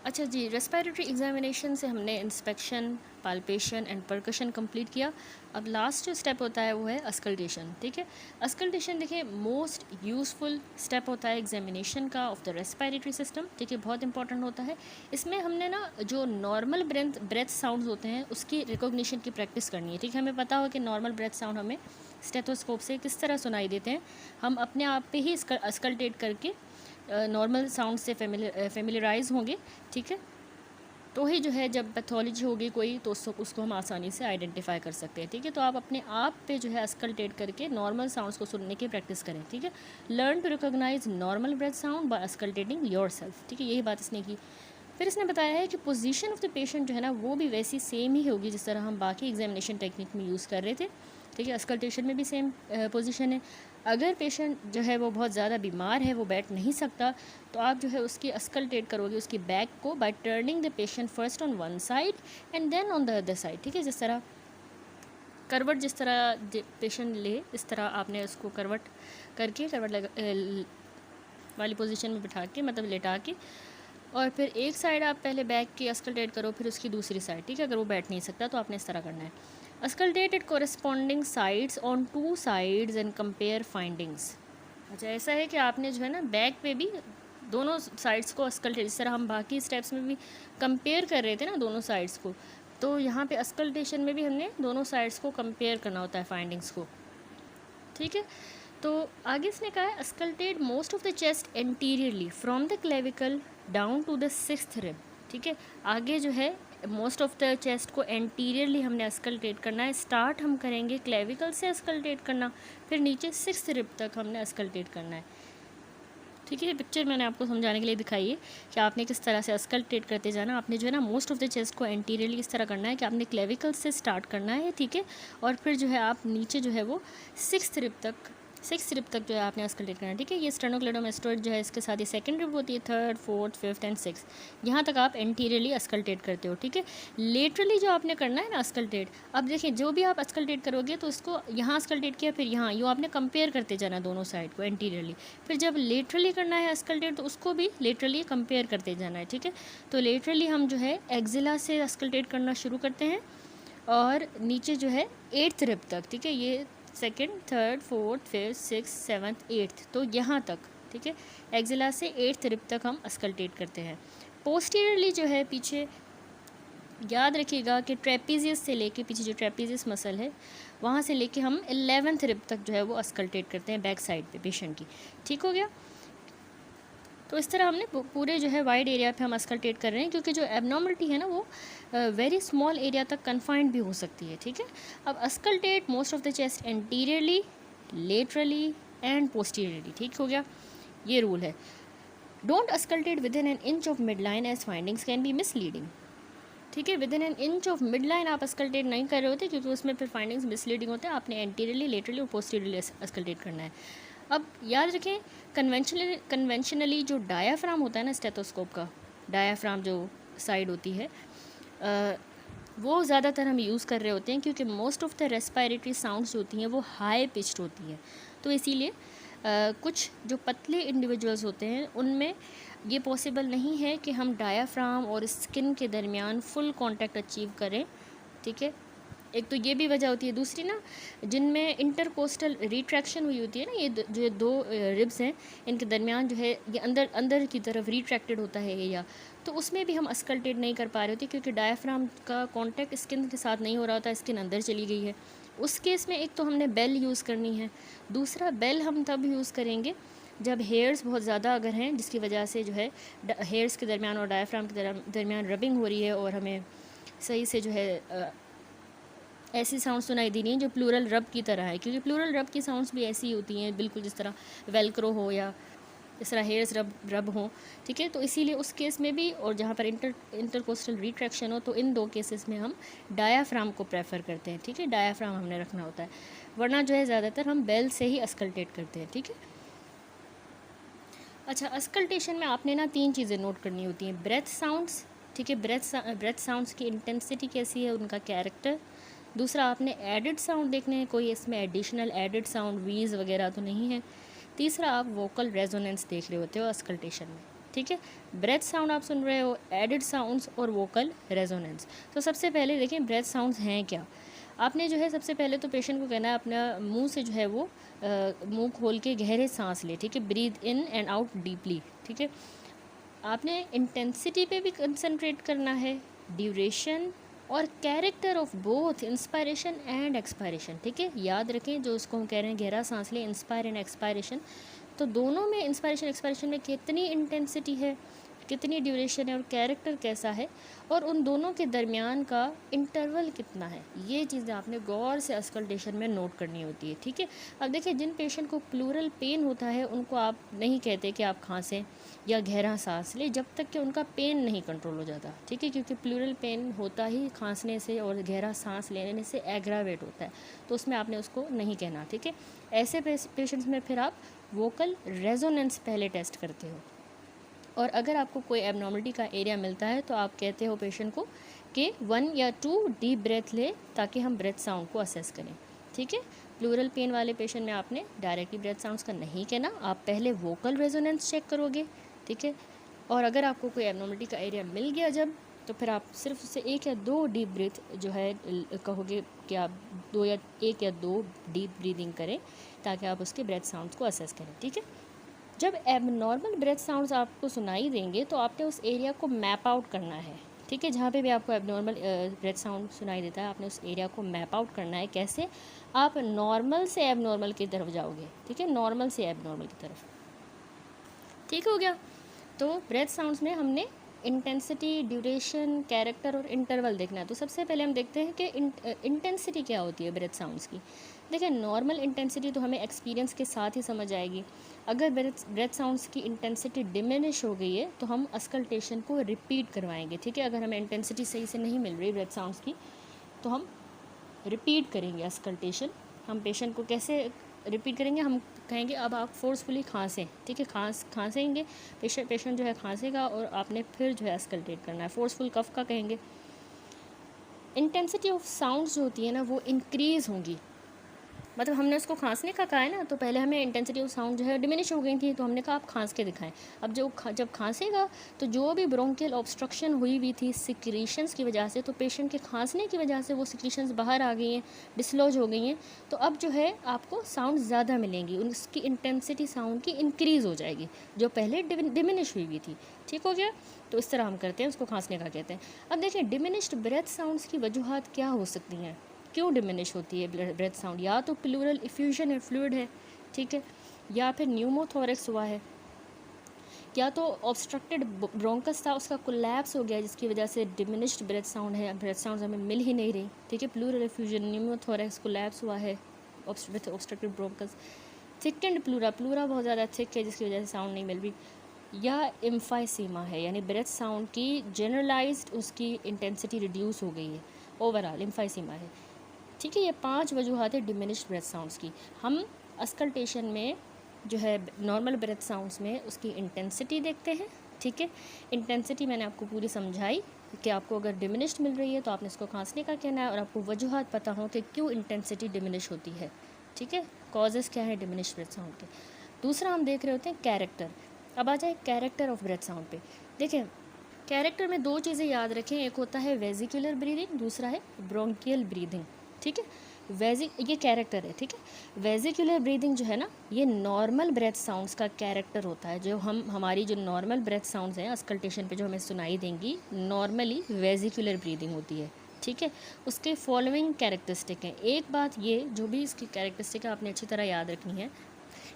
अच्छा जी, respiratory examination से हमने inspection, palpation and percussion complete किया। अब लास्ट जो स्टेप होता है वो है अस्कल्टेशन। ठीक है, अस्कल्टेशन देखिए मोस्ट यूज़फुल स्टेप होता है एग्जामिनेशन का ऑफ द रेस्पिरेटरी सिस्टम। ठीक है, बहुत इंपॉर्टेंट होता है। इसमें हमने ना जो नॉर्मल ब्रेथ साउंड्स होते हैं उसकी रिकॉग्निशन की प्रैक्टिस करनी है। ठीक है, हमें पता हो कि नॉर्मल ब्रेथ साउंड हमें स्टेथोस्कोप से किस तरह सुनाई देते हैं। हम अपने आप पे ही अस्कल्टेट करके नॉर्मल साउंड से फेमिलराइज होंगे। ठीक है, तो ही जो है जब पैथोलॉजी होगी कोई तो उसको हम आसानी से आइडेंटिफाई कर सकते हैं। ठीक है, तो आप अपने आप पे जो है अस्कल्टेट करके नॉर्मल साउंड्स को सुनने की प्रैक्टिस करें। ठीक है, learn to recognise normal breath sound by auscultating yourself. ठीक है, यही बात इसने की। फिर इसने बताया है कि पोजीशन ऑफ द पेशेंट जो है ना वो भी वैसी सेम ही होगी जिस तरह हम बाकी एग्जामिनेशन टेक्निक में यूज़ कर रहे थे। ठीक है, अस्कल्टेशन में भी सेम पोजीशन है। अगर पेशेंट जो है वो बहुत ज़्यादा बीमार है, वो बैठ नहीं सकता, तो आप जो है उसकी अस्कल्टेट करोगे उसकी बैक को by turning the patient first on one side and then on the other side. ठीक है, जिस तरह करवट जिस तरह पेशेंट ले इस तरह आपने उसको करवट करके वाली पोजीशन में बिठा के मतलब लेटा के, और फिर एक साइड आप पहले बैक की अस्कल्टेट करो, फिर उसकी दूसरी साइड। ठीक है, अगर वो बैठ नहीं सकता तो आपने इस तरह करना है। Auscultated corresponding sides on two sides and compare findings. अच्छा, ऐसा है कि आपने जो है ना बैक पे भी दोनों साइड्स को अस्कल्टेट, जिस तरह हम बाकी स्टेप्स में भी कंपेयर कर रहे थे ना दोनों साइड्स को, तो यहाँ पे अस्कल्टेशन में भी हमने दोनों साइड्स को कंपेयर करना होता है फाइंडिंग्स को। ठीक है, तो आगे इसने कहा है auscultate most of the chest anteriorly from the clavicle down to the sixth rib. ठीक है, आगे जो है मोस्ट ऑफ द चेस्ट को एंटीरियरली हमने अस्कल्टेट करना है। स्टार्ट हम करेंगे क्लेविकल से अस्कल्टेट करना, फिर नीचे सिक्स्थ रिब तक हमने अस्कल्टेट करना है। ठीक है, पिक्चर मैंने आपको समझाने के लिए दिखाई है कि आपने किस तरह से अस्कल्टेट करते जाना। आपने जो है ना मोस्ट ऑफ द चेस्ट को एंटीरियरली इस तरह करना है कि आपने क्लेविकल से स्टार्ट करना है। ठीक है, और फिर जो है आप नीचे जो है वो सिक्स्थ रिब तक जो है आपने अस्कल्टेट करना है। ठीक है, ये स्टेनोक्लेडोमास्टोइड जो है इसके साथ ही सेकंड रिब होती है, third, fourth, fifth and six, यहाँ तक आप एंटीरियरली अस्कल्टेट करते हो। ठीक है, लेटरली जो आपने करना है ना अस्कल्टेट, अब देखिए जो भी आप अस्कल्टेट करोगे तो इसको यहाँ अस्कल्टेट किया, फिर यहाँ यूँ आपने कंपेयर करते जाना दोनों साइड को एंटीरियरली। फिर जब लेटरली करना है अस्कल्टेट तो उसको भी लेटरली कंपेयर करते जाना है। ठीक है, तो लेटरली हम जो है एक्जिला से अस्कल्टेट करना शुरू करते हैं और नीचे जो है एट्थ रिब तक। ठीक है, ये second, third, fourth, fifth, six, seventh, eighth, तो यहाँ तक। ठीक है, एक्जिला से एट्थ रिब तक हम अस्कल्टेट करते हैं। पोस्टीरियरली जो है पीछे याद रखिएगा कि ट्रेपीजियस से लेके पीछे जो ट्रेपीजियस मसल है वहाँ से लेके हम 11th रिब तक जो है वो अस्कल्टेट करते हैं बैक साइड पे पेशेंट की। ठीक हो गया, तो इस तरह हमने पूरे जो है वाइड एरिया पे हम अस्कल्टेट कर रहे हैं, क्योंकि जो एबनॉर्मलिटी है ना वो वेरी स्मॉल एरिया तक कन्फाइंड भी हो सकती है। ठीक है, अब auscultate most of the chest anteriorly, laterally and posteriorly. ठीक हो गया, ये रूल है। Don't auscultate within an inch of midline as findings can be misleading. ठीक है, within an inch of midline आप auscultate नहीं कर रहे होते, क्योंकि उसमें फिर फाइंडिंग्स मिसलीडिंग होते हैं। आपने एंटीरियरली, लेटरली और पोस्टीरियरली अस्कल्टेट करना है। अब याद रखें कन्वेंशनली जो डायाफ्राम होता है ना स्टेथोस्कोप का, डायाफ्राम जो साइड होती है वो ज़्यादातर हम यूज़ कर रहे होते हैं, क्योंकि most of the respiratory sounds जो होती हैं वो हाई पिच्ड होती है। तो इसीलिए कुछ जो पतले इंडिविजुअल्स होते हैं उनमें ये पॉसिबल नहीं है कि हम डायाफ्राम और स्किन के दरमियान फुल कांटेक्ट अचीव करें। ठीक है, एक तो ये भी वजह होती है, दूसरी ना जिनमें इंटरकोस्टल रिट्रैक्शन हुई होती है ना, ये जो दो रिब्स हैं इनके दरमियान जो है ये अंदर अंदर की तरफ रिट्रैक्टेड होता है एरिया, तो उसमें भी हम अस्कल्टेट नहीं कर पा रहे होते, क्योंकि डायाफ्राम का कांटेक्ट स्किन के साथ नहीं हो रहा होता, स्किन अंदर चली गई है। उस केस में एक तो हमने बेल यूज़ करनी है, दूसरा बेल हम तब यूज़ करेंगे जब हेयर्स बहुत ज़्यादा अगर हैं, जिसकी वजह से जो है हेयर्स के दरमियान और डायाफ्राम के दरमियान रबिंग हो रही है और हमें सही से जो है ऐसी साउंड सुनाई दी नहीं है जो प्लूरल रब की तरह है, क्योंकि प्लूरल रब की साउंड्स भी ऐसी होती हैं बिल्कुल जिस तरह वेलक्रो हो या इस तरह हेयर्स रब हो। ठीक है, तो इसीलिए उस केस में भी और जहाँ पर इंटरकोस्टल रिट्रैक्शन हो, तो इन दो केसेस में हम डायाफ्राम को प्रेफर करते हैं। ठीक है, डायाफ्राम हमने रखना होता है, वरना जो है ज़्यादातर हम बेल से ही अस्कल्टेट करते हैं। ठीक है, अच्छा, अस्कल्टेशन में आपने ना 3 चीज़ें नोट करनी होती हैं। ब्रेथ साउंड्स, ठीक है, ब्रेथ साउंड्स की इंटेंसिटी कैसी है, उनका कैरेक्टर। दूसरा आपने एडिड साउंड देखने हैं, कोई इसमें एडिशनल एडिड साउंड वीज वगैरह तो नहीं है। तीसरा आप वोकल रेजोनेंस देख रहे होते हो अस्कल्टेशन में। ठीक है। ब्रेथ साउंड आप सुन रहे हो, एडिड साउंड्स और वोकल रेजोनेंस। तो सबसे पहले देखें ब्रेथ साउंड्स हैं क्या। आपने जो है सबसे पहले तो पेशेंट को कहना है अपना मुंह से जो है वो मुंह खोल के गहरे सांस ले, ठीक है, breathe in and out deeply, ठीक है। आपने इंटेंसिटी पे भी कंसंट्रेट करना है, ड्यूरेशन और character of both inspiration and expiration, ठीक है। याद रखें जो उसको हम कह रहे हैं गहरा सांस ले, इंस्पायर एंड एक्सपायरेशन, तो दोनों में इंस्पायरेशन एक्सपायरेशन में कितनी इंटेंसिटी है, कितनी ड्यूरेशन है और कैरेक्टर कैसा है, और उन दोनों के दरमियान का इंटरवल कितना है, ये चीज़ें आपने गौर से अस्कल्टेशन में नोट करनी होती है, ठीक है। अब देखिए जिन पेशेंट को प्लूरल पेन होता है उनको आप नहीं कहते कि आप खांसें या गहरा सांस लें जब तक कि उनका पेन नहीं कंट्रोल हो जाता, ठीक है, क्योंकि प्लूरल पेन होता ही खांसने से और गहरा सांस लेने से एग्रावेट होता है, तो उसमें आपने उसको नहीं कहना, ठीक है। ऐसे पेशेंट्स में फिर आप वोकल रेजोनेंस पहले टेस्ट करते हो, और अगर आपको कोई एबनॉर्मलिटी का एरिया मिलता है तो आप कहते हो पेशेंट को कि 1 या 2 डीप ब्रेथ ले ताकि हम ब्रेथ साउंड को असेस करें, ठीक है। प्लूरल पेन वाले पेशेंट में आपने डायरेक्टली ब्रेथ साउंड्स का नहीं कहना, आप पहले वोकल रेजोनेंस चेक करोगे, ठीक है। और अगर आपको कोई एबनॉर्मलिटी का एरिया मिल गया जब, तो फिर आप सिर्फ उससे 1 या 2 डीप ब्रीथ जो है कहोगे कि आप 1 या 2 डीप ब्रीदिंग करें ताकि आप उसके ब्रेथ साउंड्स को असेस करें, ठीक है। जब एबनॉर्मल ब्रेथ साउंड्स आपको सुनाई देंगे तो आपने उस एरिया को मैप आउट करना है, ठीक है। जहाँ पे भी आपको एबनॉर्मल ब्रेथ साउंड सुनाई देता है आपने उस एरिया को मैप आउट करना है। कैसे? आप नॉर्मल से एबनॉर्मल की तरफ जाओगे, ठीक है, नॉर्मल से एबनॉर्मल की तरफ, ठीक हो गया। तो ब्रेथ साउंड्स में हमने इंटेंसिटी, ड्यूरेशन, कैरेक्टर और इंटरवल देखना है। तो सबसे पहले हम देखते हैं कि इंटेंसिटी क्या होती है ब्रेथ साउंड्स की। देखिए नॉर्मल इंटेंसिटी तो हमें एक्सपीरियंस के साथ ही समझ आएगी। अगर ब्रेथ साउंड्स की इंटेंसिटी डिमिनिश हो गई है तो हम अस्कल्टेशन को रिपीट करवाएंगे, ठीक है। अगर हमें इंटेंसिटी सही से नहीं मिल रही ब्रेथ साउंड्स की तो हम रिपीट करेंगे अस्कल्टेशन। हम पेशेंट को कैसे रिपीट करेंगे? हम कहेंगे अब आप फोर्सफुली खांसें, ठीक है, खांसेंगे, पेशेंट जो है खांसेगा और आपने फिर जो है अस्कल्टेट करना है। फोर्सफुल कफ का कहेंगे। इंटेंसिटी ऑफ साउंड्स जो होती है ना वो इंक्रीज़ होंगी, मतलब हमने उसको खांसने का कहा है ना, तो पहले हमें इंटेंसिटी ऑफ साउंड जो है डिमिनिश हो गई थी तो हमने कहा आप खांस के दिखाएं। अब जब खांसेगा तो जो भी ब्रोंकियल ऑब्स्ट्रक्शन हुई हुई थी सिक्रीशंस की वजह से, तो पेशेंट के खांसने की वजह से वो सिक्रीशंस बाहर आ गई हैं, डिसलॉज हो गई हैं, तो अब जो है आपको साउंड ज़्यादा मिलेंगी, उसकी इंटेंसिटी साउंड की इंक्रीज़ हो जाएगी जो पहले डिमिनिश हुई हुई थी, ठीक हो गया। तो इस तरह हम करते हैं, उसको खांसने का कहते हैं। अब देखिए डिमिनिश्ड ब्रेथ साउंड्स की वजूहत क्या हो सकती हैं, क्यों डिमिनिश होती है ब्रेथ साउंड? या तो प्लूरल इफ्यूजन है, फ्लूइड है, ठीक है, या फिर न्यूमोथोरेक्स हुआ है, या तो ऑब्स्ट्रक्टेड ब्रोंकस था उसका कोलैप्स हो गया जिसकी वजह से डिमिनिश्ड ब्रेथ साउंड है, ब्रेथ साउंड हमें मिल ही नहीं रही, ठीक है। प्लूरल इफ्यूजन, न्यूमोथोरेक्स, कोलैप्स हुआ है विथ ऑब्स्ट्रक्टेड ब्रोंकस। थिकन्ड प्लूरा बहुत ज़्यादा थिक है जिसकी वजह से साउंड नहीं मिल रही, या एम्फाइसीमा है यानी ब्रेथ साउंड की जनरलाइज्ड उसकी इंटेंसिटी रिड्यूस हो गई है, ओवरऑल एम्फाइसीमा है, ठीक है। ये 5 वजूहत है डिमिनिश्ड ब्रेथ साउंड्स की। हम अस्कल्टेशन में जो है नॉर्मल ब्रेथ साउंड्स में उसकी इंटेंसिटी देखते हैं, ठीक है। इंटेंसिटी मैंने आपको पूरी समझाई कि आपको अगर डिमिनिश्ड मिल रही है तो आपने इसको खांसने का कहना है और आपको वजूहत पता हो कि क्यों इंटेंसिटी डिमिनिश होती है, ठीक है, कॉजेज़ क्या है डिमिनिश्ड ब्रेथ साउंड के। दूसरा हम देख रहे होते हैं कैरेक्टर। अब आ जाए कैरेक्टर ऑफ ब्रेथ साउंड पे। देखिए कैरेक्टर में 2 चीज़ें याद रखें, एक होता है वेजिकुलर ब्रीदिंग, दूसरा है ब्रोंकियल ब्रीदिंग, ठीक है। ये कैरेक्टर है, ठीक है। वेजिकुलर ब्रीदिंग जो है ना ये नॉर्मल ब्रेथ साउंड्स का कैरेक्टर होता है। जो हमारी जो नॉर्मल ब्रेथ साउंड्स हैं अस्कल्टेशन पे जो हमें सुनाई देंगी नॉर्मली वेजिकुलर ब्रीदिंग होती है, ठीक है। उसके फॉलोइंग कैरेक्टरिस्टिक हैं। एक बात ये जो भी इसकी कैरेक्टरिस्टिक है आपने अच्छी तरह याद रखनी है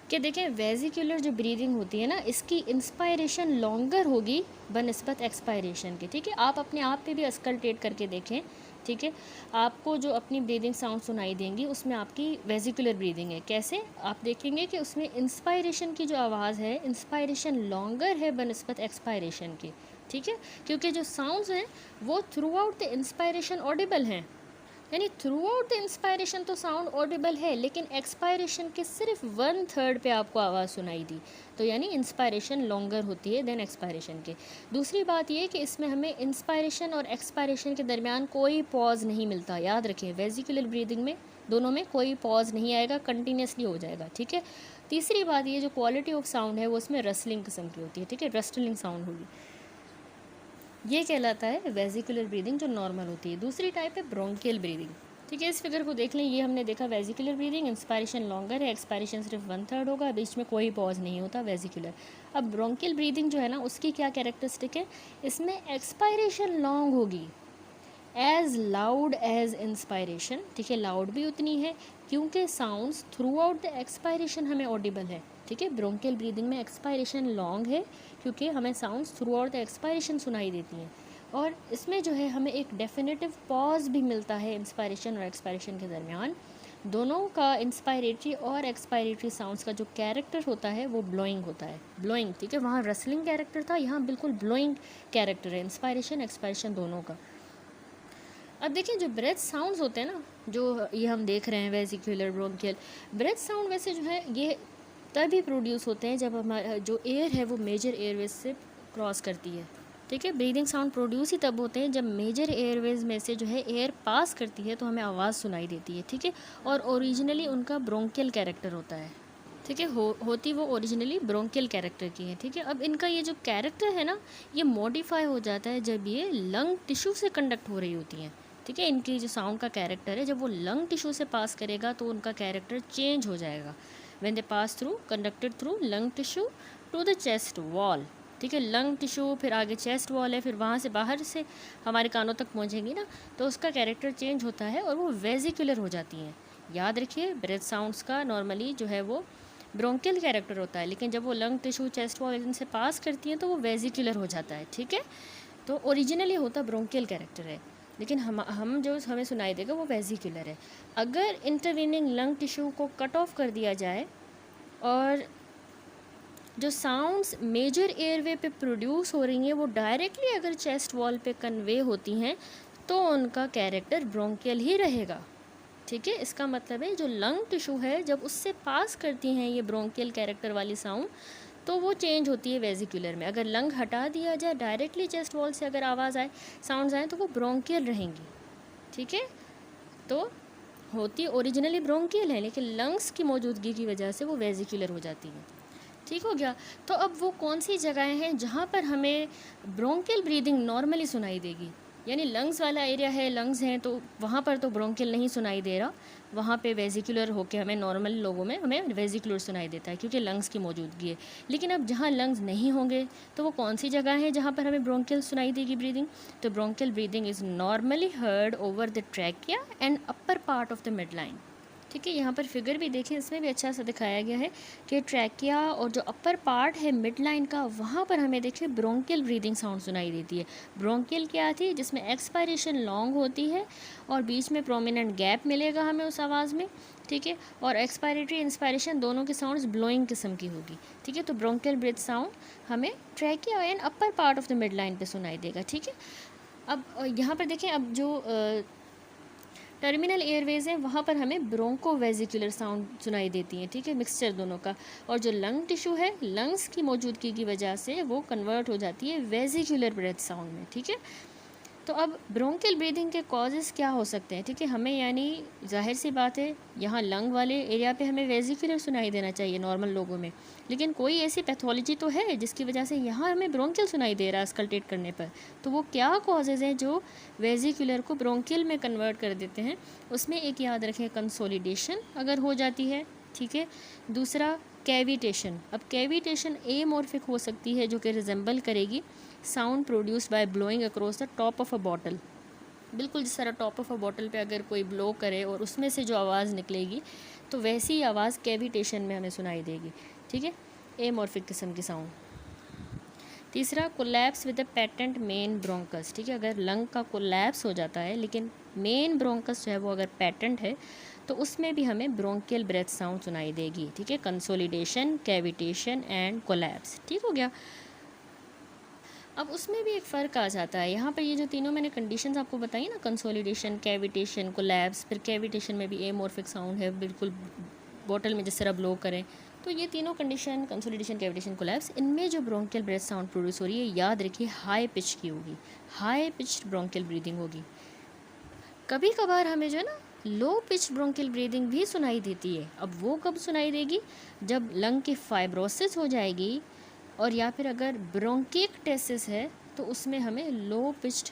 कि देखें वेजिकुलर जो ब्रीदिंग होती है ना इसकी इंस्पायरेशन लॉन्गर होगी बनस्बत एक्सपायरेशन के, ठीक है। आप अपने आप पे भी अस्कल्टेट करके देखें, ठीक है। आपको जो अपनी ब्रीदिंग साउंड सुनाई देंगी उसमें आपकी वेजिकुलर ब्रीदिंग है। कैसे? आप देखेंगे कि उसमें इंस्पायरेशन की जो आवाज़ है इंस्पायरेशन लॉन्गर है बनस्बत एक्सपायरेशन की, ठीक है, क्योंकि जो साउंड्स हैं वो through out the inspiration Audible हैं, यानी थ्रू आउट द इंस्पायरेशन तो साउंड ऑडिबल है लेकिन एक्सपायरेशन के सिर्फ 1/3 पे आपको आवाज़ सुनाई दी, तो यानी इंस्पायरेशन लॉन्गर होती है देन एक्सपायरेशन के। दूसरी बात ये कि इसमें हमें इंस्पायरेशन और एक्सपायरेशन के दरमियान कोई पॉज नहीं मिलता। याद रखें वेजिकुलर ब्रीदिंग में दोनों में कोई पॉज नहीं आएगा, कंटिन्यूसली हो जाएगा, ठीक है। तीसरी बात, ये जो क्वालिटी ऑफ साउंड है वो उसमें रसलिंग किस्म की होती है, ठीक है, रस्टलिंग साउंड होगी, ये कहलाता है वेजिकुलर ब्रीदिंग जो नॉर्मल होती है। दूसरी टाइप है ब्रोंकियल ब्रीदिंग, ठीक है। इस फिगर को देख लें, ये हमने देखा वेजिकुलर ब्रीदिंग, इंस्पायरेशन लॉन्गर है, एक्सपायरेशन सिर्फ 1/3 होगा, बीच में कोई पॉज नहीं होता, वेजिकुलर। अब ब्रोंकियल ब्रीदिंग जो है ना, उसकी क्या कैरेक्टरिस्टिक है, इसमें एक्सपायरेशन लॉन्ग होगी, एज लाउड एज इंस्पायरेशन, ठीक है, लाउड भी उतनी है क्योंकि sounds through out the expiration हमें ऑडिबल है, ठीक है। ब्रोंकियल ब्रीदिंग में एक्सपायरेशन लॉन्ग है क्योंकि हमें sounds through out the expiration सुनाई देती हैं, और इसमें जो है हमें एक डेफिनेटिव पॉज भी मिलता है इंस्पायरेशन और एक्सपायरेशन के दरमियान। दोनों का इंस्पायरेटरी और एक्सपायरेटरी साउंड्स का जो कैरेक्टर होता है वो ब्लोइंग होता है, ब्लोइंग, ठीक है। वहाँ रसलिंग कैरेक्टर था, यहाँ बिल्कुल ब्लोइंग कैरेक्टर है, इंस्पायरेशन एक्सपायरेशन दोनों का। अब देखिए जो ब्रेथ साउंड्स होते हैं ना, जो ये हम देख रहे हैं वेजिकुलर ब्रोंकियल, ब्रेथ साउंड वैसे जो है ये तभी प्रोड्यूस होते हैं जब हमारा जो एयर है वो मेजर एयरवेज से क्रॉस करती है, ठीक है। ब्रीदिंग साउंड प्रोड्यूस ही तब होते हैं जब मेजर एयरवेज में से जो है एयर पास करती है तो हमें आवाज़ सुनाई देती है, ठीक है। और ओरिजिनली उनका ब्रोंकियल कैरेक्टर होता है, ठीक है, होती वो ओरिजिनली ब्रोंकियल कैरेक्टर की है, ठीक है। अब इनका ये जो कैरेक्टर है ना, ये मॉडिफाई हो जाता है जब ये लंग टिश्यू से कंडक्ट हो रही होती हैं, ठीक है। इनकी जो साउंड का कैरेक्टर है, जब वो लंग टिश्यू से पास करेगा तो उनका कैरेक्टर चेंज हो जाएगा। When they pass through conducted through lung tissue to the chest wall, ठीक है। लंग टिश्यू, फिर आगे चेस्ट वॉल है, फिर वहाँ से बाहर से हमारे कानों तक पहुँचेंगी ना, तो उसका कैरेक्टर चेंज होता है और वो वेजिकुलर हो जाती हैं। याद रखिए ब्रेथ साउंड्स का नॉर्मली जो है वो ब्रोंकियल कैरेक्टर होता है, लेकिन जब वो लंग टिश्यू चेस्ट वॉल इनसे पास करती हैं तो वो वेजिकुलर हो जाता है, ठीक है। तो ओरिजिनली होता ब्रोंकियल कैरेक्टर है, लेकिन हम जो हमें सुनाई देगा वो वेजिकुलर है। अगर इंटरवीनिंग लंग टिश्यू को कट ऑफ कर दिया जाए और जो साउंड्स मेजर एयरवे पे प्रोड्यूस हो रही हैं वो डायरेक्टली अगर चेस्ट वॉल पे कन्वे होती हैं तो उनका कैरेक्टर ब्रोंकियल ही रहेगा, ठीक है। इसका मतलब है जो लंग टिश्यू है जब उससे पास करती हैं ये ब्रोंकियल कैरेक्टर वाली साउंड तो वो चेंज होती है वेजिकुलर में। अगर लंग हटा दिया जाए, डायरेक्टली चेस्ट वॉल से अगर आवाज़ आए, साउंड्स आए, तो वो ब्रोंकियल रहेंगी, ठीक है। तो होती ओरिजिनली ब्रोंकियल है लेकिन लंग्स की मौजूदगी की वजह से वो वेजिकुलर हो जाती हैं, ठीक हो गया। तो अब वो कौन सी जगहें हैं जहाँ पर हमें ब्रोंकियल ब्रीदिंग नॉर्मली सुनाई देगी, यानी लंग्स वाला एरिया है, लंग्स हैं, तो वहाँ पर तो ब्रोंकियल नहीं सुनाई दे रहा, वहाँ पे वेजिकुलर होके हमें नॉर्मल लोगों में हमें वेजिकुलर सुनाई देता है क्योंकि लंग्स की मौजूदगी है। लेकिन अब जहाँ लंग्स नहीं होंगे तो वो कौन सी जगह है जहाँ पर हमें ब्रोंकियल सुनाई देगी ब्रीदिंग, तो bronchial breathing is normally heard over the trachea and upper part of the mid line, ठीक है। यहाँ पर फिगर भी देखिए, इसमें भी अच्छा सा दिखाया गया है कि ट्रैकिया और जो अपर पार्ट है मिड लाइन का, वहाँ पर हमें देखिए ब्रोंकियल ब्रीदिंग साउंड सुनाई देती है। ब्रोंकियल क्या थी, जिसमें एक्सपायरेशन लॉन्ग होती है और बीच में प्रोमिनेंट गैप मिलेगा हमें उस आवाज़ में, ठीक है। और एक्सपायरेटरी इंस्पायरेशन दोनों की साउंड्स ब्लोइंग किस्म की होगी, ठीक है। तो ब्रोंकियल ब्रीथ साउंड हमें trachea and upper part of the mid line पर सुनाई देगा, ठीक है। अब यहाँ पर देखें, अब जो टर्मिनल एयरवेज हैं वहाँ पर हमें ब्रोंको वेजिकुलर साउंड सुनाई देती हैं, ठीक है, मिक्सचर दोनों का। और जो लंग टिश्यू है, लंग्स की मौजूदगी की वजह से वो कन्वर्ट हो जाती है वेजिकुलर ब्रेथ साउंड में, ठीक है। तो अब ब्रोंकियल ब्रीदिंग के कॉजेज़ क्या हो सकते हैं, ठीक है। हमें यानी जाहिर सी बात है यहाँ लंग वाले एरिया पे हमें वेजिकुलर सुनाई देना चाहिए नॉर्मल लोगों में, लेकिन कोई ऐसी पैथोलॉजी तो है जिसकी वजह से यहाँ हमें ब्रोंकियल सुनाई दे रहा है स्कल्टेट करने पर। तो वो क्या कॉजेज़ हैं जो वेजिकुलर को ब्रोंकियल में कन्वर्ट कर देते हैं, उसमें एक याद रखें कंसोलिडेशन अगर हो जाती है, ठीक है। दूसरा कैविटेशन, अब कैविटेशन एमॉर्फिक हो सकती है जो कि रिजेंबल करेगी sound produced by blowing across the top of a bottle, बिल्कुल जिस तरह टॉप ऑफ अ बॉटल पे अगर कोई ब्लो करे और उसमें से जो आवाज़ निकलेगी तो वैसी ही आवाज़ कैविटेशन में हमें सुनाई देगी, ठीक है, एमॉर्फिक किस्म की साउंड। तीसरा collapse with the patent main bronchus, ठीक है। अगर लंग का कोलैप्स हो जाता है लेकिन मेन ब्रोंकस जो है वो अगर पेटेंट है तो उसमें भी हमें ब्रोंकियल ब्रेथ साउंड सुनाई देगी, ठीक है। कंसोलिडेशन, कैविटेशन एंड कोलैप्स, ठीक हो गया। अब उसमें भी एक फ़र्क आ जाता है, यहाँ पर ये जो तीनों मैंने कंडीशंस आपको बताई ना, कंसोलिडेशन, कैविटेशन, कोलैप्स, फिर कैविटेशन में भी एमॉर्फिक साउंड है, बिल्कुल बॉटल में जिस तरह ब्लो करें, तो ये तीनों कंडीशन कंसोलिडेशन, कैविटेशन, कोलैप्स, इनमें जो ब्रोंकियल ब्रेथ साउंड प्रोड्यूस हो रही है याद रखिए हाई पिच की होगी, हाई पिच्ड ब्रोंकियल ब्रीदिंग होगी। कभी कभार हमें जो है ना लो पिच ब्रोंकियल ब्रीदिंग भी सुनाई देती है। अब वो कब सुनाई देगी? जब लंग की फाइब्रोसिस हो जाएगी और या फिर अगर ब्रोंकिएक्टेसिस है तो उसमें हमें लो पिच्ड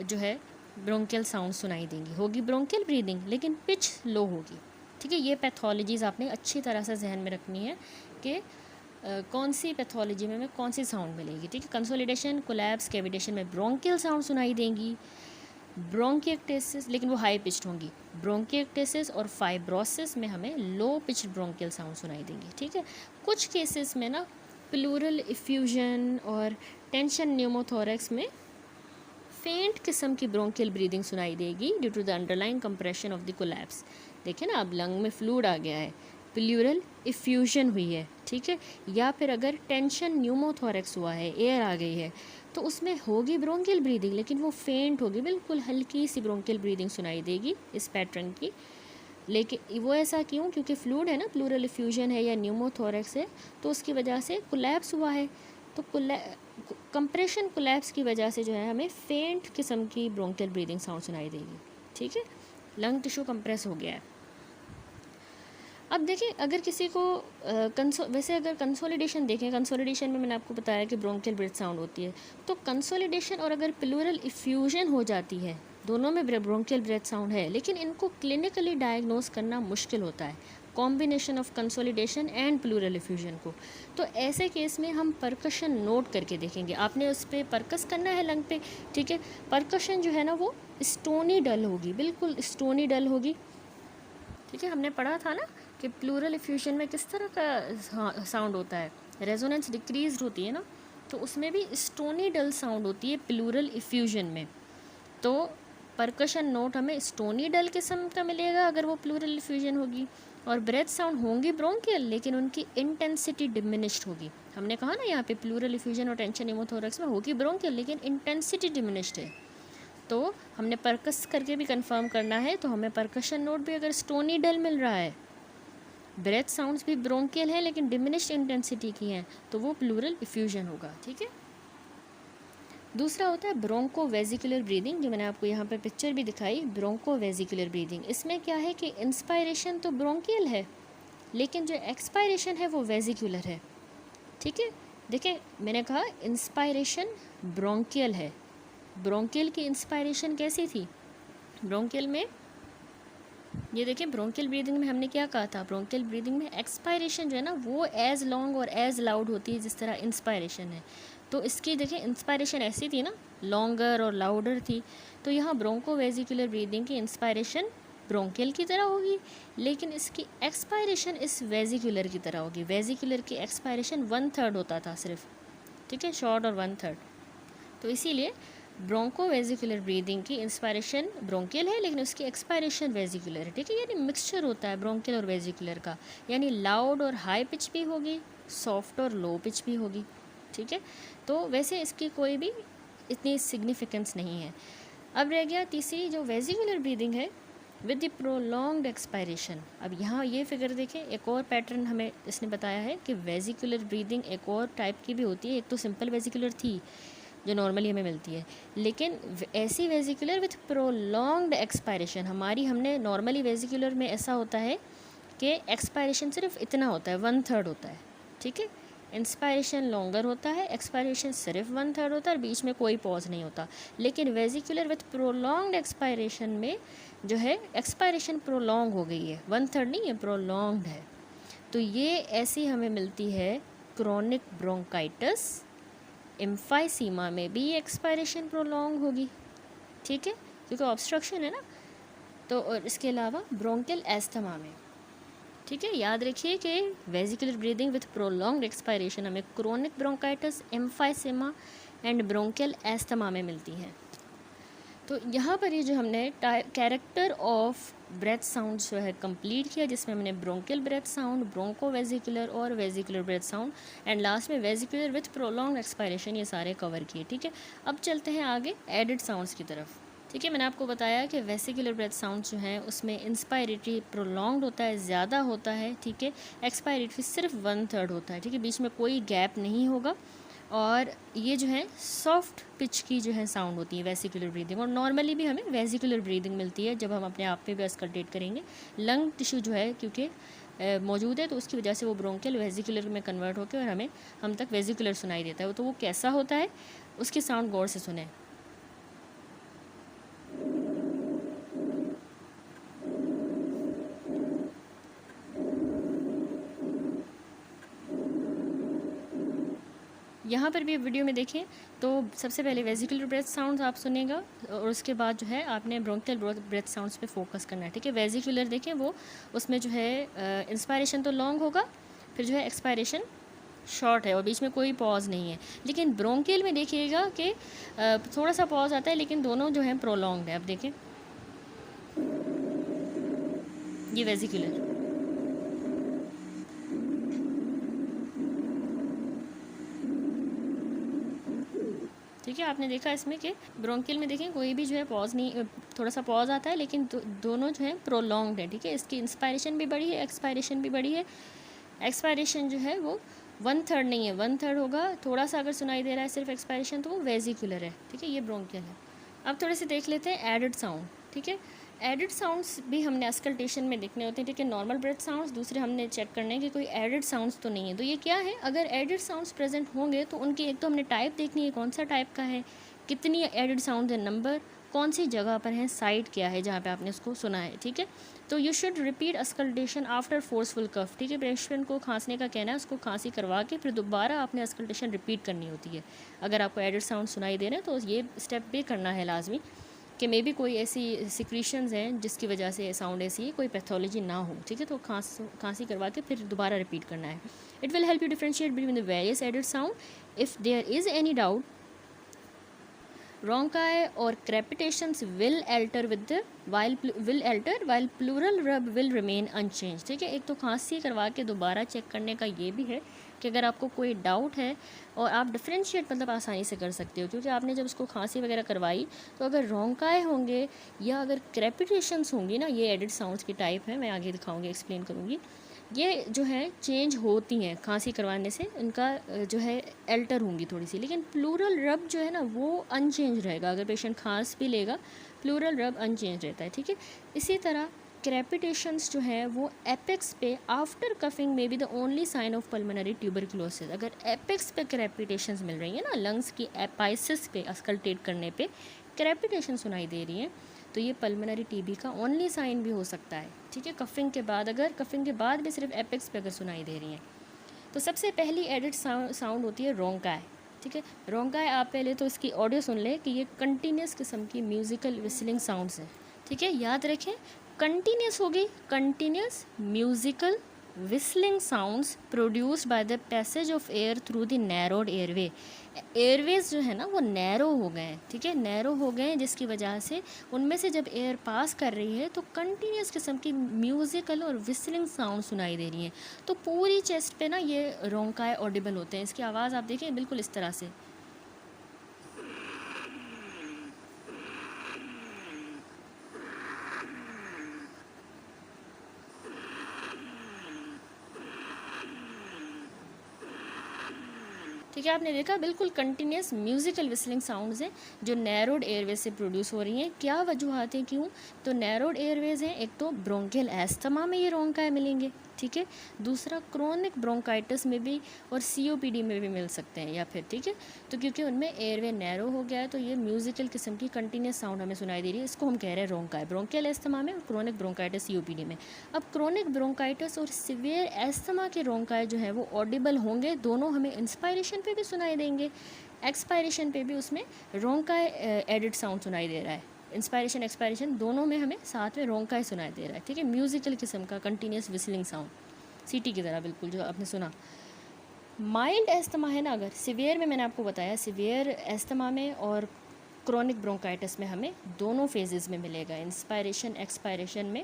जो है ब्रोंकियल साउंड सुनाई देंगी। होगी ब्रोंकियल ब्रीदिंग लेकिन पिच लो होगी। ठीक है, ये पैथोलॉजीज़ आपने अच्छी तरह से जहन में रखनी है कि कौन सी पैथोलॉजी में हमें कौन सी साउंड मिलेगी। ठीक है, कंसोलिडेशन, कोलैप्स, कैविटेशन में ब्रोंकियल साउंड सुनाई देंगी। ब्रोंकिएक्टेसिस लेकिन वो हाई पिच्ड होंगी। ब्रोंकिएक्टेसिस और फाइब्रोसिस में हमें लो पिच्ड ब्रोंकियल साउंड सुनाई देंगी। ठीक है, कुछ केसेस में ना प्लूरल इफ्यूजन और टेंशन न्यूमोथोरैक्स में फेंट किस्म की ब्रोंकियल ब्रीदिंग सुनाई देगी due to the underlying compression of the collapse. देखिए ना, अब लंग में फ्लूइड आ गया है, प्लूरल इफ्यूजन हुई है। ठीक है, या फिर अगर टेंशन न्यूमोथोरैक्स हुआ है, एयर आ गई है, तो उसमें होगी ब्रोंकियल ब्रीदिंग लेकिन वो फेंट होगी, बिल्कुल हल्की सी ब्रोंकियल ब्रीदिंग सुनाई देगी इस पैटर्न की। लेकिन वो ऐसा क्यों? क्योंकि फ्लूइड है ना, प्लूरल इफ्यूजन है या न्यूमोथोरैक्स है, तो उसकी वजह से कोलैप्स हुआ है। तो कंप्रेशन कोलैप्स की वजह से जो है हमें फेंट किस्म की ब्रोंकियल ब्रीदिंग साउंड सुनाई देगी। ठीक है, लंग टिश्यू कंप्रेस हो गया है। अब देखिए, अगर किसी को वैसे अगर कंसोलिडेशन देखें, कंसोलिडेशन में मैंने आपको बताया कि ब्रोंकियल ब्रेथ साउंड होती है, तो कंसोलिडेशन और अगर प्लूरल इफ्यूजन हो जाती है, दोनों में ब्रोंकियल ब्रेथ साउंड है, लेकिन इनको क्लिनिकली डायग्नोस करना मुश्किल होता है, combination of consolidation and pleural effusion को। तो ऐसे केस में हम परकशन नोट करके देखेंगे। आपने उस पर परकस करना है लंग पे। ठीक है, परकशन जो है ना वो स्टोनी डल होगी, बिल्कुल स्टोनी डल होगी। ठीक है, हमने पढ़ा था ना कि प्लूरल इफ्यूजन में किस तरह का साउंड होता है, रेजोनेंस डिक्रीज होती है ना, तो उसमें भी स्टोनी डल साउंड होती है प्लूरल इफ्यूजन में। तो परकशन नोट हमें स्टोनी डल किस्म का मिलेगा अगर वो प्लूरल इफ्यूजन होगी, और ब्रेथ साउंड होंगी ब्रोंकियल लेकिन उनकी इंटेंसिटी डिमिनिश्ड होगी। हमने कहा ना यहाँ पे प्लूरल इफ्यूजन और टेंशन न्यूमोथोरैक्स में होगी ब्रोंकियल लेकिन इंटेंसिटी डिमिनिश्ड है। तो हमने परकस करके भी कंफर्म करना है, तो हमें परकशन नोट भी अगर स्टोनी डल मिल रहा है, ब्रेथ साउंड्स भी ब्रोंकियल है लेकिन डिमिनिश्ड इंटेंसिटी की हैं, तो वो प्लूरल इफ्यूजन होगा। ठीक है, दूसरा होता है ब्रोंको वेजिकुलर ब्रीदिंग, जो मैंने आपको यहाँ पे पिक्चर भी दिखाई, ब्रोंको वेजिकुलर ब्रीदिंग। इसमें क्या है कि इंस्पायरेशन तो ब्रोंकियल है लेकिन जो एक्सपायरेशन है वो वेजिकुलर है। ठीक है, देखिए मैंने कहा इंस्पायरेशन ब्रोंकियल है। ब्रोंकियल की इंस्पायरेशन कैसी थी? ब्रोंकियल में ये देखिए, ब्रोंकियल ब्रीदिंग में हमने क्या कहा था, ब्रोंकियल ब्रीदिंग में एक्सपायरेशन जो है ना वो एज लॉन्ग और एज लाउड होती है जिस तरह इंस्पायरेशन है। तो इसकी देखिए इंस्पायरेशन ऐसी थी ना, लॉन्गर और लाउडर थी। तो यहाँ ब्रोंको वेजिकुलर ब्रीदिंग की इंस्पायरेशन ब्रोंकियल की तरह होगी लेकिन इसकी एक्सपायरेशन इस वेजिकुलर की तरह होगी। वेजिकुलर की एक्सपायरेशन 1/3 होता था सिर्फ। ठीक है, शॉर्ट और 1/3। तो इसीलिए ब्रोंको वेजिकुलर ब्रीदिंग की इंस्पायरेशन ब्रोंकियल है लेकिन उसकी एक्सपायरेशन वेजिकुलर है। ठीक है, यानी मिक्सचर होता है ब्रोंकियल और वेजिकुलर का, यानी लाउड और हाई पिच भी होगी, सॉफ्ट और लो पिच भी होगी। ठीक है, तो वैसे इसकी कोई भी इतनी सिग्निफिकेंस नहीं है। अब रह गया तीसरी जो वेजिकुलर ब्रीदिंग है विद द प्रोलॉन्ग्ड एक्सपायरेशन। अब यहाँ ये फिगर देखें, एक और पैटर्न हमें इसने बताया है कि वेजिकुलर ब्रीदिंग एक और टाइप की भी होती है। एक तो सिंपल वेजिकुलर थी जो नॉर्मली हमें मिलती है, लेकिन ऐसी वेजिकुलर विथ प्रोलॉन्ग्ड एक्सपायरेशन हमने नॉर्मली वेजिकुलर में ऐसा होता है कि एक्सपायरेशन सिर्फ इतना होता है, 1/3 होता है। ठीक है, इंस्पायरेशन लॉन्गर होता है, एक्सपायरेशन सिर्फ 1/3 होता है और बीच में कोई पॉज नहीं होता। लेकिन वेजिकुलर विथ प्रोलॉन्ग्ड एक्सपायरेशन में जो है एक्सपायरेशन प्रोलॉन्ग हो गई है, 1/3 नहीं है, प्रोलॉन्ग्ड है। तो ये ऐसी हमें मिलती है क्रोनिक ब्रोंकाइटिस, एम्फाइसीमा में भी एक्सपायरेशन प्रोलॉन्ग होगी। ठीक है, क्योंकि ऑब्स्ट्रक्शन है ना। तो और इसके अलावा ब्रोंकियल एस्थमा में। ठीक है, याद रखिए कि vesicular breathing with prolonged expiration हमें chronic bronchitis, emphysema and bronchial asthma में मिलती है। तो यहाँ पर ये जो हमने कैरेक्टर ऑफ ब्रेथ साउंड जो है कंप्लीट किया, जिसमें हमने bronchial breath sound, broncho vesicular और vesicular breath sound and last में वेजिकुलर विथ प्रोलॉन्ग्ड एक्सपायरेशन, ये सारे कवर किए। ठीक है, अब चलते हैं आगे एडिड साउंड्स की तरफ। ठीक है, मैंने आपको बताया कि वेसिकुलर ब्रेथ साउंड जो है उसमें इंस्पायरेटरी प्रोलॉन्ग्ड होता है, ज़्यादा होता है। ठीक है, एक्सपायरेटरी सिर्फ 1/3 होता है। ठीक है, बीच में कोई गैप नहीं होगा। और ये जो है सॉफ्ट पिच की जो है साउंड होती है वेसिकुलर ब्रीदिंग, और नॉर्मली भी हमें वेसिकुलर ब्रीदिंग मिलती है जब हम अपने आप पे भी अस्कल्टेट करेंगे। लंग टिश्यू जो है क्योंकि मौजूद है तो उसकी वजह से वो ब्रोंकियल वेसिकुलर में कन्वर्ट होकर और हमें हम तक वेसिकुलर सुनाई देता है। तो वो कैसा होता है उसकी साउंड गौर से सुने। यहाँ पर भी वीडियो में देखें तो सबसे पहले वेसिकुलर ब्रेथ साउंड्स आप सुनेगा और उसके बाद जो है आपने ब्रोंकियल ब्रेथ साउंड्स पे फोकस करना है, ठीक है। वेसिकुलर देखें वो उसमें जो है इंस्पायरेशन तो लॉन्ग होगा, फिर जो है एक्सपायरेशन शॉर्ट है और बीच में कोई पॉज नहीं है। लेकिन ब्रोंकियल में देखिएगा कि थोड़ा सा पॉज आता है लेकिन दोनों जो है प्रोलॉन्ग्ड है। अब देखें ये वेसिकुलर, ठीक है। आपने देखा इसमें कि ब्रोंकियल में देखें कोई भी जो है पॉज नहीं, थोड़ा सा पॉज आता है लेकिन दोनों जो है प्रोलॉन्ग्ड है, ठीक है। इसकी इंस्पायरेशन भी बड़ी है, एक्सपायरेशन भी बड़ी है। एक्सपायरेशन जो है वो 1/3 नहीं है, 1/3 होगा। थोड़ा सा अगर सुनाई दे रहा है सिर्फ एक्सपायरेशन तो वो वेसिकुलर है, ठीक है। ये ब्रोंकियल है। अब थोड़े से देख लेते हैं एडेड साउंड, ठीक है। एडेड साउंड्स भी हमने अस्कल्टेशन में देखने होते हैं, ठीक है। नॉर्मल ब्रेथ साउंड्स, दूसरे हमने चेक करने हैं कि कोई एडेड साउंड्स तो नहीं है। तो ये क्या है, अगर एडेड साउंड्स प्रेजेंट होंगे तो उनकी एक तो हमने टाइप देखनी है, कौन सा टाइप का है, कितनी एडेड साउंड है, नंबर, कौन सी जगह पर है, साइड क्या है जहाँ पे आपने उसको सुना है, ठीक है। तो you should repeat auscultation after forceful cough, ठीक है। पेशेंट को खांसने का कहना है, उसको खांसी करवा के फिर दोबारा आपने अस्कल्टेशन रिपीट करनी होती है। अगर आपको एडेड साउंड सुनाई दे रहे हैं तो ये स्टेप भी करना है लाजमी कि मे बी कोई ऐसी सिक्रीशंस हैं जिसकी वजह से साउंड ऐसी है, कोई पैथोलॉजी ना हो, ठीक है। तो खांसी करवा के फिर दोबारा रिपीट करना है। It will help you differentiate between the various added sound. If there is any doubt, rhonchi or crepitations will alter while pleural rub will remain unchanged, ठीक है। एक तो खांसी करवा के दोबारा चेक करने का ये भी है कि अगर आपको कोई डाउट है और आप डिफरेंशिएट मतलब आसानी से कर सकते हो, क्योंकि आपने जब उसको खांसी वगैरह करवाई तो अगर rhonchi होंगे या अगर crepitations होंगी ना, ये एडेड साउंड्स की टाइप है, मैं आगे दिखाऊंगी, एक्सप्लेन करूँगी। ये जो है चेंज होती हैं खांसी करवाने से, इनका जो है एल्टर होंगी थोड़ी सी, लेकिन प्लूरल रब जो है ना वो अनचेंज रहेगा। अगर पेशेंट खांस भी लेगा प्लूरल रब अनचेंज रहता है, ठीक है। इसी तरह क्रेपिटेशंस जो है वो एपेक्स पे आफ्टर कफिंग में be the only sign of pulmonary tuberculosis. अगर एपेक्स पे क्रेपिटेशंस मिल रही है ना, लंग्स की एपाइसिस पे अस्कल्टेट करने पे क्रेपिटेशन सुनाई दे रही है, तो ये पल्मोनरी टीबी का ओनली साइन भी हो सकता है, ठीक है। कफिंग के बाद, अगर कफिंग के बाद भी सिर्फ एपेक्स पे अगर सुनाई दे रही हैं तो सबसे पहली एडेड साउंड होती है rhonchi, ठीक है। rhonchi आप पहले तो इसकी ऑडियो सुन लें कि ये कंटिन्यूस किस्म की म्यूज़िकल विस्लिंग साउंड्स हैं, ठीक है। याद रखें कंटिन्यूस होगी, continuous musical whistling sounds produced by the passage of air through the narrowed airway। Airways जो है ना वो नैरो हो गए हैं, ठीक है, नैरो हो गए हैं, जिसकी वजह से उनमें से जब एयर पास कर रही है तो कंटिन्यूस किस्म की म्यूज़िकल और विस्लिंग साउंड सुनाई दे रही हैं। तो पूरी चेस्ट पे ना ये rhonchi ऑडिबल होते हैं। इसकी आवाज़ आप देखें बिल्कुल इस तरह से, ठीक है। आपने देखा बिल्कुल कंटिन्यूस म्यूज़िकल विस्लिंग साउंड्स हैं जो नैरोड एयरवेज से प्रोड्यूस हो रही हैं। क्या वजूहत हैं क्यों, तो नैरोड एयरवेज हैं, एक तो ब्रोंकियल एस्थमा में ये rhonchi मिलेंगे, ठीक है। दूसरा क्रोनिक ब्रोंकाइटिस में भी और COPD में भी मिल सकते हैं या फिर, ठीक है। तो क्योंकि उनमें एयरवे नैरो हो गया है तो ये म्यूज़िकल किस्म की कंटिन्यूस साउंड हमें सुनाई दे रही है, इसको हम कह रहे हैं rhonchi, ब्रोंकियल एस्थमा में और क्रोनिक ब्रोंकाइटिस COPD में। अब क्रोनिक ब्रोंकाइटिस और सिवियर एस्थमा के rhonchi जो है वो ऑडिबल होंगे, दोनों हमें इंस्पायरेशन पे भी सुनाई देंगे, एक्सपायरेशन पे भी उसमें rhonchi एडिड साउंड सुनाई दे रहा है। इंस्पायरेशन एक्सपायरेशन दोनों में हमें साथ में rhonchi सुनाई दे रहा है, ठीक है। म्यूज़िकल किस्म का कंटिन्यूस विस्लिंग साउंड, सीटी की तरह बिल्कुल जो आपने सुना। माइल्ड एस्थमा है ना, अगर सिवियर में मैंने आपको बताया, सिवियर एस्थमा में और क्रोनिक ब्रोंकाइटिस में हमें दोनों फेजेस में मिलेगा, इंस्पायरेशन एक्सपायरेशन में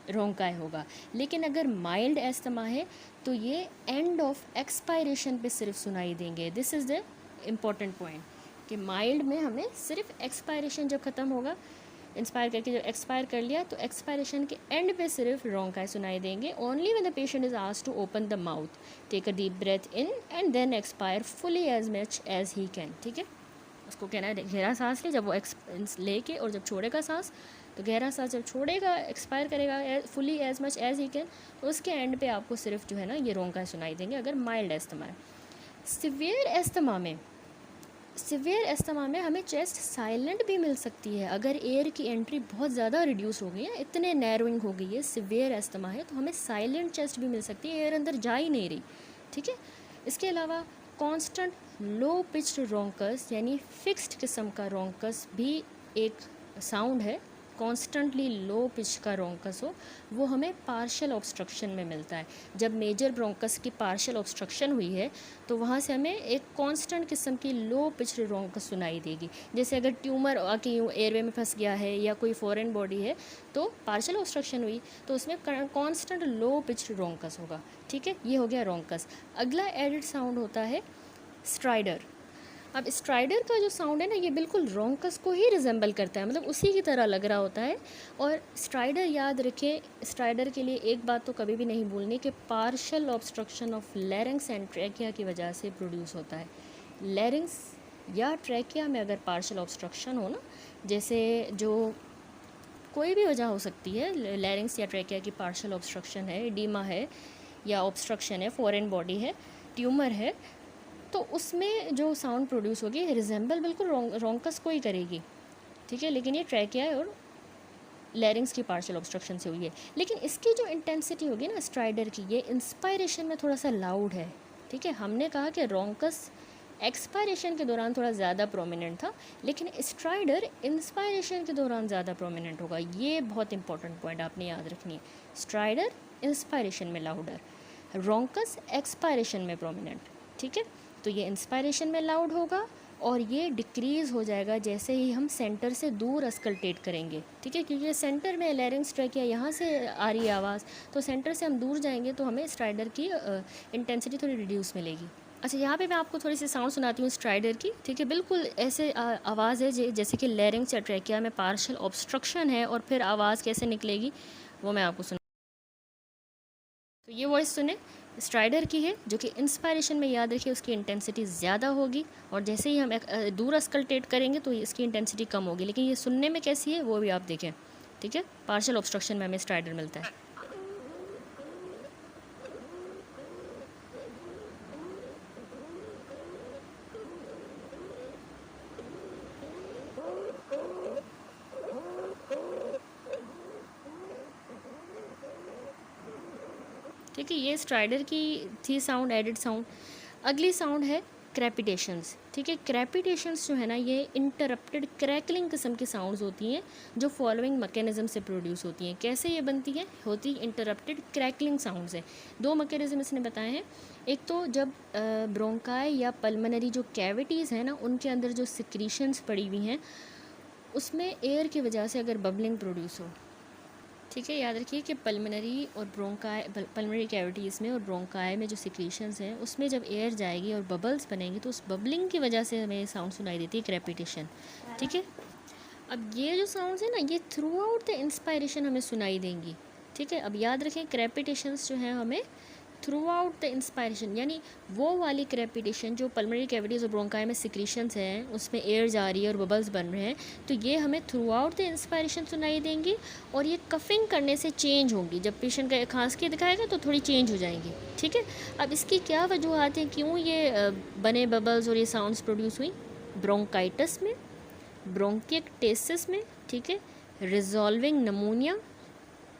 rhonchi होगा। लेकिन अगर माइल्ड एस्थमा है तो ये एंड ऑफ एक्सपायरेशन पे सिर्फ सुनाई देंगे। This is the important point कि माइल्ड में हमें सिर्फ एक्सपायरेशन जब ख़त्म होगा, इंस्पायर करके जब एक्सपायर कर लिया तो एक्सपायरेशन के एंड पे सिर्फ रोंकाई सुनाई देंगे, only when the patient is asked to open the mouth, take a deep breath in and then expire fully as much as he can. ठीक है, उसको कहना है गहरा सांस ले, जब वो लेके और जब छोड़ेगा सांस, तो गहरा सांस जब छोड़ेगा एक्सपायर करेगा fully as much as he can, तो उसके एंड पे आपको सिर्फ जो है ना ये रोंकाई सुनाई देंगे अगर माइल्ड एस्थमा है। सिवियर एस्थमा में हमें चेस्ट साइलेंट भी मिल सकती है अगर एयर की एंट्री बहुत ज़्यादा रिड्यूस हो गई है, इतने नैरोइंग हो गई है, सिवियर एस्थमा है, तो हमें साइलेंट चेस्ट भी मिल सकती है, एयर अंदर जा ही नहीं रही। ठीक है, इसके अलावा कांस्टेंट लो पिच्ड रोंकस यानी फिक्स्ड किस्म का रोंकस भी एक साउंड है। कॉन्स्टेंटली लो पिच का रोंकस हो वो हमें पार्शियल ऑब्स्ट्रक्शन में मिलता है। जब मेजर ब्रोंकस की पार्शियल ऑब्स्ट्रक्शन हुई है तो वहाँ से हमें एक कांस्टेंट किस्म की लो पिच रोंकस सुनाई देगी। जैसे अगर ट्यूमर आके यूँ एयरवे में फंस गया है या कोई फॉरेन बॉडी है तो पार्शियल ऑब्स्ट्रक्शन हुई तो उसमें कांस्टेंट लो पिच रोंकस होगा। ठीक है, ये हो गया रोंकस। अगला एडिड साउंड होता है स्ट्राइडर। अब स्ट्राइडर का जो साउंड है ना ये बिल्कुल रोंकस को ही रिजेंबल करता है, मतलब उसी की तरह लग रहा होता है। और स्ट्राइडर याद रखें, स्ट्राइडर के लिए एक बात तो कभी भी नहीं भूलनी कि partial obstruction of larynx and trachea की वजह से प्रोड्यूस होता है। लैरिंक्स या ट्रैकिया में अगर पार्शियल ऑब्स्ट्रक्शन हो ना, जैसे जो कोई भी वजह हो सकती है, लैरिंक्स या ट्रैकिया की पार्शियल ऑब्स्ट्रक्शन है, एडीमा है या ऑब्स्ट्रक्शन है, फॉरेन बॉडी है, ट्यूमर है, तो उसमें जो साउंड प्रोड्यूस होगी रिजेंबल बिल्कुल रोंकस को ही करेगी। ठीक है, लेकिन ये ट्रैकिया और लैरिंग्स की पार्शियल ऑब्स्ट्रक्शन से हुई है। लेकिन इसकी जो इंटेंसिटी होगी ना स्ट्राइडर की, ये इंस्पायरेशन में थोड़ा सा लाउड है। ठीक है, हमने कहा कि रोंकस एक्सपायरेशन के दौरान थोड़ा ज़्यादा प्रोमिनेंट था, लेकिन स्ट्राइडर इंस्पायरेशन के दौरान ज़्यादा प्रोमिनेंट होगा। ये बहुत इंपॉर्टेंट पॉइंट आपने याद रखनी है। स्ट्राइडर इंस्पायरेशन में लाउडर, रोंकस एक्सपायरेशन में प्रोमिनेंट। ठीक है, तो ये इंस्पायरेशन में लाउड होगा और ये डिक्रीज़ हो जाएगा जैसे ही हम सेंटर से दूर अस्कल्टेट करेंगे। ठीक है, क्योंकि सेंटर में लैरिंग्स ट्रैकिया यहाँ से आ रही है आवाज़, तो सेंटर से हम दूर जाएंगे तो हमें स्ट्राइडर की इंटेंसिटी थोड़ी रिड्यूस मिलेगी। अच्छा, यहाँ पे मैं आपको थोड़ी सी साउंड सुनाती हूँ स्ट्राइडर की। ठीक है, बिल्कुल ऐसे आवाज़ है जैसे कि लैरिंग्स या ट्रैकिया में पार्शियल ऑब्स्ट्रक्शन है और फिर आवाज़ कैसे निकलेगी वो मैं आपको सुना। तो ये वॉइस सुने, स्ट्राइडर की है, जो कि इंस्पायरेशन में याद रखिए उसकी इंटेंसिटी ज़्यादा होगी और जैसे ही हम दूर अस्कल्टेट करेंगे तो इसकी इंटेंसिटी कम होगी, लेकिन ये सुनने में कैसी है वो भी आप देखें। ठीक है, पार्शियल ऑब्स्ट्रक्शन में हमें स्ट्राइडर मिलता है। ठीक है, ये स्ट्राइडर की थी साउंड, एडिड साउंड। अगली साउंड है क्रैपिटेशंस। ठीक है, क्रैपिटेशंस जो है ना ये इंटरप्टेड क्रैकलिंग किस्म की साउंड्स होती हैं जो फॉलोइंग मैकेनिज्म से प्रोड्यूस होती हैं। कैसे ये बनती हैं? होती इंटरप्टेड क्रैकलिंग साउंड्स है। दो मैकेनिज्म इसने बताए हैं। एक तो जब ब्रोंकाई या पल्मनरी जो कैविटीज़ हैं ना उनके अंदर जो सिक्रीशंस पड़ी हुई हैं उसमें एयर की वजह से अगर बबलिंग प्रोड्यूस हो। ठीक है, याद रखिए कि पल्मनरी और ब्रोंकाई, पल्मनरी कैविटीज़ में और ब्रोंकाई में जो सिक्रीशंस हैं उसमें जब एयर जाएगी और बबल्स बनेंगी तो उस बबलिंग की वजह से हमें साउंड सुनाई देती है क्रैपिटेशन। ठीक है, अब ये जो साउंड्स हैं ना ये थ्रू आउट द इंस्पायरेशन हमें सुनाई देंगी। ठीक है, अब याद रखें क्रैपिटेशंस जो हैं हमें थ्रू आउट द इंस्पायरेशन, यानी वो वाली क्रैपिटेशन जो पल्मनरी कैविटीज़ और ब्रोंकाई में सिक्रीशंस हैं उसमें एयर जा रही है और बबल्स बन रहे हैं, तो ये हमें थ्रू आउट द इंस्पायरेशन सुनाई देंगी और ये कफिंग करने से चेंज होंगी। जब पेशेंट का खांस के दिखाएगा तो थोड़ी चेंज हो जाएंगी। ठीक है, अब इसकी क्या वजूहत हैं, क्यों ये बने बबल्स और ये साउंड्स प्रोड्यूस हुई? ब्रोंकाइटिस में, ब्रोंकिएक्टेसिस में, ठीक है, रिजॉल्विंग नमूनिया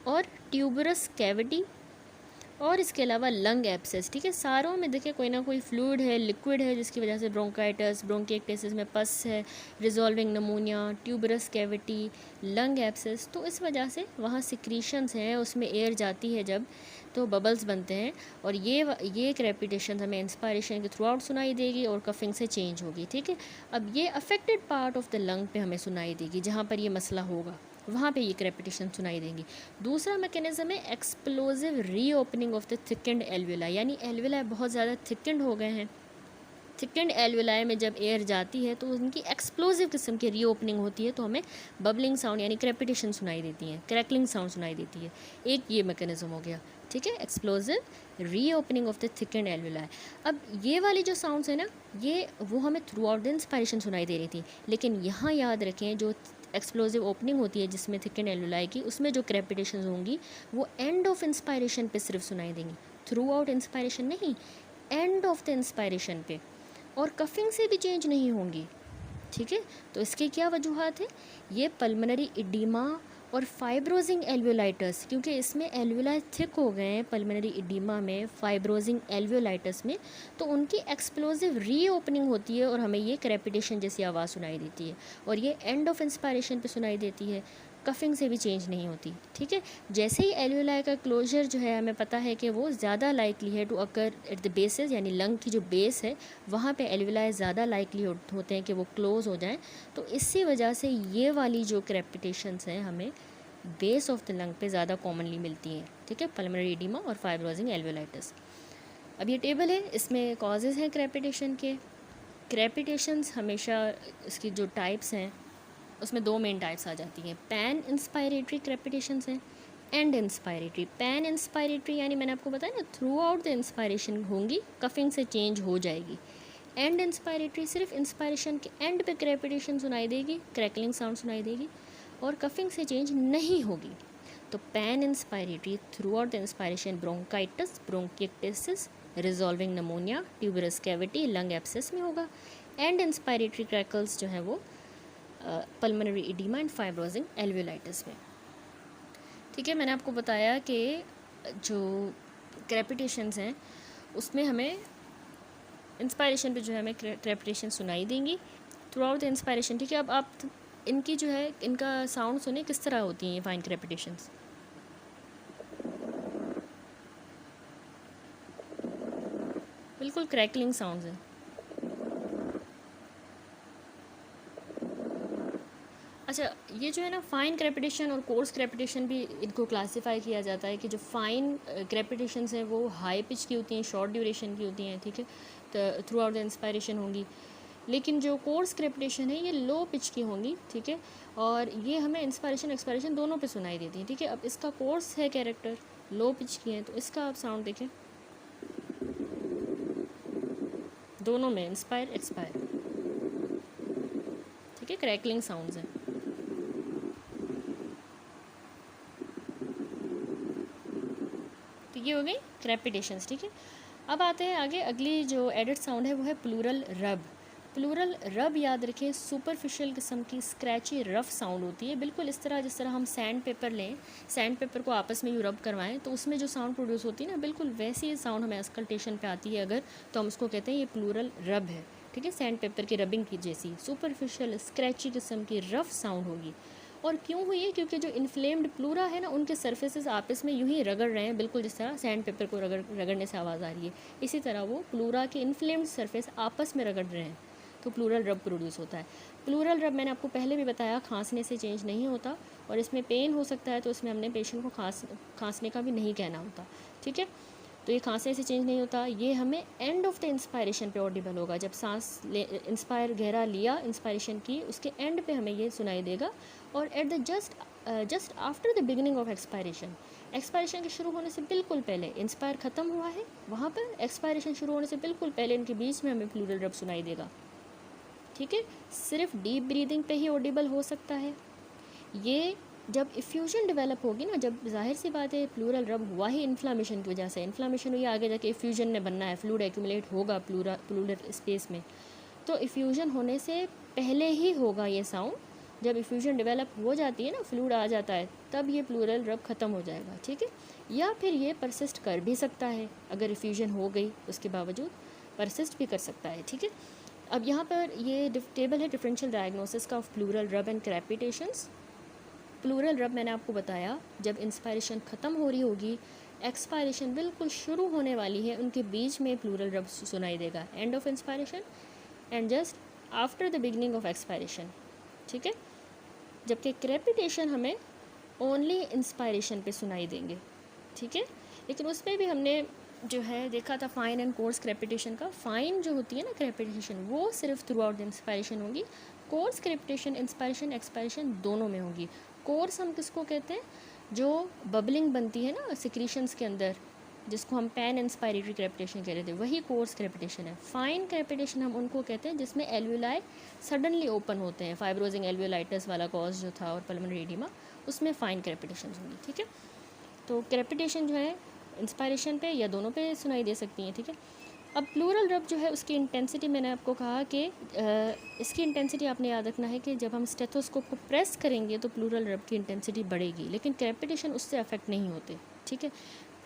और ट्यूबरस कैविटी और इसके अलावा लंग एब्सेस। ठीक है, सारों में देखिए कोई ना कोई फ्लूइड है, लिक्विड है जिसकी वजह से ब्रोंकाइटिस, ब्रोंकिएक्टेसिस में पस है, resolving नमूनिया, tuberous cavity, lung abscess, तो इस वजह से वहाँ सिक्रीशंस हैं, उसमें एयर जाती है जब तो बबल्स बनते हैं और ये क्रैपिटेशन हमें इंस्पायरेशन के थ्रू आउट सुनाई देगी और कफिंग से चेंज होगी। ठीक है, अब ये affected part of the lung पे हमें सुनाई देगी, जहाँ पर ये मसला होगा वहाँ पे ये क्रैपिटेशन सुनाई देंगी। दूसरा मैकेनिज्म है explosive reopening of the thickened alveoli, यानी एल्विला बहुत ज़्यादा थिकेंड हो गए हैं थिकनेड एल्वेलाई में जब एयर जाती है तो उनकी एक्सप्लोजिव किस्म की रीओपनिंग होती है, तो हमें बबलिंग साउंड यानी क्रेपिटेशन सुनाई देती है, क्रैकलिंग साउंड सुनाई देती है। एक ये मैकेनिज्म हो गया, ठीक है, explosive reopening of the thickened alveoli. अब ये वाली जो साउंड्स है ना, ये वो हमें थ्रू आउट द इंस्पायरेशन सुनाई दे रही थी, लेकिन यहाँ याद रखें जो एक्सप्लोजिव ओपनिंग होती है जिसमें थिकनेड एल्वेलाई की, उसमें जो क्रेपिटेशन होंगी वो एंड ऑफ इंस्पायरेशन पे सिर्फ सुनाई देंगी, थ्रू आउट इंस्पायरेशन नहीं, एंड ऑफ द इंस्पायरेशन पे, और कफिंग से भी चेंज नहीं होंगी, ठीक है। तो इसके क्या वजूहात हैं? ये पल्मोनरी इडीमा और फाइब्रोजिंग एल्वेओलाइटस, क्योंकि इसमें एल्वेलाई थिक हो गए हैं पल्मोनरी इडीमा में, फाइब्रोजिंग एल्वेओलाइटस में, तो उनकी एक्सप्लोजिव रीओपनिंग होती है और हमें ये क्रेपिटेशन जैसी आवाज़ सुनाई देती है, और ये एंड ऑफ इंस्पायरेशन पे सुनाई देती है, कफिंग से भी चेंज नहीं होती, ठीक है। जैसे ही एल्वेलाई का क्लोजर जो है हमें पता है कि वो ज़्यादा लाइकली है to occur at the basis, यानी लंग की जो बेस है वहाँ पे एल्वेलाई ज़्यादा लाइकली होते हैं कि वो क्लोज हो जाएं, तो इसी वजह से ये वाली जो क्रेपिटेशंस हैं हमें बेस ऑफ द लंग पे ज़्यादा कॉमनली मिलती हैं, ठीक है, पल्मोनरी एडिमा और फाइब्रोजिंग एल्वेओलाइटिस। अब ये टेबल है, इसमें कॉजेज़ हैं क्रेपिटेशन के। क्रेपिटेशंस हमेशा इसकी जो टाइप्स हैं उसमें दो मेन टाइप्स आ जाती हैं, पैन इंस्पायरेटरी क्रेपिटेशंस हैं, एंड इंस्पायरेटरी। पैन इंस्पायरेटरी यानी मैंने आपको बताया ना, थ्रू आउट द इंस्पायरेशन होंगी, कफिंग से चेंज हो जाएगी। एंड इंस्पायरेटरी सिर्फ इंस्पायरेशन के एंड पे क्रेपिटेशन सुनाई देगी, क्रैकलिंग साउंड सुनाई देगी, और कफिंग से चेंज नहीं होगी। तो pan inspiratory throughout the inspiration bronchitis, bronchitis, resolving pneumonia, tuberous cavity, lung abscess में होगा। एंड इंस्पायरेटरी क्रैकल्स जो है वो pulmonary oedema and fibrosing alveolitis में, ठीक है। मैंने आपको बताया कि जो क्रेपिटेशंस हैं उसमें हमें इंस्पायरेशन पे जो है हमें क्रेपिटेशन सुनाई देंगी थ्रू आउट द इंस्पायरेशन, ठीक है। अब आप इनकी जो है इनका साउंड सुने किस तरह होती हैं ये फाइन क्रेपिटेशंस। बिल्कुल क्रैकलिंग साउंड्स हैं। अच्छा, ये जो है ना फाइन क्रेपिटेशन और कोर्स क्रेपिटेशन भी इनको क्लासिफाई किया जाता है कि जो फाइन क्रेपिटेशंस हैं वो हाई पिच की होती हैं, शॉर्ट ड्यूरेशन की होती हैं, ठीक है, तो थ्रू आउट द इंस्पायरेशन होंगी। लेकिन जो कोर्स क्रेपिटेशन है ये लो पिच की होंगी, ठीक है, और ये हमें इंस्पायरेशन एक्सपायरेशन दोनों पे सुनाई देती हैं, ठीक है। अब इसका कोर्स है कैरेक्टर, लो पिच की है, तो इसका आप साउंड देखें, दोनों में इंस्पायर एक्सपायर, ठीक है, क्रैकलिंग साउंड्स हैं। तो ये हो गई क्रेपिटेशंस, ठीक है। अब आते हैं आगे, अगली जो एडेड साउंड है वो है प्लूरल रब। प्लूरल रब याद रखें, सुपरफिशियल किस्म की स्क्रैची रफ साउंड होती है, बिल्कुल इस तरह जिस तरह हम सैंड पेपर लें, सैंड पेपर को आपस में यूँ रब करवाएं तो उसमें जो साउंड प्रोड्यूस होती है ना, बिल्कुल वैसी साउंड हमें अस्कल्टेशन पे आती है अगर, तो हम उसको कहते हैं ये प्लूरल रब है, ठीक है। सैंड पेपर की रबिंग की जैसी सुपरफिशियल स्क्रैची किस्म की रफ साउंड होगी। और क्यों हुई है? क्योंकि जो इन्फ्लेम्ड प्लूरा है ना, उनके सर्फेसेस आपस में यूं ही रगड़ रहे हैं, बिल्कुल जिस तरह सैंड पेपर को रगड़ने से आवाज़ आ रही है, इसी तरह वो प्लूरा के इन्फ्लेम्ड सर्फेस आपस में रगड़ रहे हैं, तो प्लूरल रब प्रोड्यूस होता है। प्लूरल रब मैंने आपको पहले भी बताया खांसने से चेंज नहीं होता, और इसमें पेन हो सकता है, तो इसमें हमने पेशेंट को खांसने का भी नहीं कहना होता, ठीक है। तो ये खांसने से चेंज नहीं होता, ये हमें एंड ऑफ द इंस्पायरेशन पे ऑडिबल होगा, जब सांस इंस्पायर गहरा लिया इंस्पायरेशन की, उसके एंड पे हमें ये सुनाई देगा, और at the just after the beginning of expiration, expiration के शुरू होने से बिल्कुल पहले, इंस्पायर ख़त्म हुआ है वहाँ पर, एक्सपायरेशन शुरू होने से बिल्कुल पहले इनके बीच में हमें प्लूरल रब सुनाई देगा, ठीक है। सिर्फ डीप ब्रीदिंग पे ही ऑडिबल हो सकता है ये। जब इफ्यूजन डेवलप होगी ना, जब जाहिर सी बात है प्लूरल रब हुआ ही इन्फ्लामेशन की वजह से, इन्फ्लामेशन हुई आगे जाके इफ्यूजन ने बनना है, फ्लूइड एक्यूमुलेट होगा प्लूरल स्पेस में, तो इफ्यूजन होने से पहले ही होगा ये साउंड। जब इफ्यूजन डेवलप हो जाती है ना, फ्लूइड आ जाता है, तब ये प्लूरल रब ख़त्म हो जाएगा, ठीक है। या फिर ये परसिस्ट कर भी सकता है, अगर इफ्यूजन हो गई उसके बावजूद परसिस्ट भी कर सकता है, ठीक है। अब यहाँ पर ये टेबल है डिफरेंशियल डायग्नोसिस का ऑफ प्लूरल रब एंड क्रेपिटेशंस। प्लूरल रब मैंने आपको बताया, जब इंस्पायरेशन ख़त्म हो रही होगी, एक्सपायरेशन बिल्कुल शुरू होने वाली है, उनके बीच में प्लूरल रब सुनाई देगा, end of inspiration and just after the beginning of expiration, ठीक है। जबकि क्रेपिटेशन हमें ओनली इंस्पायरेशन पे सुनाई देंगे, ठीक है। लेकिन उसमें भी हमने जो है देखा था फाइन एंड कोर्स क्रेपिटेशन का। फाइन जो होती है ना क्रेपिटेशन, वो सिर्फ थ्रू आउट द इंस्पायरेशन होगी। कोर्स क्रेपिटेशन इंस्पायरेशन एक्सपायरेशन दोनों में होगी। कोर्स हम किसको कहते हैं, जो बबलिंग बनती है ना सिक्रीशंस के अंदर, जिसको हम पैन इंस्पायरेटरी क्रेपिटेशन कह रहे थे, वही कोर्स क्रेपिटेशन है। फाइन क्रेपिटेशन हम उनको कहते हैं जिसमें एल्वियोलाई सडनली ओपन होते हैं, फाइब्रोजिंग एल्वियोलाइटिस वाला कॉज जो था और पल्मोनरी एडिमा, उसमें फाइन क्रेपिटेशन होंगी। ठीक है, तो क्रेपिटेशन जो है इंस्पायरेशन पे या दोनों पे सुनाई दे सकती हैं। ठीक है, अब प्लूरल रब जो है उसकी इंटेंसिटी मैंने आपको कहा कि इसकी इंटेंसिटी आपने याद रखना है कि जब हम स्टेथोस्कोप को प्रेस करेंगे तो प्लूरल रब की इंटेंसिटी बढ़ेगी, लेकिन क्रेपिटेशन उससे अफेक्ट नहीं होते। ठीक है,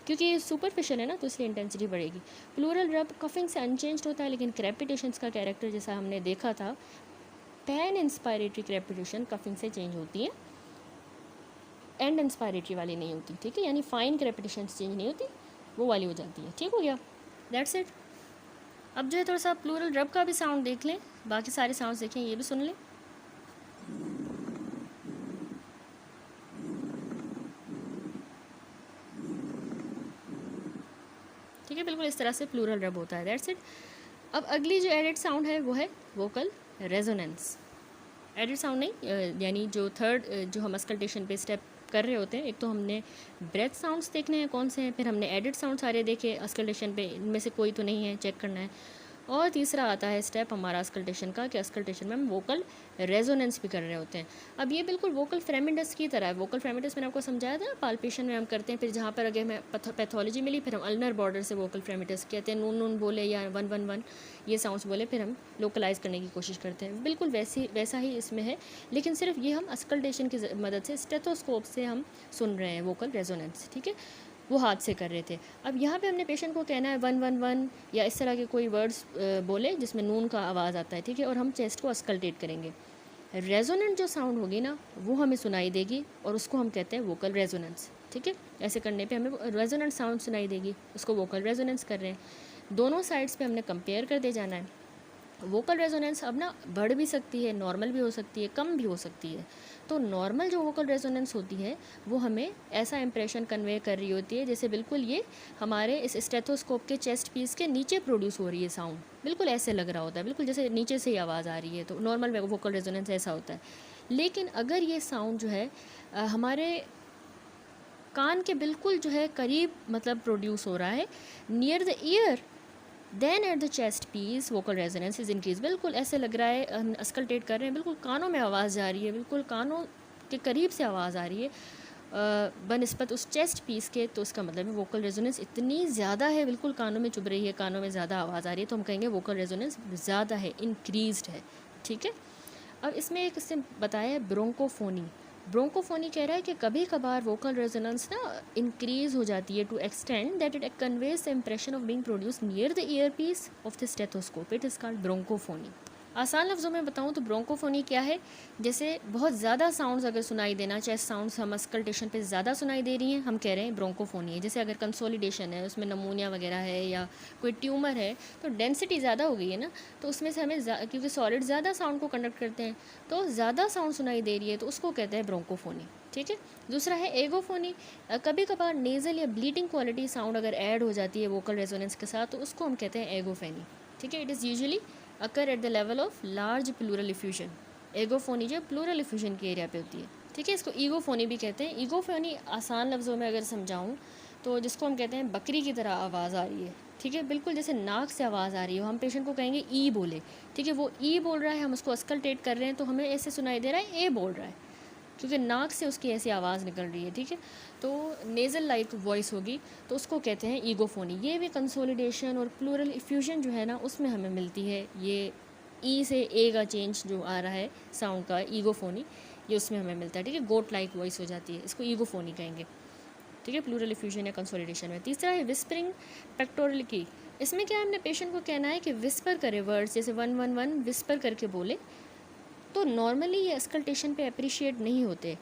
क्योंकि ये सुपरफिशियल है ना, तो इसलिए इंटेंसिटी बढ़ेगी। प्लूरल रब कफिंग से अनचेंज्ड होता है, लेकिन क्रेपिटेशंस का कैरेक्टर जैसा हमने देखा था, पैन इंस्पायरेटरी क्रेपिटेशन कफिंग से चेंज होती है, एंड इंस्पायरेटरी वाली नहीं होती। ठीक है, यानी फाइन क्रेपिटेशन चेंज नहीं होती, वो वाली हो जाती है। ठीक हो गया, दैट्स इट। अब जो है थोड़ा सा प्लूरल रब का भी साउंड देख लें, बाकी सारे साउंड्स देखें, ये भी सुन लें। ठीक है, बिल्कुल इस तरह से प्लूरल रब होता है, दैट्स इट। अब अगली जो एडिड साउंड है वो है वोकल रेजोनेंस। एडिड साउंड नहीं, यानी जो थर्ड जो हम अस्कल्टेशन पे स्टेप कर रहे होते हैं, एक तो हमने ब्रेथ साउंड्स देखने हैं कौन से हैं, फिर हमने एडिड साउंड सारे देखे अस्कल्टेशन पे, इनमें से कोई तो नहीं है, चेक करना है, और तीसरा आता है स्टेप हमारा अस्कल्टेशन का, कि अस्कल्टेशन में हम वोकल रेजोनेंस भी कर रहे होते हैं। अब ये बिल्कुल वोकल फ्रेमिडस की तरह है। वोकल फ्रेमिडस मैंने आपको समझाया था ना, पाल्पेशन में हम करते हैं, फिर जहाँ पर अगर हमें पैथोलॉजी मिली फिर हम अल्नर बॉर्डर से वोकल फ्रेमिडस कहते हैं, नून नून बोले या 111 ये साउंड्स बोले, फिर हम लोकलाइज करने की कोशिश करते हैं। बिल्कुल वैसा ही इसमें है, लेकिन सिर्फ ये हम अस्कल्टेशन की मदद से स्टेथोस्कोप से हम सुन रहे हैं वोकल रेजोनेंस। ठीक है, वो हाथ से कर रहे थे। अब यहाँ पे हमने पेशेंट को कहना है 111 या इस तरह के कोई वर्ड्स बोले जिसमें नून का आवाज़ आता है। ठीक है, और हम चेस्ट को अस्कल्टेट करेंगे। रेजोनेंट जो साउंड होगी ना वो हमें सुनाई देगी, और उसको हम कहते हैं वोकल रेजोनेंस। ठीक है, ऐसे करने पे हमें रेजोनेंट साउंड सुनाई देगी, उसको वोकल रेजोनेंस कर रहे हैं। दोनों साइड्स पे हमने कंपेयर करते जाना है। वोकल रेजोनेंस अब ना बढ़ भी सकती है, नॉर्मल भी हो सकती है, कम भी हो सकती है। तो नॉर्मल जो वोकल रेजोनेंस होती है वो हमें ऐसा इंप्रेशन कन्वे कर रही होती है जैसे बिल्कुल ये हमारे इस स्टेथोस्कोप के चेस्ट पीस के नीचे प्रोड्यूस हो रही है साउंड, बिल्कुल ऐसे लग रहा होता है, बिल्कुल जैसे नीचे से ही आवाज़ आ रही है। तो नॉर्मल वोकल रेजोनेंस ऐसा होता है। लेकिन अगर ये साउंड जो है हमारे कान के बिल्कुल जो है करीब मतलब प्रोड्यूस हो रहा है, near the ear, then at the chest piece vocal resonance is increase. बिल्कुल ऐसे लग रहा है हम अस्कल्टेट कर रहे हैं, बिल्कुल कानों में आवाज़ जा रही है, बिल्कुल कानों के करीब से आवाज़ आ रही है बनस्पत उस चेस्ट पीस के। तो उसका मतलब है वोकल रेजोनेंस इतनी ज़्यादा है, बिल्कुल कानों में चुभ रही है, कानों में ज़्यादा आवाज़ आ रही है, तो हम कहेंगे वोकल रेजोनेंस ज़्यादा है, इंक्रीज्ड है। ठीक है, अब इसमें एक इससे बताया है ब्रोंकोफोनी। ब्रोंकोफोनी कह रहा है कि कभी कभार वोकल रेजोनेंस ना इंक्रीज हो जाती है to extend that it conveys the impression of being produce near the earpiece of the stethoscope. It is called bronchophony. आसान लफ्ज़ों में बताऊँ तो ब्रोंकोफोनी क्या है, जैसे बहुत ज़्यादा साउंड्स अगर सुनाई देना, चेस्ट साउंड्स हम अस्कल्टेशन पे ज़्यादा सुनाई दे रही हैं, हम कह रहे हैं ब्रोंकोफोनी है। जैसे अगर कंसोलिडेशन है, उसमें नमूनिया वगैरह है या कोई ट्यूमर है, तो डेंसिटी ज़्यादा हो गई है ना, तो उसमें से हमें क्योंकि सॉलिड ज़्यादा साउंड को कंडक्ट करते हैं, तो ज़्यादा साउंड सुनाई दे रही है, तो उसको कहते हैं ब्रोंकोफोनी। ठीक है, दूसरा है एगोफोनी। कभी कभार नेज़ल या ब्लीडिंग क्वालिटी साउंड अगर ऐड हो जाती है वोकल रेजोनेंस के साथ, तो उसको हम कहते हैं एगोफेनी। ठीक है, it is usually occur at the level of large pleural effusion. Egophony जो प्लूरल इफ्यूजन के एरिया पे होती है। ठीक है, इसको ईगोफोनी भी कहते हैं। ईगोफोनी आसान लफ्ज़ों में अगर समझाऊँ तो जिसको हम कहते हैं बकरी की तरह आवाज़ आ रही है। ठीक है, बिल्कुल जैसे नाक से आवाज़ आ रही हो, हम पेशेंट को कहेंगे ई बोले। ठीक है, वो ई बोल रहा है, हम उसको अस्कल्टेट कर रहे हैं, तो हमें ऐसे सुनाई दे रहा है ए बोल रहा है, क्योंकि नाक से उसकी ऐसी आवाज़ निकल रही है। ठीक है, तो नेज़ल लाइक वॉइस होगी, तो उसको कहते हैं ईगोफोनी। ये भी कंसोलिडेशन और प्लूरल इफ्यूजन जो है ना उसमें हमें मिलती है। ये ई से ए का चेंज जो आ रहा है साउंड का, ईगोफोनी, ये उसमें हमें मिलता है। ठीक है, गोट लाइक वॉइस हो जाती है, इसको ईगोफोनी कहेंगे। ठीक है, प्लूरल इफ्यूजन या कंसोलिडेशन में। तीसरा है विस्परिंग पेक्टोरल की। इसमें क्या है, हमने पेशेंट को कहना है कि विस्पर करे वर्ड्स, जैसे 111 विस्पर करके बोले, तो नॉर्मली ये अस्कल्टेशन पे अप्रिशिएट नहीं होते।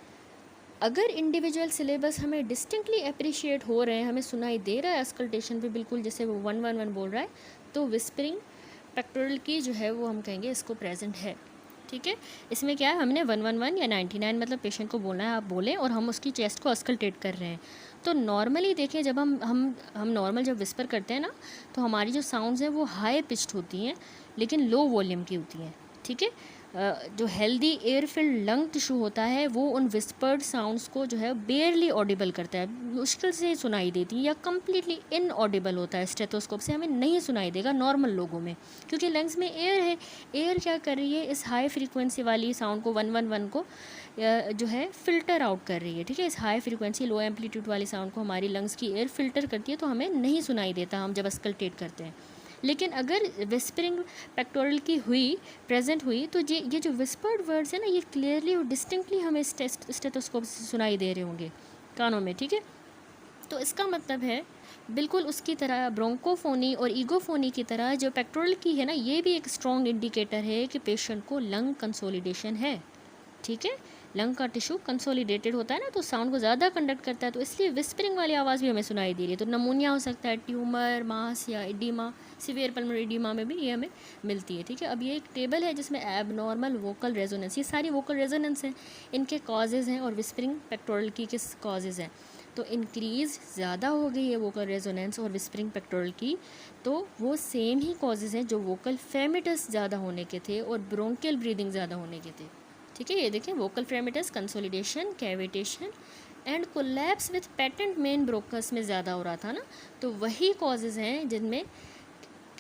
अगर इंडिविजुअल सिलेबस हमें डिस्टिंक्टली अप्रिशिएट हो रहे हैं, हमें सुनाई दे रहा है अस्कल्टेशन पे बिल्कुल जैसे वो 111 बोल रहा है, तो विस्परिंग पेक्टोरल की जो है वो हम कहेंगे इसको प्रेजेंट है। ठीक है। इसमें क्या है, हमने 111 या 99 मतलब पेशेंट को बोलना है, आप बोलें, और हम उसकी चेस्ट को अस्कल्टेट कर रहे हैं। तो नॉर्मली देखें, जब हम नॉर्मल जब विस्पर करते हैं ना, तो हमारी जो साउंड्स हैं वो हाई पिच्ड होती हैं लेकिन लो वॉल्यूम की होती हैं, ठीक है। जो healthy air filled lung tissue होता है वो उन विस्पर्ड साउंड्स को जो है बेयरली ऑडिबल करता है, मुश्किल से सुनाई देती है, या कम्प्लीटली इनऑडिबल होता है। स्टेथोस्कोप से हमें नहीं सुनाई देगा नॉर्मल लोगों में, क्योंकि लंग्स में एयर है। एयर क्या कर रही है, इस हाई फ्रीक्वेंसी वाली साउंड को 111 को जो है फ़िल्टर आउट कर रही है, ठीक है। इस हाई फ्रीक्वेंसी लो एम्पलीट्यूड वाली साउंड को हमारी लंग्स की एयर फिल्टर करती है, तो हमें नहीं सुनाई देता हम जब अस्कल्टेट करते हैं। लेकिन अगर विस्परिंग पेक्टोरल की प्रेजेंट हुई, तो ये जो विस्पर्ड वर्ड्स है ना, ये क्लियरली और डिस्टिंक्टली हमें स्टेथोस्कोप से सुनाई दे रहे होंगे कानों में, ठीक है। तो इसका मतलब है बिल्कुल उसकी तरह ब्रोंकोफोनी और ईगोफोनी की तरह जो पेक्टोरल की है ना, ये भी एक स्ट्रॉन्ग इंडिकेटर है कि पेशेंट को लंग कंसोलिडेशन है, ठीक है। लंग का टिश्यू कंसोलिडेटेड होता है ना, तो साउंड को ज़्यादा कंडक्ट करता है, तो इसलिए विस्परिंग वाली आवाज़ भी हमें सुनाई दे रही है। तो नमूनिया हो सकता है, ट्यूमर, मास या एडिमा, सीवियर पल्मोनरी एडिमा में भी ये हमें मिलती है, ठीक है। अब ये एक टेबल है जिसमें एबनॉर्मल वोकल रेजोनेंस, ये सारी वोकल रेजोनेंस हैं, इनके कॉजेज़ हैं, और विस्परिंग पेक्टोरल की किस कॉजेज़ हैं। तो इंक्रीज़ ज़्यादा हो गई है वोकल रेजोनेंस और विस्परिंग पेक्टोरल की, तो वो सेम ही कॉजेज़ हैं जो वोकल फेमिटस ज़्यादा होने के थे और ब्रोंकियल ब्रीदिंग ज़्यादा होने के थे, ठीक है। ये देखें, vocal fremitus, consolidation, cavitation and collapse with patent main bronchus में ज़्यादा हो रहा था ना, तो वही कॉजेज़ हैं जिनमें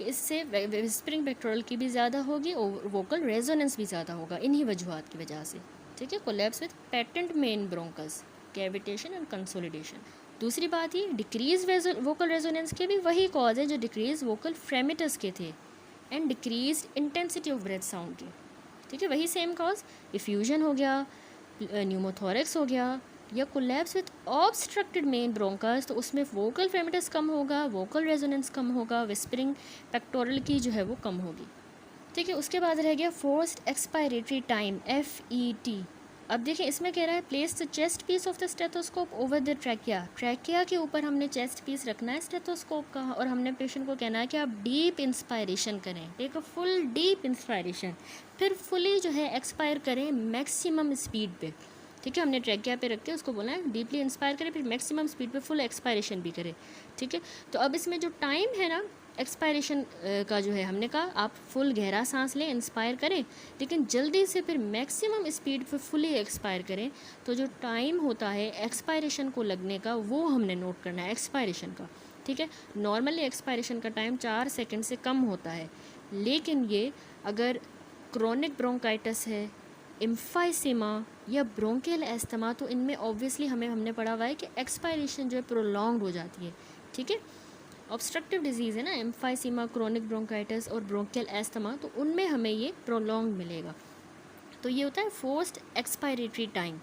इससे विस्परिंग पेक्टोरल की भी ज़्यादा होगी और वोकल रेजोनेंस भी ज़्यादा होगा, इन्हीं वजूहत की वजह से, ठीक है। Collapse with patent main bronchus, cavitation and consolidation. दूसरी बात, ये डिक्रीज वोकल रेजोनेंस के भी वही कॉज है जो डिक्रीज वोकल फ्रेमिटस के थे, and decrease intensity of breath sound के, ठीक है, वही सेम कॉज। इफ्यूजन हो गया, न्यूमोथोरेक्स हो गया, या collapse with obstructed main bronchus, तो उसमें वोकल फ्रेमिटस कम होगा, वोकल रेजोनेंस कम होगा, विस्परिंग पेक्टोरल की जो है वो कम होगी, ठीक है। उसके बाद रह गया फोर्स्ड एक्सपायरेटरी टाइम, FET। अब देखिए, इसमें कह रहा है place the chest piece of the stethoscope over the trachea. Trachea के ऊपर हमने चेस्ट पीस रखना है स्टेथोस्कोप का, और हमने पेशेंट को कहना है कि आप डीप इंस्पायरेशन करें, take a full deep inspiration, फिर फुली जो है एक्सपायर करें मैक्सिमम स्पीड पे, ठीक है। हमने ट्रैकिया पे रख के उसको बोला है डीपली इंस्पायर करें, फिर मैक्सिमम स्पीड पे फुल एक्सपायरेशन भी करें, ठीक है। तो अब इसमें जो टाइम है ना एक्सपायरेशन का, जो है हमने कहा आप फुल गहरा सांस लें, इंस्पायर करें, लेकिन जल्दी से फिर मैक्सिमम स्पीड पे फुली एक्सपायर करें। तो जो टाइम होता है एक्सपायरेशन को लगने का, वो हमने नोट करना है एक्सपायरेशन का, ठीक है। नॉर्मली एक्सपायरेशन का टाइम 4 सेकंड से कम होता है, लेकिन ये अगर क्रोनिक ब्रोंकाइटिस है, एम्फाइसीमा या ब्रोंकियल एस्थमा, तो इनमें ऑब्वियसली हमने पढ़ा हुआ है कि एक्सपायरेशन जो है प्रोलॉन्ग्ड हो जाती है, ठीक है। ऑब्स्ट्रक्टिव डिजीज़ है ना, एम्फाइसीमा, क्रोनिक ब्रोंकाइटिस और ब्रोंकियल एस्थमा, तो उनमें हमें ये प्रोलॉन्ग मिलेगा। तो ये होता है फोर्स्ड एक्सपायरेटरी टाइम,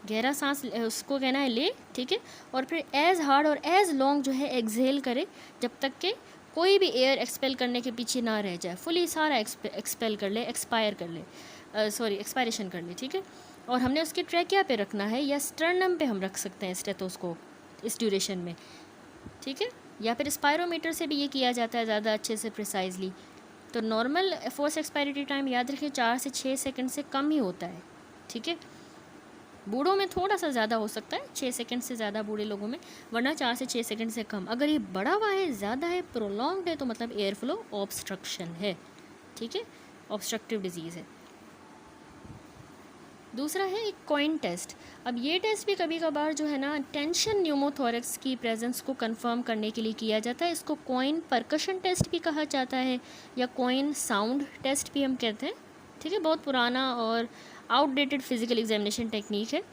गहरा सांस उसको कहना है ले, ठीक है, और फिर एज हार्ड और एज लॉन्ग जो है एक्सहेल करे, जब तक कि कोई भी एयर एक्सपेल करने के पीछे ना रह जाए, फुली सारा एक्सपेल कर ले, एक्सपायरेशन कर ले, ठीक है। और हमने उसके ट्रैकिया पे रखना है, या स्टर्नम पे हम रख सकते हैं स्टेथोस्कोप इस ड्यूरेशन में, ठीक है, या फिर स्पायरोमीटर से भी ये किया जाता है ज़्यादा अच्छे से प्रिसाइजली। तो नॉर्मल फोर्स एक्सपायरेटरी टाइम याद रखें 4 से 6 सेकंड से कम ही होता है, ठीक है। बूढ़ों में थोड़ा सा ज़्यादा हो सकता है, 6 सेकंड से ज़्यादा बूढ़े लोगों में, वरना 4 से 6 सेकंड से कम। अगर ये बड़ा हुआ है, ज़्यादा है, प्रोलॉन्ग्ड है, तो मतलब एयर फ्लो ऑब्स्ट्रक्शन है, ठीक है, ऑब्स्ट्रक्टिव डिजीज़ है। दूसरा है एक कॉइन टेस्ट। अब ये टेस्ट भी कभी कभार जो है ना टेंशन न्यूमोथोरेक्स की प्रेजेंस को कंफर्म करने के लिए किया जाता है। इसको कॉइन परकशन टेस्ट भी कहा जाता है, या कॉइन साउंड टेस्ट भी हम कहते हैं, ठीक है। बहुत पुराना और आउटडेटेड फिजिकल एग्जामिनेशन टेक्निक है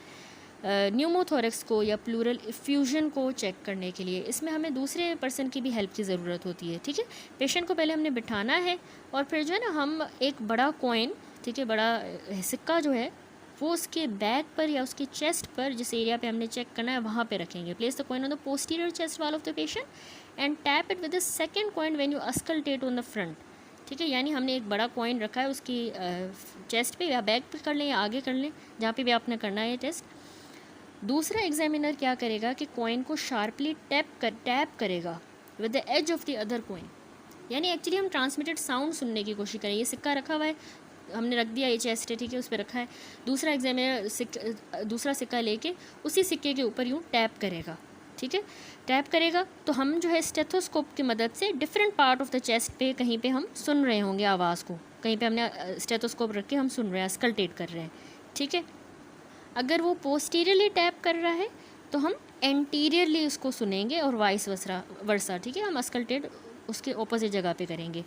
न्यूमोथोरेक्स को या प्लूरल इफ्यूजन को चेक करने के लिए। इसमें हमें दूसरे पर्सन की भी हेल्प की ज़रूरत होती है, ठीक है। पेशेंट को पहले हमने बिठाना है, और फिर जो है ना हम एक बड़ा कॉइन, ठीक है, बड़ा सिक्का जो है वो उसके बैक पर या उसके चेस्ट पर, जिस एरिया पे हमने चेक करना है वहाँ पे रखेंगे। Place the coin on the posterior chest wall of the patient and tap it with the second coin when you auscultate on the front, ठीक है। यानी हमने एक बड़ा कॉइन रखा है उसकी चेस्ट पे या बैक पे कर लें या आगे कर लें, जहाँ पे भी आपने करना है ये टेस्ट। दूसरा एग्जामिनर क्या करेगा कि कॉइन को शार्पली टैप करेगा with the edge of the other coin, यानी एक्चुअली हम ट्रांसमिटेड साउंड सुनने की कोशिश करें। ये सिक्का रखा हुआ है, हमने रख दिया, ये चेस्ट है, ठीक है, उस पर रखा है। दूसरा एग्जामिनर दूसरा सिक्का लेके उसी सिक्के के ऊपर यूँ टैप करेगा, ठीक है। टैप करेगा तो हम जो है स्टेथोस्कोप की मदद से different part of the chest पे कहीं पे हम सुन रहे होंगे आवाज़ को, कहीं पे हमने स्टेथोस्कोप रख के हम सुन रहे हैं, स्कल्टेट कर रहे हैं, ठीक है। अगर वो पोस्टीरियरली टैप कर रहा है तो हम एंटीरियरली उसको सुनेंगे और वाइस वर्सा, ठीक है। हम अस्कल्टेट उसके ऑपोजिट जगह पे करेंगे,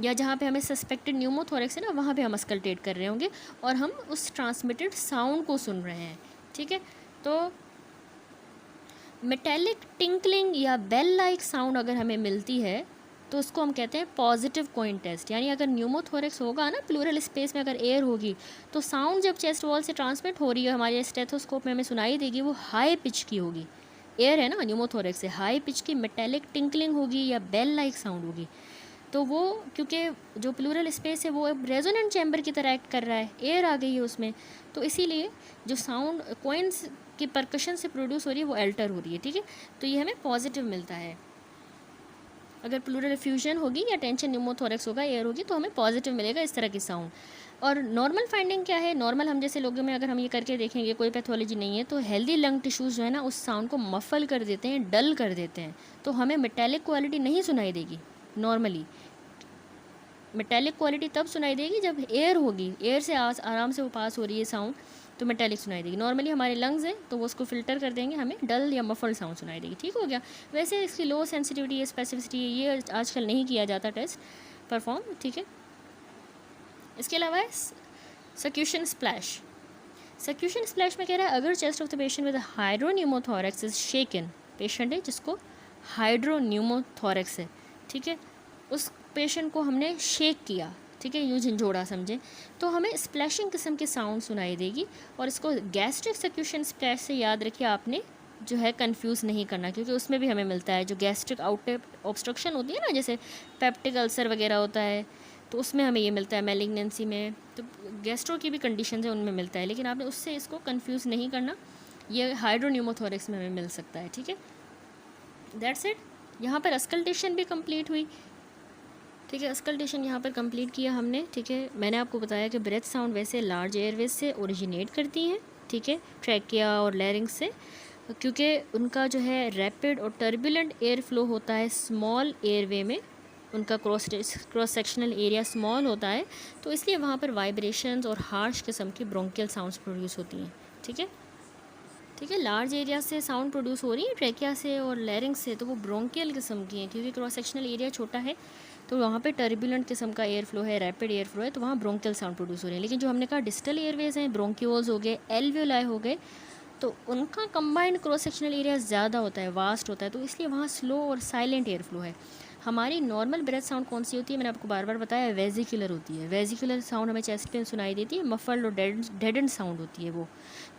या जहाँ पे हमें सस्पेक्टेड न्यूमोथोरेक्स है ना, वहाँ पे हम अस्कल्टेट कर रहे होंगे और हम उस ट्रांसमिटेड साउंड को सुन रहे हैं, ठीक है। तो मेटेलिक टिंकलिंग या बेल लाइक साउंड अगर हमें मिलती है तो उसको हम कहते हैं पॉजिटिव कॉइन टेस्ट। यानी अगर न्यूमोथोरेक्स होगा ना, प्लूरल स्पेस में अगर एयर होगी तो साउंड जब चेस्ट वॉल से ट्रांसमिट हो रही है हमारे स्टेथोस्कोप में हमें सुनाई देगी, वो हाई पिच की होगी। एयर है ना न्यूमोथोरेक्स से, हाई पिच की मेटेलिक टिंकलिंग होगी या बेल लाइक साउंड होगी। तो वो क्योंकि जो प्लूरल स्पेस है वो अब रेजोनेंट चैम्बर की तरह एक्ट कर रहा है, एयर आ गई है उसमें, तो इसीलिए जो साउंड कॉइन्स की परकशन से प्रोड्यूस हो रही है वो अल्टर हो रही है, ठीक है। तो ये हमें पॉजिटिव मिलता है। अगर प्लूरल फ्यूजन होगी या टेंशन न्यूमोथोरेक्स होगा, एयर होगी, तो हमें पॉजिटिव मिलेगा इस तरह की साउंड। और नॉर्मल फाइंडिंग क्या है, नॉर्मल हम जैसे लोगों में अगर हम ये करके देखेंगे, कोई पैथोलॉजी नहीं है, तो हेल्दी लंग टिश्यूज़ जो है ना उस साउंड को मफल कर देते हैं, डल कर देते हैं, तो हमें मेटेलिक क्वालिटी नहीं सुनाई देगी। नॉर्मली मेटेलिक क्वालिटी तब सुनाई देगी जब एयर होगी, एयर से आराम से वो पास हो रही है साउंड, तो मेटेलिक सुनाई देगी। नॉर्मली हमारे लंग्स हैं तो वो उसको फिल्टर कर देंगे, हमें डल या मफल्ड साउंड सुनाई देगी, ठीक हो गया। वैसे इसकी लो सेंसिटिविटी या स्पेसिफिसिटी ये आजकल नहीं किया जाता टेस्ट परफॉर्म, ठीक है। इसके अलावा सक्यूशन स्प्लैश। सक्यूशन स्प्लैश में कह रहा है अगर chest of the patient with hydropneumothorax is shaken, patient है जिसको हाइड्रोन्यूमोथोरेक्स है, ठीक है, उस पेशेंट को हमने शेक किया, ठीक है, यूँ झंझोड़ा समझें, तो हमें स्प्लैशिंग किस्म की साउंड सुनाई देगी। और इसको गैस्ट्रिक सक्यूशन स्प्लैश से याद रखिए आपने, जो है कंफ्यूज नहीं करना, क्योंकि उसमें भी हमें मिलता है जो गैस्ट्रिक आउटलेट ऑब्स्ट्रक्शन होती है ना, जैसे पेप्टिक अल्सर वगैरह होता है, तो उसमें हमें ये मिलता है, मैलिग्नेंसी में, तो गैस्ट्रो की भी कंडीशन है उनमें मिलता है, लेकिन आपने उससे इसको कंफ्यूज नहीं करना, ये हाइड्रोन्यूमोथोरेक्स में हमें मिल सकता है, ठीक है। That's it. यहाँ पर अस्कल्टेशन भी कंप्लीट हुई, ठीक है, अस्कल्टेशन यहाँ पर कंप्लीट किया हमने, ठीक है। मैंने आपको बताया कि ब्रेथ साउंड वैसे लार्ज एयरवेज से ओरिजिनेट करती हैं, ठीक है, ट्रैकिया और लैरिंक्स से, क्योंकि उनका जो है रैपिड और टर्बुलेंट एयर फ्लो होता है स्मॉल एयरवे में, उनका क्रॉस सेक्शनल एरिया स्मॉल होता है, तो इसलिए वहाँ पर वाइब्रेशंस और हार्श किस्म की ब्रोंकियल साउंड्स प्रोड्यूस होती हैं, ठीक है, ठीक है। लार्ज एरिया से साउंड प्रोड्यूस हो रही है ट्रैकिया से और लैरिंक्स से, तो वो ब्रोंकियल किस्म की हैं, क्योंकि क्रॉस सेक्शनल एरिया छोटा है, तो वहाँ पे टर्बुलेंट किस्म का एयर फ्लो है, रैपिड एयर फ्लो है, तो वहाँ ब्रोंकियल साउंड प्रोड्यूस हो रही है। लेकिन जो हमने कहा डिस्टल एयरवेज हैं, ब्रोंक्यूल्स हो गए, एल्वियोलाई हो गए, तो उनका कंबाइंड क्रॉस सेक्शनल एरिया ज़्यादा होता है, वास्ट होता है, तो इसलिए वहाँ स्लो और साइलेंट एयर फ्लो है। हमारी नॉर्मल ब्रेथ साउंड कौन सी होती है, मैंने आपको बार बार बताया, वेजिकुलर होती है। वेजिकुलर साउंड हमें चेस्ट पे सुनाई देती है, मफल्ड और डेडेंड साउंड होती है वो,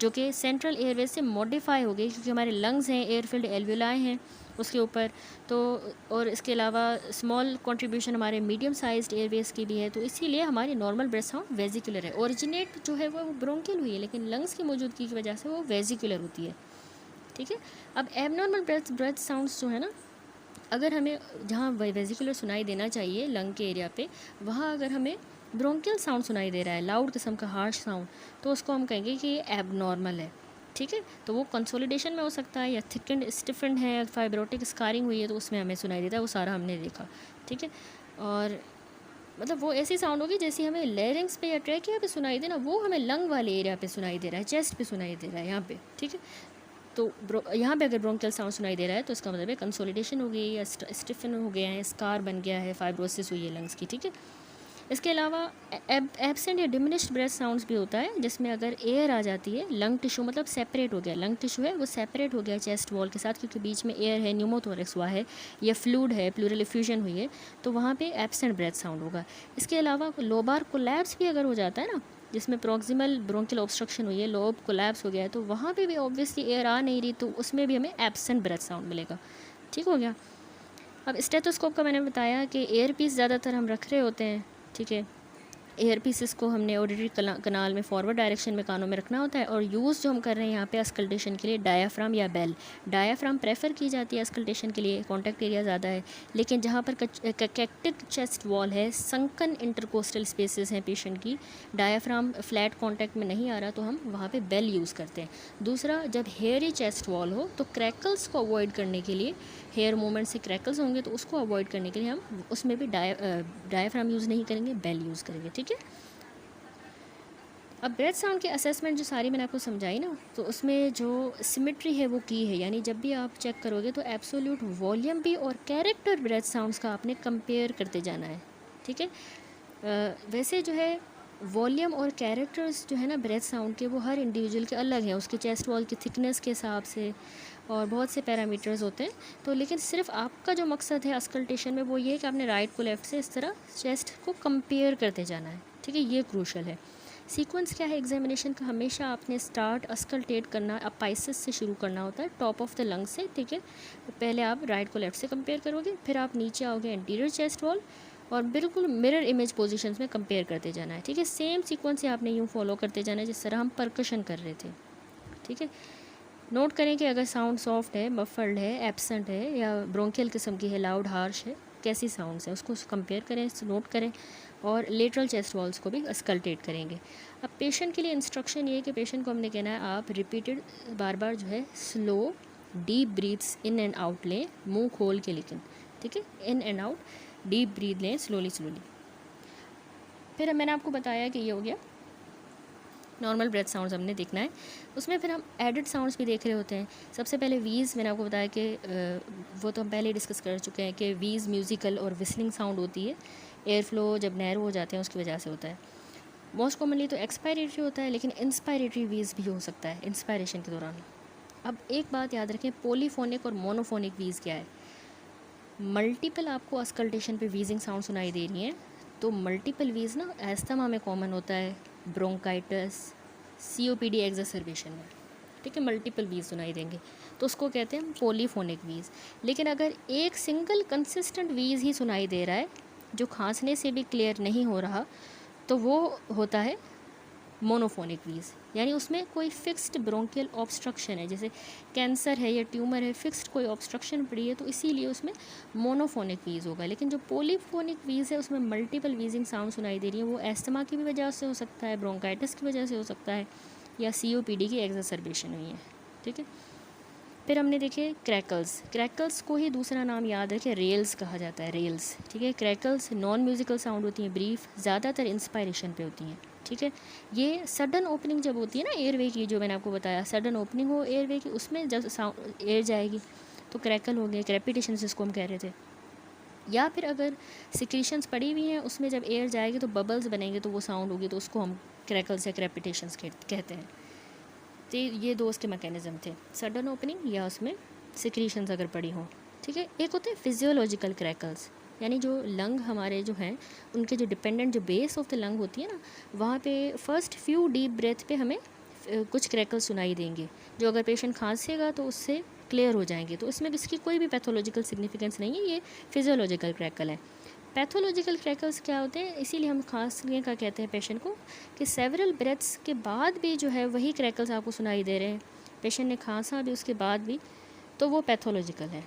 जो कि सेंट्रल एयरवेज से मॉडिफाई हो गई, क्योंकि हमारे लंग्स हैं, एयरफिल्ड एल्वियोलाई हैं उसके ऊपर, तो और इसके अलावा स्मॉल कंट्रीब्यूशन हमारे मीडियम साइज्ड एयरवेज की भी है, तो इसीलिए हमारी नॉर्मल ब्रेथ साउंड वेजिकुलर है। ओरिजिनेट जो है वो ब्रोंकियल हुई है, लेकिन लंग्स की मौजूदगी की वजह से वो वेजिकुलर होती है, ठीक है। अब एबनॉर्मल ब्रेथ साउंड्स जो है ना, अगर हमें जहाँ वेजिकुलर सुनाई देना चाहिए लंग के एरिया पे, वहाँ अगर हमें ब्रोंकियल साउंड सुनाई दे रहा है, लाउड किस्म का हार्श साउंड, तो उसको हम कहेंगे कि ये एबनॉर्मल है, ठीक है। तो वो कंसोलिडेशन में हो सकता है, या थिकन्ड स्टिफेंड है, फाइब्रोटिक स्कारिंग हुई है, तो उसमें हमें सुनाई देता है, वो सारा हमने देखा, ठीक है। और मतलब वो ऐसी साउंड होगी जैसी हमें लैरिंग्स पे या ट्रैकिया पे सुनाई दे ना, वो हमें लंग वाले एरिया पे सुनाई दे रहा है, चेस्ट पे सुनाई दे रहा है यहाँ पे, ठीक है। तो यहाँ पे अगर ब्रोंकियल साउंड सुनाई दे रहा है तो इसका मतलब है कंसोलिडेशन हो गई, या स्टिफन हो गया है, स्कार बन गया है, फाइब्रोसिस हुई है लंग्स की, ठीक है। इसके अलावा एब्सेंट या डिमिनिश्ड ब्रेथ साउंड्स भी होता है, जिसमें अगर एयर आ जाती है, लंग टिश्यू मतलब सेपरेट हो गया, लंग टिश्यू है वो सेपरेट हो गया चेस्ट वॉल के साथ, क्योंकि बीच में एयर है, न्यूमोथोरेक्स हुआ है, या फ्लूइड है, प्लूरल एफ्यूजन हुई है, तो वहाँ पे एब्सेंट ब्रेथ साउंड होगा। इसके अलावा लोबार कोलैप्स भी अगर हो जाता है ना, जिसमें प्रॉक्सिमल ब्रोंकियल ऑब्स्ट्रक्शन हुई है, लोब कोलैप्स हो गया है, तो वहाँ पे भी ऑब्वियसली एयर आ नहीं रही, तो उसमें भी हमें एब्सेंट ब्रेथ साउंड मिलेगा, ठीक हो गया। अब स्टेथोस्कोप का मैंने बताया कि एयर पीस ज़्यादातर हम रख रहे होते हैं, ठीक है, एयर पीसेस को हमने ऑडिटरी कनाल में फॉरवर्ड डायरेक्शन में कानों में रखना होता है। और यूज़ जो हम कर रहे हैं यहाँ पे अस्कल्टेशन के लिए डायाफ्राम या बेल। डायाफ्राम प्रेफर की जाती है अस्कल्टेशन के लिए, कॉन्टैक्ट एरिया ज़्यादा है, लेकिन जहाँ पर कैकेक्टिक चेस्ट वॉल है, संकन इंटरकोस्टल स्पेसेस हैं पेशेंट की, डायाफ्राम फ्लैट कॉन्टैक्ट में नहीं आ रहा, तो हम वहाँ पे बेल यूज़ करते हैं। दूसरा, जब हेयरी चेस्ट वॉल हो तो क्रैकल्स को अवॉइड करने के लिए, हेयर मूवमेंट से क्रैकल्स होंगे तो उसको अवॉइड करने के लिए हम उसमें भी डायाफ्राम यूज़ नहीं करेंगे, बेल यूज़ करेंगे। ठीक है। अब ब्रेथ साउंड की असेसमेंट जो सारी मैंने आपको समझाई ना, तो उसमें जो सिमेट्री है वो की है, यानी जब भी आप चेक करोगे तो एब्सोल्यूट वॉल्यूम भी और कैरेक्टर ब्रेथ साउंड्स का आपने कंपेयर करते जाना है। ठीक है। वैसे जो है वॉल्यूम और कैरेक्टर्स जो है ना ब्रेथ साउंड के, वो हर इंडिविजुअल के अलग हैं, उसके चेस्ट वॉल की थिकनेस के हिसाब से, और बहुत से पैरामीटर्स होते हैं। तो लेकिन सिर्फ आपका जो मकसद है अस्कल्टेशन में वो ये है कि आपने राइट को लेफ़्ट से इस तरह चेस्ट को कंपेयर करते जाना है। ठीक है, ये क्रूशल है। सीक्वेंस क्या है एग्जामिनेशन का, हमेशा आपने स्टार्ट अस्कल्टेट करना अपाइसिस से शुरू करना होता है, टॉप ऑफ द लंग से। ठीक है, पहले आप राइट को लेफ़्ट से कंपेयर करोगे, फिर आप नीचे आओगे एंटीरियर चेस्ट वॉल, और बिल्कुल मिरर इमेज पोजीशंस में कंपेयर करते जाना है। ठीक है, सेम सीक्वेंस से आपने यूँ फॉलो करते जाना है जिस तरह हम परकशन कर रहे थे। ठीक है, नोट करें कि अगर साउंड सॉफ्ट है, मफल्ड है, एब्सेंट है, या ब्रोंकियल किस्म की है, लाउड, हार्श है, कैसी साउंड्स है उसको कंपेयर करें, नोट करें, और लेटरल चेस्ट वॉल्स को भी अस्कल्टेट करेंगे। अब पेशेंट के लिए इंस्ट्रक्शन ये है कि पेशेंट को हमने कहना है आप रिपीटेड बार बार जो है slow deep breaths in and out लें, मुंह खोल के, लेकिन ठीक है, in and out deep breath लें स्लोली। फिर मैंने आपको बताया कि ये हो गया नॉर्मल ब्रेथ साउंड्स हमने देखना है। उसमें फिर हम एडिड साउंड्स भी देख रहे होते हैं। सबसे पहले वीज़, मैंने आपको बताया कि वो तो हम पहले डिस्कस कर चुके हैं कि वीज़ म्यूज़िकल और विस्लिंग साउंड होती है, एयर फ्लो जब नैरो हो जाते हैं उसकी वजह से होता है। मोस्ट कॉमनली तो एक्सपायरेटरी होता है, लेकिन इंस्पायरेटरी वीज़ भी हो सकता है इंस्पायरेशन के दौरान। अब एक बात याद रखें, पोलीफोनिक और मोनोफोनिक वीज़ क्या है। मल्टीपल आपको अस्कल्टेशन पे वीजिंग साउंड सुनाई दे रही हैं, तो मल्टीपल वीज़ ना एस्थमा में कॉमन होता है, ब्रोंकाइटिस, COPD एग्जर्बेशन में। ठीक है, मल्टीपल वीज़ सुनाई देंगे तो उसको कहते हैं पॉलीफोनिक वीज़। लेकिन अगर एक सिंगल कंसिस्टेंट वीज़ ही सुनाई दे रहा है जो खांसने से भी क्लियर नहीं हो रहा, तो वो होता है मोनोफोनिक वीज़, यानी उसमें कोई फिक्स्ड ब्रोंकियल ऑब्स्ट्रक्शन है, जैसे कैंसर है या ट्यूमर है, फिक्स्ड कोई ऑब्स्ट्रक्शन पड़ी है, तो इसीलिए उसमें मोनोफोनिक वीज़ होगा। लेकिन जो पॉलीफोनिक वीज़ है उसमें मल्टीपल वीजिंग साउंड सुनाई दे रही है, वो एस्थमा की भी वजह से हो सकता है, ब्रोंकाइटिस की वजह से हो सकता है, या COPD की एग्जर्बेशन हुई है। ठीक है, फिर हमने देखे क्रैकल्स को ही दूसरा नाम याद रखें, रेल्स कहा जाता है, रेल्स। ठीक है, क्रैकल्स नॉन म्यूजिकल साउंड होती हैं, ब्रीफ, ज़्यादातर इंस्पायरेशन पे होती हैं। ठीक है, ये सडन ओपनिंग जब होती है ना एयरवे की, जो मैंने आपको बताया सडन ओपनिंग हो एयरवे की, उसमें जब साउंड एयर जाएगी तो क्रैकल हो गए, क्रेपिटेशन जिसको हम कह रहे थे। या फिर अगर सिक्रीशंस पड़ी हुई हैं उसमें जब एयर जाएगी तो बबल्स बनेंगे, तो वो साउंड होगी, तो उसको हम क्रैकल्स या क्रेपिटेशंस कहते हैं। तो ये दो उसके मैकेनिज़्म थे, सडन ओपनिंग या उसमें सिक्रीशंस अगर पड़ी हों। ठीक है, एक होते हैं फिजियोलॉजिकल क्रैकल्स, यानी जो लंग हमारे जो हैं उनके जो डिपेंडेंट जो बेस ऑफ द लंग होती है ना, वहाँ पे फर्स्ट फ्यू डीप ब्रेथ पे हमें कुछ क्रैकल्स सुनाई देंगे, जो अगर पेशेंट खांसेगा तो उससे क्लियर हो जाएंगे। तो इसमें इसकी कोई भी पैथोलॉजिकल सिग्निफिकेंस नहीं है, ये फिजियोलॉजिकल क्रैकल है। पैथोलॉजिकल क्रैकल्स क्या होते हैं, इसीलिए हम खांसने का कहते हैं पेशेंट को कि सेवरल ब्रेथ्स के बाद भी जो है वही क्रैकल्स आपको सुनाई दे रहे हैं, पेशेंट ने खांसा भी उसके बाद भी, तो वो पैथोलॉजिकल है।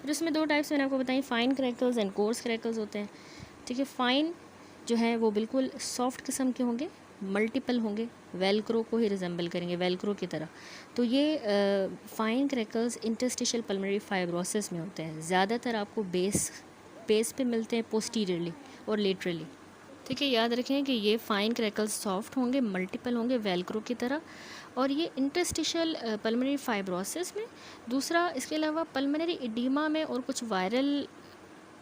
फिर उसमें दो टाइप्स मैंने आपको बताई, fine crackles and course crackles होते हैं। ठीक है, फाइन जो है वो बिल्कुल सॉफ्ट किस्म के होंगे, मल्टीपल होंगे, वेलक्रो को ही रिजेंबल करेंगे, वेलक्रो की तरह। तो ये fine crackles interstitial pulmonary fibrosis में होते हैं, ज़्यादातर आपको बेस पे मिलते हैं, पोस्टीरियरली और लेटरली। ठीक है, याद रखें कि ये फाइन क्रैकल्स सॉफ्ट होंगे, मल्टीपल होंगे, वेलक्रो की तरह, और ये इंटरस्टिशियल पल्मोनरी फाइब्रोसिस में। दूसरा, इसके अलावा पल्मोनरी एडिमा में और कुछ वायरल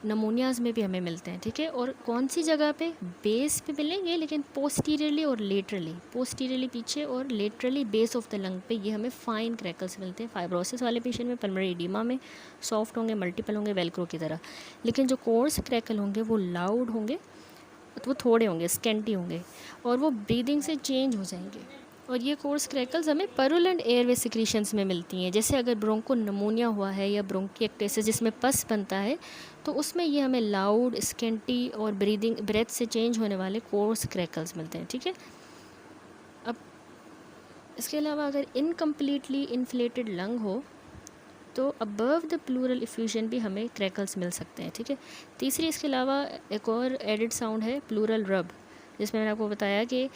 नमूनियाज़ में भी हमें मिलते हैं। ठीक है, और कौन सी जगह पे, बेस पे मिलेंगे, लेकिन पोस्टीरियरली और लेटरली, पोस्टीरियरली पीछे और laterally base of the lung पे ये हमें फाइन क्रैकल्स मिलते हैं। फाइब्रोसिस वाले पेशेंट में पल्मोनरी एडिमा में सॉफ्ट होंगे, मल्टीपल होंगे, वेलक्रो की तरह। लेकिन जो कोर्स क्रैकल होंगे वो लाउड होंगे, तो वो थोड़े होंगे, स्केंटी होंगे, और वो ब्रीदिंग से चेंज हो जाएंगे। और ये कोर्स क्रैकल्स हमें परुलेंट एयरवे सिक्रीशंस में मिलती हैं। जैसे अगर ब्रोंको निमोनिया हुआ है या ब्रोंकिएक्टेसिस जिसमें पस बनता है, तो उसमें ये हमें लाउड, स्केंटी और ब्रेथ से चेंज होने वाले कोर्स क्रैकल्स मिलते हैं। ठीक है, अब इसके अलावा अगर इनकम्प्लीटली इन्फ्लेटेड लंग हो तो अबव द प्लूरल इफ्यूजन भी हमें क्रैकल्स मिल सकते हैं। ठीक है, तीसरी इसके अलावा एक और एडिड साउंड है प्लूरल रब, जिसमें मैंने आपको बताया कि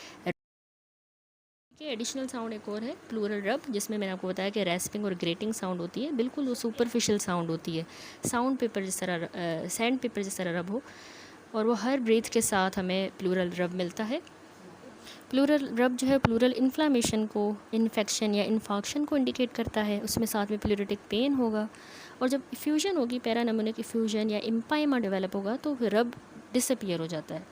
एडिशनल साउंड एक और है प्लूरल रब, जिसमें मैंने आपको बताया कि रैस्पिंग और ग्रेटिंग साउंड होती है। बिल्कुल वो सुपरफिशियल साउंड होती है, साउंड पेपर जिस तरह सैंड पेपर जिस तरह रब हो, और वो हर ब्रीथ के साथ हमें प्लूरल रब मिलता है। प्लूरल रब जो है प्लूरल इन्फ्लामेशन को, इन्फेक्शन या इन्फाक्शन को इंडिकेट करता है, उसमें साथ में प्लूरेटिक पेन होगा। और जब इफ्यूजन होगी, पैरानेमोनिक इफ्यूजन या इम्पाइमा डेवलप होगा, तो रब डिसअपियर हो जाता है।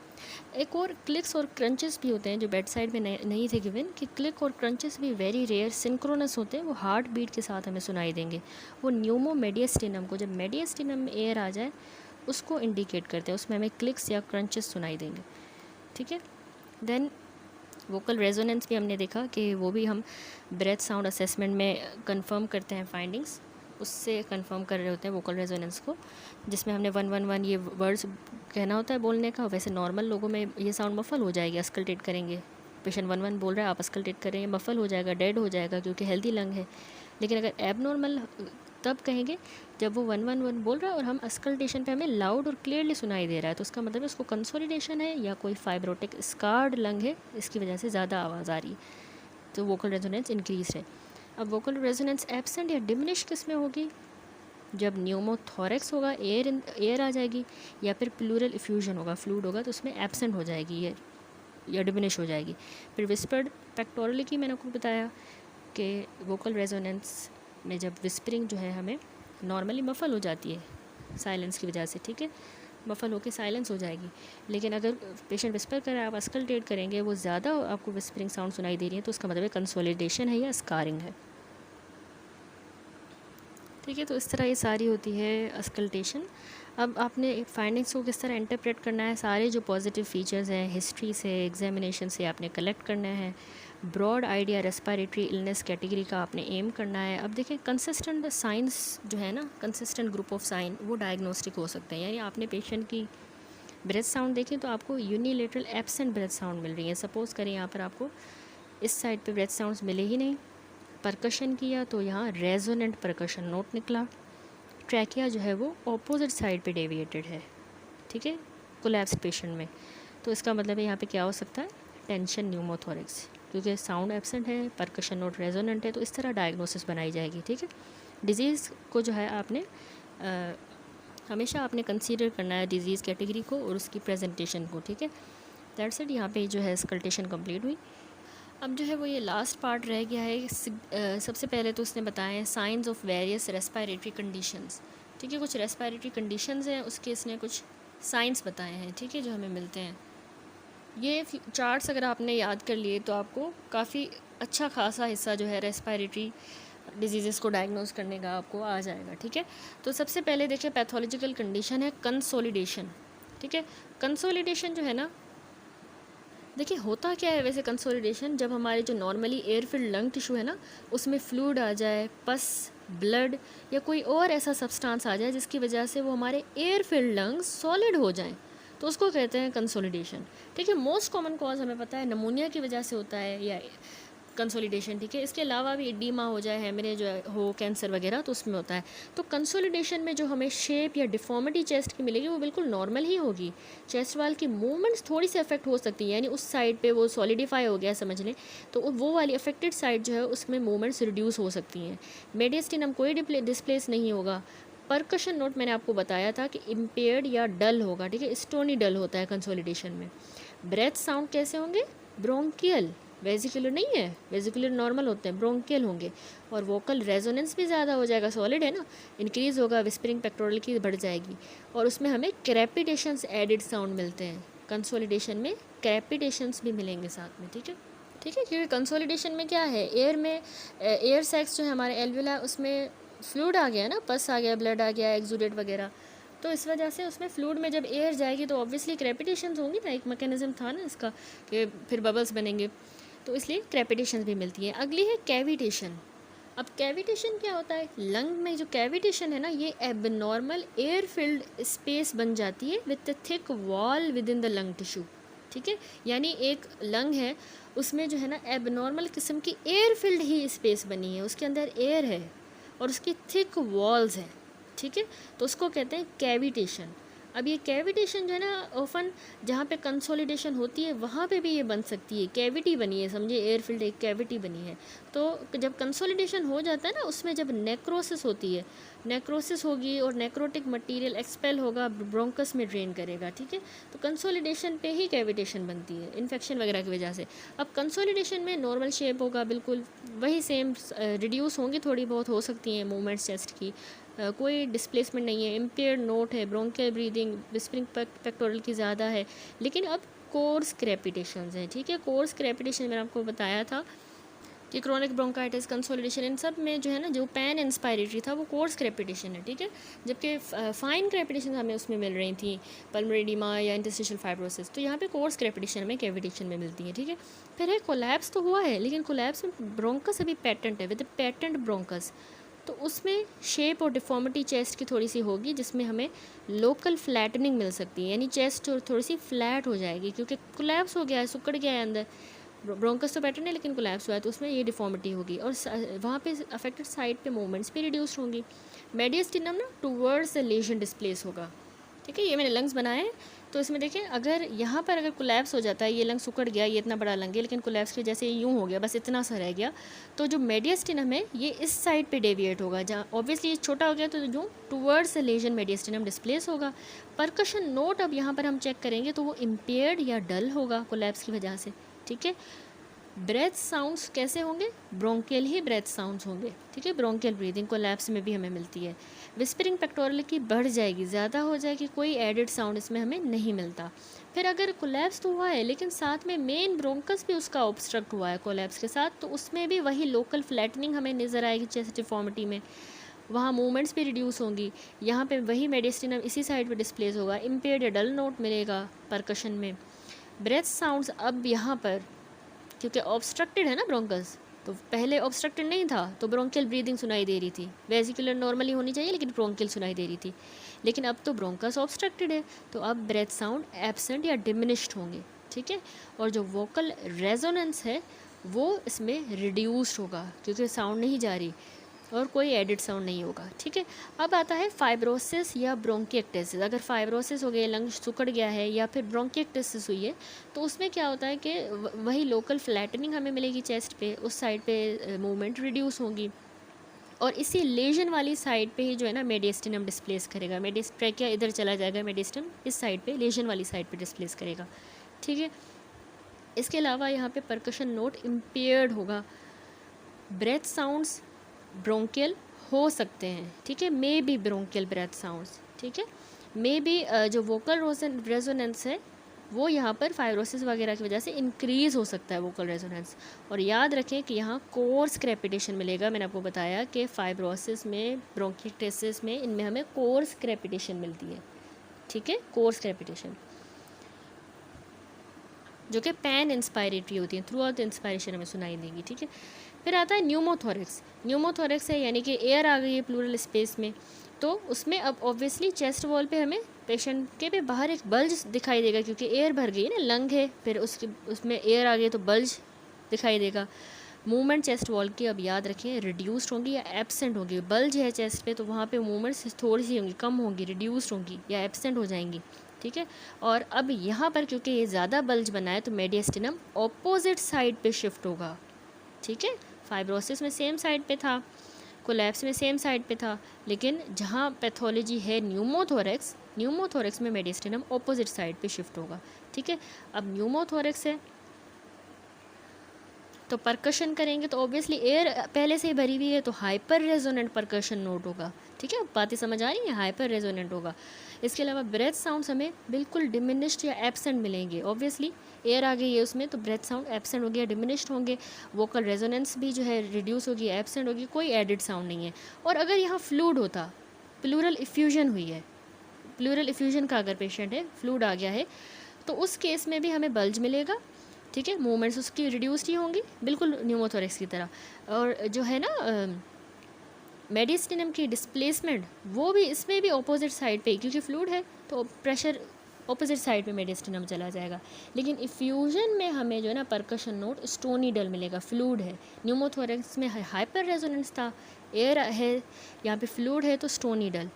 एक और क्लिक्स और क्रंचेस भी होते हैं जो बेड साइड में नहीं थे गिवन, कि क्लिक और क्रंचेस भी वेरी रेयर सिंक्रोनस होते हैं, वो हार्ट बीट के साथ हमें सुनाई देंगे। वो न्यूमो मेडियस्टिनम को, जब मेडियस्टिनम में एयर आ जाए, उसको इंडिकेट करते हैं, उसमें हमें क्लिक्स या क्रंचेस सुनाई देंगे। ठीक है, देन वोकल रेजोनेंस भी हमने देखा कि वो भी हम ब्रेथ साउंड असेसमेंट में कंफर्म करते हैं, फाइंडिंग्स उससे कंफर्म कर रहे होते हैं वोकल रेजोनेंस को, जिसमें हमने 111 ये वर्ड्स कहना होता है बोलने का। वैसे नॉर्मल लोगों में ये साउंड मफल हो जाएगी, अस्कल्टेट करेंगे, पेशेंट 11 बोल रहा है, आप अस्कल्टेट करेंगे, मफल हो जाएगा, डेड हो जाएगा, क्योंकि हेल्दी लंग है। लेकिन अगर एबनॉर्मल तब कहेंगे जब वो 111 बोल रहा है और हम अस्कल्टेशन पे हमें लाउड और क्लियरली सुनाई दे रहा है, तो उसका मतलब है उसको कंसोलिडेशन है या कोई फाइब्रोटिक स्कार्ड लंग है, इसकी वजह से ज़्यादा आवाज़ आ रही है, तो वोकल रेजोनेंस इंक्रीज है। अब वोकल रेजोनेंस एब्सेंट या डिमिनिश किस में होगी? जब न्यूमोथोरेक्स होगा, एयर आ जाएगी, या फिर प्लूरल इफ्यूजन होगा, फ्लूड होगा, तो उसमें एब्सेंट हो जाएगी ये या डिमिनिश हो जाएगी। फिर विस्पर्ड पेक्टोरली की मैंने आपको बताया कि वोकल रेजोनेंस में जब विस्परिंग जो है हमें नॉर्मली मफल हो जाती है साइलेंस की वजह से। ठीक है, मफल होकर साइलेंस हो जाएगी, लेकिन अगर पेशेंट विस्पर कर रहा है, आप अस्कल्टेट करेंगे, वो ज़्यादा आपको विस्परिंग साउंड सुनाई दे रही है, तो उसका मतलब है कंसोलिडेशन है या स्कारिंग है। ठीक है, तो इस तरह ये सारी होती है अस्कल्टेशन। अब आपने फाइंडिंग्स को किस तरह इंटरप्रेट करना है, सारे जो पॉजिटिव फीचर्स हैं हिस्ट्री से, एग्जामिनेशन से आपने कलेक्ट करना है। Broad idea respiratory illness category का आपने एम करना है। अब देखिए कंसिस्टेंट साइंस जो है ना, कंसिस्टेंट ग्रुप ऑफ साइन, वो डायग्नोस्टिक हो सकते हैं। यानी आपने पेशेंट की ब्रेथ साउंड देखी तो आपको यूनिलेटरल एब्सेंट ब्रेथ साउंड मिल रही है। सपोज़ करें यहाँ पर आपको इस साइड पे ब्रेथ साउंड्स मिले ही नहीं, परकशन किया तो यहाँ रेजोनेंट परकशन नोट निकला। ट्रैकिया जो है वो ऑपोजिट साइड पे डेविएटेड है, ठीक है, कोलैप्स्ड पेशेंट में, तो इसका मतलब है यहाँ पे क्या हो सकता है, टेंशन न्यूमोथोरिक्स, क्योंकि साउंड एब्सेंट है, परकशन नोट रेजोनेंट है, तो इस तरह डायग्नोसिस बनाई जाएगी। ठीक है, डिजीज़ को जो है आपने हमेशा आपने कंसीडर करना है डिजीज़ कैटेगरी को और उसकी प्रेजेंटेशन को। ठीक है, दैट्स इट। यहाँ पे जो है स्कल्टेशन कंप्लीट हुई। अब जो है वो ये लास्ट पार्ट रह गया है। सबसे पहले तो उसने बताया है science of various respiratory conditions. ठीक है, कुछ रेस्पिरेटरी कंडीशंस हैं, उसके इसने कुछ साइंस बताए हैं, ठीक है, जो हमें मिलते हैं। ये चार्ट्स अगर आपने याद कर लिए तो आपको काफ़ी अच्छा खासा हिस्सा जो है रेस्पिरेटरी डिजीज़ को डायग्नोस करने का आपको आ जाएगा। ठीक है, तो सबसे पहले देखिए पैथोलॉजिकल कंडीशन है कंसोलिडेशन। ठीक है, कंसोलिडेशन जो है ना, देखिए होता क्या है वैसे कंसोलिडेशन, जब हमारे जो normally air filled lung tissue है ना, उसमें फ्लूइड आ जाए, पस, ब्लड या कोई और ऐसा सब्सटेंस आ जाए जिसकी वजह से वो हमारे एयर फिल्ड लंग्स सॉलिड हो जाएं, तो उसको कहते हैं कंसोलिडेशन। ठीक है, मोस्ट कॉमन कॉज हमें पता है निमोनिया की वजह से होता है या कंसोलिडेशन। ठीक है, इसके अलावा भी एडीमा हो जाए, हेमरेज हो, कैंसर वगैरह, तो उसमें होता है। तो कंसोलिडेशन में जो हमें शेप या डिफॉर्मिटी चेस्ट की मिलेगी वो बिल्कुल नॉर्मल ही होगी। चेस्ट वाल की मूवमेंट्स थोड़ी सी अफेक्ट हो सकती है, यानी उस साइड पे वो सॉलिडिफाई हो गया समझ लें, तो वो वाली अफेक्टेड साइड जो है उसमें मूवमेंट्स रिड्यूस हो सकती हैं। मेडियस्टिनम कोई डिस्प्लेस नहीं होगा। परकशन नोट मैंने आपको बताया था कि इम्पेयर्ड या डल होगा। ठीक है, स्टोनी डल होता है कंसोलिडेशन में। ब्रेथ साउंड कैसे होंगे, ब्रोंकियल, वेजिकुलर नहीं है, वेजिकुलर नॉर्मल होते हैं, ब्रोंकियल होंगे। और वोकल रेजोनेंस भी ज़्यादा हो जाएगा, सॉलिड है ना, इंक्रीज़ होगा, विस्परिंग पेक्टोरल की बढ़ जाएगी। और उसमें हमें क्रेपिटेशंस एडिड साउंड मिलते हैं, कंसोलिडेशन में क्रेपिटेशंस भी मिलेंगे साथ में। ठीक है, ठीक है, क्योंकि कंसोलिडेशन में क्या है, एयर में एयर सैक्स जो है हमारे एल्विला, उसमें फ्लूइड आ गया ना, पस आ गया, ब्लड आ गया, एक्सुडेट वगैरह, तो इस वजह से उसमें फ्लूइड में जब एयर जाएगी तो ऑब्वियसली क्रेपिटेशंस होंगी ना, एक मैकेनिज्म था ना इसका कि फिर बबल्स बनेंगे। तो इसलिए क्रेपिटेशन भी मिलती है। अगली है कैविटेशन। अब कैविटेशन क्या होता है? लंग में जो कैविटेशन है ना, ये एबनॉर्मल एयर फिल्ड स्पेस बन जाती है with the thick wall with in the lung tissue. ठीक है, यानी एक लंग है, उसमें जो है ना एबनॉर्मल किस्म की एयर फिल्ड ही स्पेस बनी है, उसके अंदर एयर है और उसकी थिक वॉल्स हैं। ठीक है, तो उसको कहते हैं कैविटेशन। अब ये कैविटेशन जो है ना, ऑफन जहाँ पे कंसोलिडेशन होती है वहाँ पे भी ये बन सकती है। कैविटी बनी है, समझिए एयरफील्ड एक कैविटी बनी है। तो जब कंसोलिडेशन हो जाता है ना, उसमें जब नेक्रोसिस होती है, नेक्रोसिस होगी और नेक्रोटिक मटेरियल एक्सपेल होगा, ब्रोंकस में ड्रेन करेगा। ठीक है, तो कंसोलिडेशन पे ही कैविटेशन बनती है इन्फेक्शन वगैरह की वजह से। अब कंसोलिडेशन में नॉर्मल शेप होगा, बिल्कुल वही सेम, रिड्यूस होंगी, थोड़ी बहुत हो सकती हैं मूवमेंट्स चेस्ट की, कोई डिस्प्लेसमेंट नहीं है, इम्पेयर्ड नोट है, ब्रोंकियल ब्रीदिंग, विस्परिंग पेक्टोरल की ज़्यादा है। लेकिन अब कोर्स क्रेपिटेशंस हैं। ठीक है, कोर्स क्रेपिटेशन मैंने आपको बताया था कि क्रोनिक ब्रोंकाइटिस, कंसोलिडेशन, इन सब में जो है ना, जो पैन इंस्पायरेटरी था वो कोर्स क्रेपिटेशन है। ठीक है, जबकि फाइन क्रेपिटेशन हमें उसमें मिल रही थी, पल्मोनरी एडिमा या इंटरस्टिशियल फाइब्रोसिस, तो यहाँ पे कोर्स क्रेपिटेशन हमें कैविटेशन में मिलती है। ठीक है, फिर है कोलैप्स तो हुआ है, लेकिन कोलैप्स में ब्रोंकस अभी पैटेंट है, विद पैटेंट ब्रोंकस, तो उसमें शेप और डिफॉर्मिटी चेस्ट की थोड़ी सी होगी, जिसमें हमें लोकल फ्लैटनिंग मिल सकती है, यानी चेस्ट थोड़ी सी फ्लैट हो जाएगी, क्योंकि कोलैप्स हो गया है, सिकुड़ गया है अंदर। ब्रोंकस तो पैटर्न है लेकिन कोलैप्स हुआ है, तो उसमें ये डिफॉर्मिटी होगी और वहाँ पे अफेक्टेड साइड पे मूवमेंट्स भी रिड्यूस होंगी। मेडियस्टिनम ना टूवर्ड्स द लेजन डिस्प्लेस होगा। ठीक है, ये मैंने लंग्स बनाए हैं, तो इसमें देखें, अगर यहाँ पर अगर कोलैप्स हो जाता है, ये लंग सिकुड़ गया, ये इतना बड़ा लंग है, लेकिन कोलैप्स की जैसे यूँ हो गया, बस इतना सा रह गया, तो जो मेडियस्टिनम है ये इस साइड पे डेविएट होगा, जहाँ ऑब्वियसली ये छोटा हो गया, तो जो टूवर्ड्स द लेजन मेडियस्टिनम डिस्प्लेस होगा। परकशन नोट अब यहाँ पर हम चेक करेंगे तो वो इम्पेयर्ड या डल होगा कोलैप्स की वजह से। ठीक है, ब्रेथ साउंड्स कैसे होंगे? ब्रोंकियल ही ब्रेथ साउंड्स होंगे। ठीक है, ब्रोंकियल ब्रीदिंग कोलैप्स में भी हमें मिलती है। विस्परिंग पेक्टोरल की बढ़ जाएगी, ज़्यादा हो जाएगी, कोई एडिड साउंड इसमें हमें नहीं मिलता। फिर अगर कोलैप्स तो हुआ है लेकिन साथ में मेन ब्रोंकस भी उसका ऑब्स्ट्रक्ट हुआ है कोलैप्स के साथ, तो उसमें भी वही लोकल फ्लैटनिंग हमें नज़र आएगी चेस्ट डिफॉर्मिटी में, वहाँ मूवमेंट्स भी रिड्यूस होंगी। यहाँ पे वही मेडिस्टिनम इसी साइड पे डिस्प्लेस होगा, इम्पेयर्ड या डल नोट मिलेगा परकशन में। ब्रेथ साउंड्स अब यहाँ पर क्योंकि ऑब्स्ट्रक्टेड है ना ब्रोंकस, तो पहले ऑब्स्ट्रक्टेड नहीं था, तो ब्रोंकियल ब्रीदिंग सुनाई दे रही थी, वेसिकुलर नॉर्मली होनी चाहिए लेकिन ब्रोंकियल सुनाई दे रही थी। लेकिन अब तो ब्रोंकस ऑब्स्ट्रक्टेड है, तो अब ब्रेथ साउंड एब्सेंट या डिमिनिश्ड होंगे। ठीक है, और जो वोकल रेजोनेंस है वो इसमें रिड्यूस्ड होगा, क्योंकि साउंड नहीं जा रही और कोई एडिड साउंड नहीं होगा। ठीक है, अब आता है फाइब्रोसिस या ब्रोंकिएक्टेसिस। अगर फाइब्रोसिस हो गया, लंग सुकड़ गया है, या फिर ब्रोंकिएक्टेसिस हुई है, तो उसमें क्या होता है कि वही लोकल फ्लैटनिंग हमें मिलेगी चेस्ट पे, उस साइड पे मूवमेंट रिड्यूस होगी, और इसी लेजन वाली साइड पे ही जो है ना मेडिस्टिनम डिस्प्लेस करेगा। ट्रैकिया इधर चला जाएगा, मेडिस्टिनम इस साइड पे, लेजन वाली साइड पे डिस्प्लेस करेगा। ठीक है, इसके अलावा यहाँ पे परकशन नोट इम्पेयर्ड होगा। ब्रेथ साउंड्स ब्रोंकियल हो सकते हैं। ठीक है, may be bronchial breath sounds. ठीक है, मे बी जो वोकल रेजोनेंस है वो यहाँ पर फाइब्रोसिस वगैरह की वजह से इंक्रीज़ हो सकता है वोकल रेजोनेंस। और याद रखें कि यहाँ कोर्स क्रेपिटेशन मिलेगा। मैंने आपको बताया कि फाइब्रोसिस में, ब्रोंकिटिस में, इनमें हमें कोर्स क्रेपिटेशन मिलती है। ठीक है, कोर्स क्रेपिटेशन जो कि पैन इंस्पायरेटरी होती है, थ्रू आउट इंस्पायरेशन हमें सुनाई देगी। ठीक है, फिर आता है न्यूमोथोरिक्स। न्यूमोथोरिक्स है यानी कि एयर आ गई है प्लूरल स्पेस में, तो उसमें अब ऑब्वियसली चेस्ट वॉल पे हमें पेशेंट के पे बाहर एक बल्ज दिखाई देगा, क्योंकि एयर भर गई है ना, लंग है, फिर उसमें एयर आ गई तो बल्ज दिखाई देगा। मूवमेंट चेस्ट वॉल की अब याद रखें रिड्यूस्ड होंगी या एब्सेंट होंगी। बल्ज है चेस्ट पे तो वहाँ पे मूवमेंट्स थोड़ी सी होंगी, कम होंगी, रिड्यूस्ड होंगी या एब्सेंट हो जाएंगी। ठीक है, और अब यहाँ पर क्योंकि ये ज़्यादा बल्ज बना है तो मेडिस्टिनम ऑपोजिट साइड पे शिफ्ट होगा। ठीक है, फाइब्रोसिस में सेम साइड पे था, कोलैप्स में सेम साइड पे था, लेकिन जहाँ पैथोलॉजी है न्यूमोथोरेक्स में मेडिस्टिनम ऑपोजिट साइड पे शिफ्ट होगा। ठीक है, अब न्यूमोथोरेक्स है तो परकशन करेंगे तो ऑब्वियसली एयर पहले से ही भरी हुई है, तो हाइपर रेजोनेंट परकशन नोट होगा। ठीक है, बातें समझ आ रही है, हाइपर रेजोनेंट होगा। इसके अलावा ब्रेथ साउंड्स हमें बिल्कुल डिमिनिश्ड या एब्सेंट मिलेंगे। ऑब्वियसली एयर आ गई है उसमें, तो ब्रेथ साउंड एब्सेंट होगी या डिमिनिश्ड होंगे। वोकल रेजोनेंस भी जो है रिड्यूस होगी, एब्सेंट होगी, कोई एडिड साउंड नहीं है। और अगर यहाँ फ्लूड होता, प्लूरल इफ्यूजन हुई है, प्लूरल इफ्यूजन का अगर पेशेंट है, फ्लूड आ गया है, तो उस केस में भी हमें बल्ज मिलेगा ठीक है, मूवमेंट्स उसकी रिड्यूस्ड ही होंगी बिल्कुल न्यूमोथोरेक्स की तरह। और जो है ना मेडिस्टिनम की डिस्प्लेसमेंट वो भी इसमें भी ऑपोजिट साइड पे, क्योंकि फ्लूइड है तो प्रेशर ऑपोजिट साइड पे मेडिस्टिनम चला जाएगा। लेकिन इफ्यूजन में हमें जो है ना परकशन नोट स्टोनी डल मिलेगा, फ्लूइड है। न्यूमोथोरेक्स में हाइपर रेजोनेंस था, एयर है, यहाँ पे फ्लूइड है तो स्टोनी डल।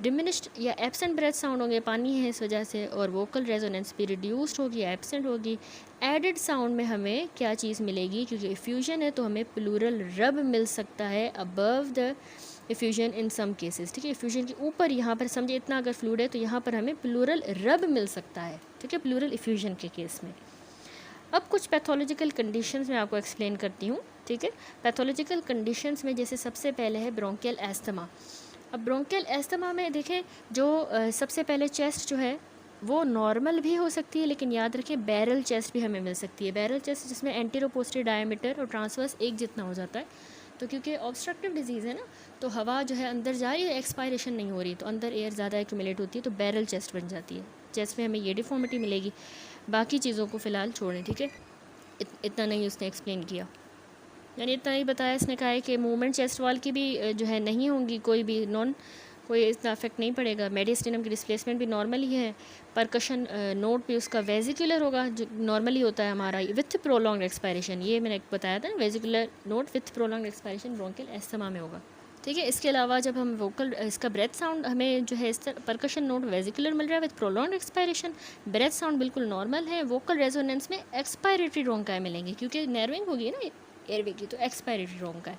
डिमिनिश्ड या एब्सेंट ब्रेथ साउंड होंगे, पानी है इस वजह से, और वोकल रेजोनेंस भी रिड्यूस्ड होगी, एब्सेंट होगी। एडेड साउंड में हमें क्या चीज़ मिलेगी, क्योंकि इफ्यूजन है तो हमें प्लूरल रब मिल सकता है above the effusion in some cases. ठीक है, इफ्यूजन के ऊपर यहाँ पर समझे इतना अगर फ्लूइड है तो यहाँ पर हमें प्लूरल रब मिल सकता है। ठीक है, प्लूरल इफ्यूजन के केस में। अब कुछ पैथोलॉजिकल कंडीशंस मैं आपको एक्सप्लेन करती हूँ। ठीक है, पैथोलॉजिकल कंडीशंस में जैसे सबसे पहले है ब्रोंकियल एस्थमा। अब ब्रोंकियल एस्थमा में देखें जो सबसे पहले चेस्ट जो है वो नॉर्मल भी हो सकती है, लेकिन याद रखें बैरल चेस्ट भी हमें मिल सकती है। बैरल चेस्ट जिसमें एंटीरो पोस्टीरियर डायमीटर और ट्रांसवर्स एक जितना हो जाता है। तो क्योंकि ऑब्स्ट्रक्टिव डिजीज़ है ना, तो हवा जो है अंदर जा रही है, एक्सपायरेशन नहीं हो रही, तो अंदर एयर ज़्यादा एक्यूमुलेट होती है, तो बैरल चेस्ट बन जाती है। चेस्ट में हमें ये डिफॉर्मिटी मिलेगी। बाकी चीज़ों को फ़िलहाल छोड़ें। ठीक है, इतना नहीं उसने एक्सप्लेन किया, यानी इतना ही बताया। इसने कहा है कि मूवमेंट चेस्ट वॉल की भी जो है नहीं होंगी, कोई इतना इफेक्ट नहीं पड़ेगा। मेडिस्टिनम की डिस्प्लेसमेंट भी नॉर्मल ही है। परकशन नोट भी उसका वेजिकुलर होगा, जो नॉर्मली होता है हमारा, विथ प्रोलॉन्ग एक्सपायरेशन। ये मैंने बताया था ना, vesicular note with prolonged expiration bronchial asthma में होगा। ठीक है, इसके अलावा जब हम वोकल इसका ब्रेथ साउंड हमें जो है इस तरह परकशन नोट वेजिकुलर मिल रहा है with prolonged expiration, breath sound बिल्कुल नॉर्मल है। वोकल रेजोनेंस में एक्सपायरेटरी रोंकाई मिलेंगे, क्योंकि नैरोइंग होगी ना एयरवे की, तो एक्सपायरेटरी रोंकाई।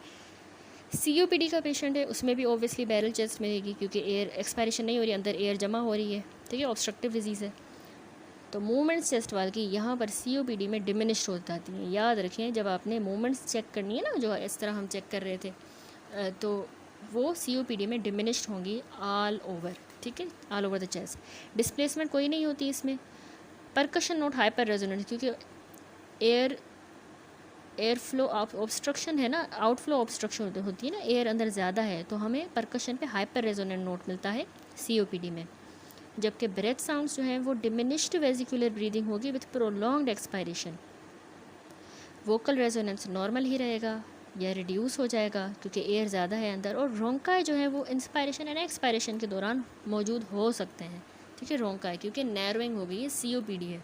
COPD का पेशेंट है, उसमें भी ऑब्वियसली बैरल चेस्ट मिलेगी, क्योंकि एयर एक्सपायरेशन नहीं हो रही, अंदर एयर जमा हो रही है। ठीक है, ऑब्स्ट्रक्टिव डिजीज़ है। तो मूवमेंट्स चेस्ट वाल की यहाँ पर COPD में डिमिनिश्ड हो जाती हैं। याद रखें, जब आपने मूवमेंट्स चेक करनी है ना, जो इस तरह हम चेक कर रहे थे, तो वो COPD में डिमिनिश्ड होंगी ऑल ओवर। ठीक है, all over the chest. Displacement कोई नहीं होती इसमें। परकशन नोट हाइपर रेजोनेंस, क्योंकि एयर फ्लो ऑब्स्ट्रक्शन है ना, आउटफ्लो ऑब्स्ट्रक्शन होती है ना, एयर अंदर ज़्यादा है, तो हमें परकशन पे हाइपर रेजोनेंट नोट मिलता है COPD में। जबकि ब्रेथ साउंड्स जो हैं वो डिमिनिश्ड वेजिकुलर ब्रीदिंग होगी with prolonged expiration. Vocal resonance normal ही रहेगा या रिड्यूस हो जाएगा, क्योंकि एयर ज़्यादा है अंदर। और रोंकाई जो है वो इंस्पायरेशन एंड एक्सपायरेशन के दौरान मौजूद हो सकते हैं। ठीक है, रोंकाई क्योंकि नैरोइंग हो गई है, COPD है,